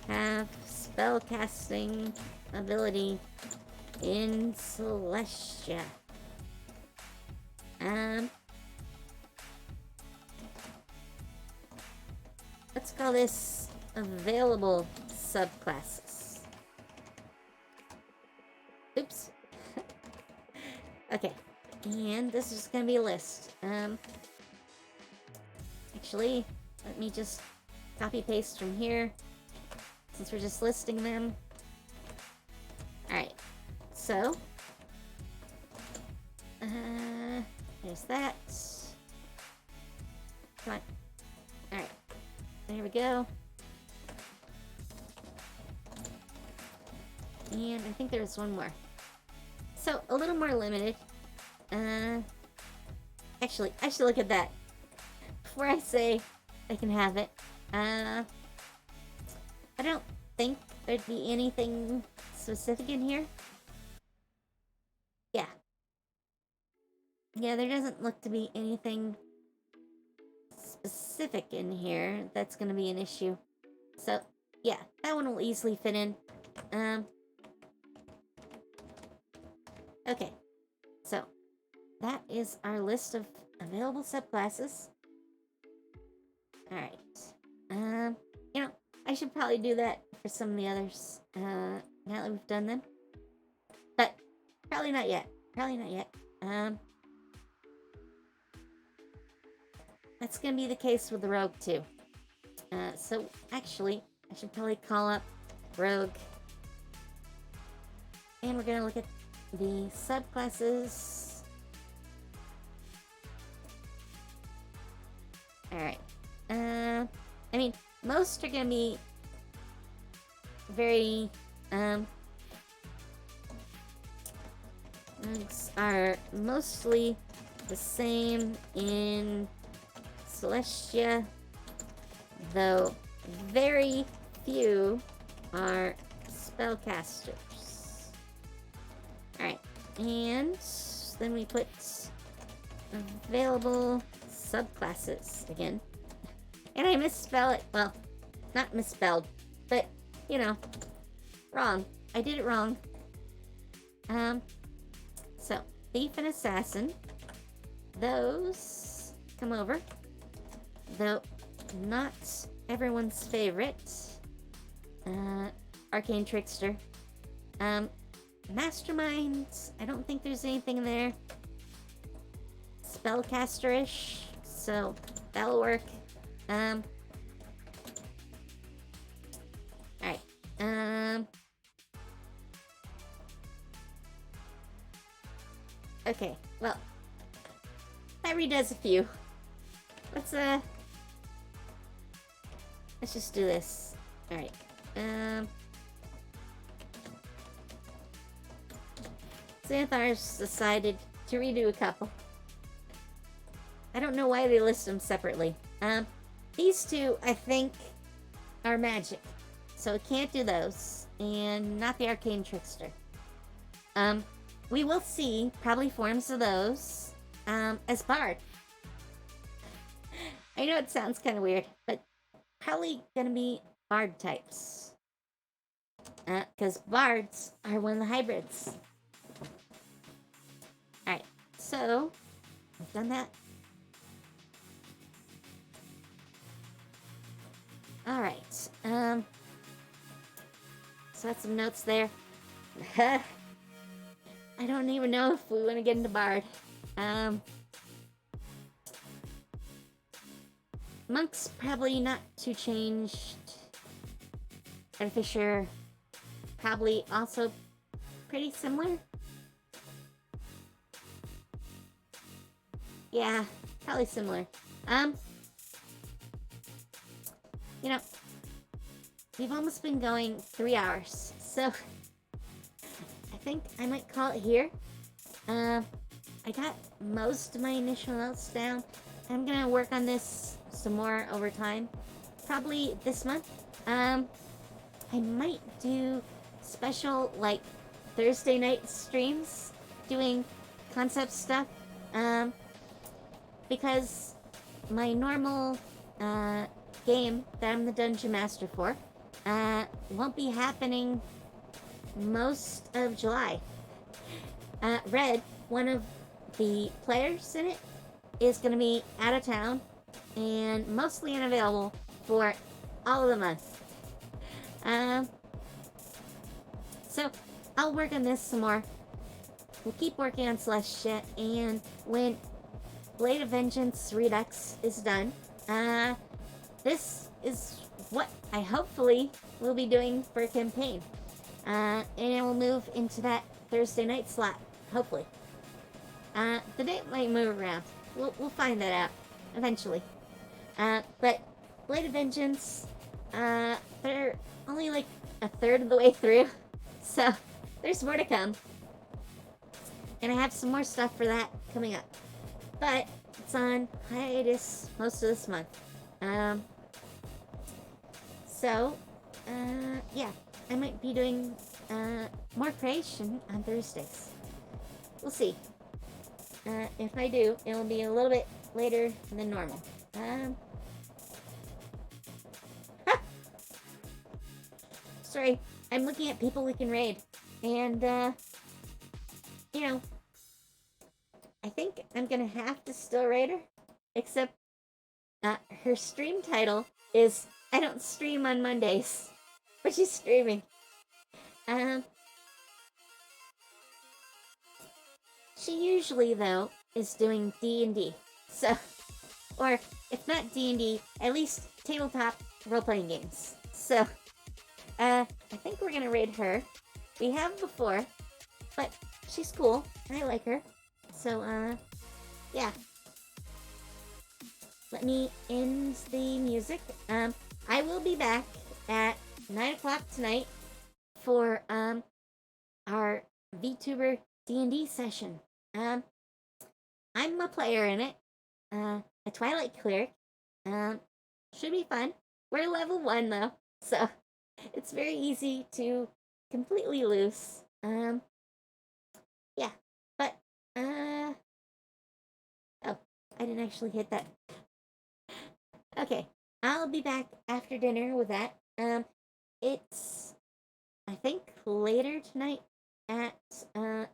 have spellcasting ability in Celestia. Let's call this available subclasses. Oops. Okay, and this is gonna be a list. Actually, let me just copy paste from here, since we're just listing them. Alright, so, there's that. Come on. Alright, there we go. And I think there's one more. So, a little more limited. Actually, I should look at that before I say I can have it. I don't think there'd be anything specific in here. Yeah. Yeah, there doesn't look to be anything specific in here that's gonna be an issue. So, yeah, that one will easily fit in. Okay. So, that is our list of available subclasses. Alright. You know, I should probably do that for some of the others, now that we've done them. But, probably not yet. That's gonna be the case with the Rogue, too. So, actually, I should probably call up Rogue. And we're gonna look at the subclasses. Alright. I mean, most are gonna be very, are mostly the same in Celestia, though very few are spellcasters. Alright, and then we put available subclasses again. And I misspell it. Well, not misspelled, but, you know, wrong. I did it wrong. So, thief and assassin. Those come over. Though, not everyone's favorite. Arcane trickster. Masterminds. I don't think there's anything in there. Spellcaster-ish. So, that'll work. Alright. Okay, well, that redoes a few. Let's just do this. Alright. Xanthar's decided to redo a couple. I don't know why they list them separately. These two, I think, are magic. So it can't do those. And not the Arcane Trickster. We will see, probably forms of those, as Bard. I know it sounds kind of weird, but probably gonna be Bard types. Because Bards are one of the hybrids. Alright, so, I've done that. Alright, so that's some notes there. I don't even know if we want to get into Bard. Monk's probably not too changed. Artificer, probably also pretty similar. Yeah, probably similar. You know, we've almost been going 3 hours, so I think I might call it here. I got most of my initial notes down. I'm gonna work on this some more over time. Probably this month. I might do special, like, Thursday night streams doing concept stuff. Because my normal, game that I'm the Dungeon Master for, won't be happening most of July. Red, one of the players in it, is going to be out of town and mostly unavailable for all of the month. So I'll work on this some more. We'll keep working on Celestia, and when Blade of Vengeance Redux is done, this is what I hopefully will be doing for a campaign. And it will move into that Thursday night slot, hopefully. The date might move around. We'll find that out eventually. But Blade of Vengeance, they're only like a third of the way through, so there's more to come. And I have some more stuff for that coming up. But it's on hiatus most of this month. Yeah, I might be doing more creation on Thursdays. We'll see. If I do, it'll be a little bit later than normal. Sorry, I'm looking at people we can raid. And, you know, I think I'm gonna have to still raid her. Except, her stream title is I don't stream on Mondays. But she's streaming. She usually, though, is doing D&D. So, or if not D&D, at least tabletop role-playing games. So, I think we're gonna raid her. We have before, but she's cool, and I like her. So, yeah. Let me end the music. I will be back at 9 o'clock tonight for, our VTuber D&D session. I'm a player in it. A Twilight Cleric. Should be fun. We're level 1 though, so it's very easy to completely loose. Yeah, but oh, I didn't actually hit that. Okay, I'll be back after dinner with that. It's I think later tonight at uh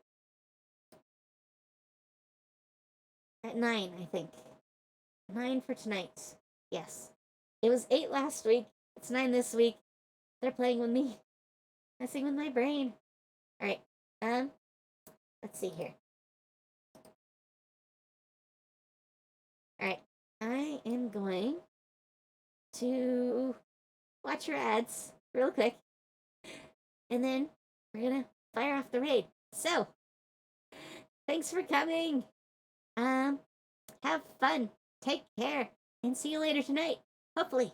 at 9, I think. 9 for tonight. Yes. It was 8 last week. It's 9 this week. They're playing with me. Messing with my brain. Alright. Let's see here. Alright. I am going to watch your ads real quick. And then we're gonna fire off the raid. So, thanks for coming. Have fun. Take care. And see you later tonight. Hopefully.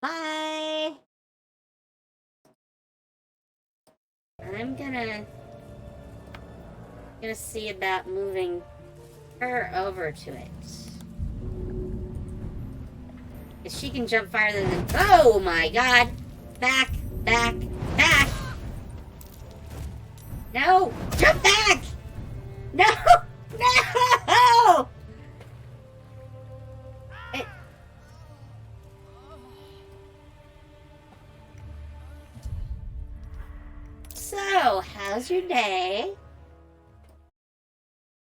Bye. I'm gonna see about moving her over to it. Because she can jump farther than... Oh my god! Back, back, back! No! Jump back! No! No! So, how's your day?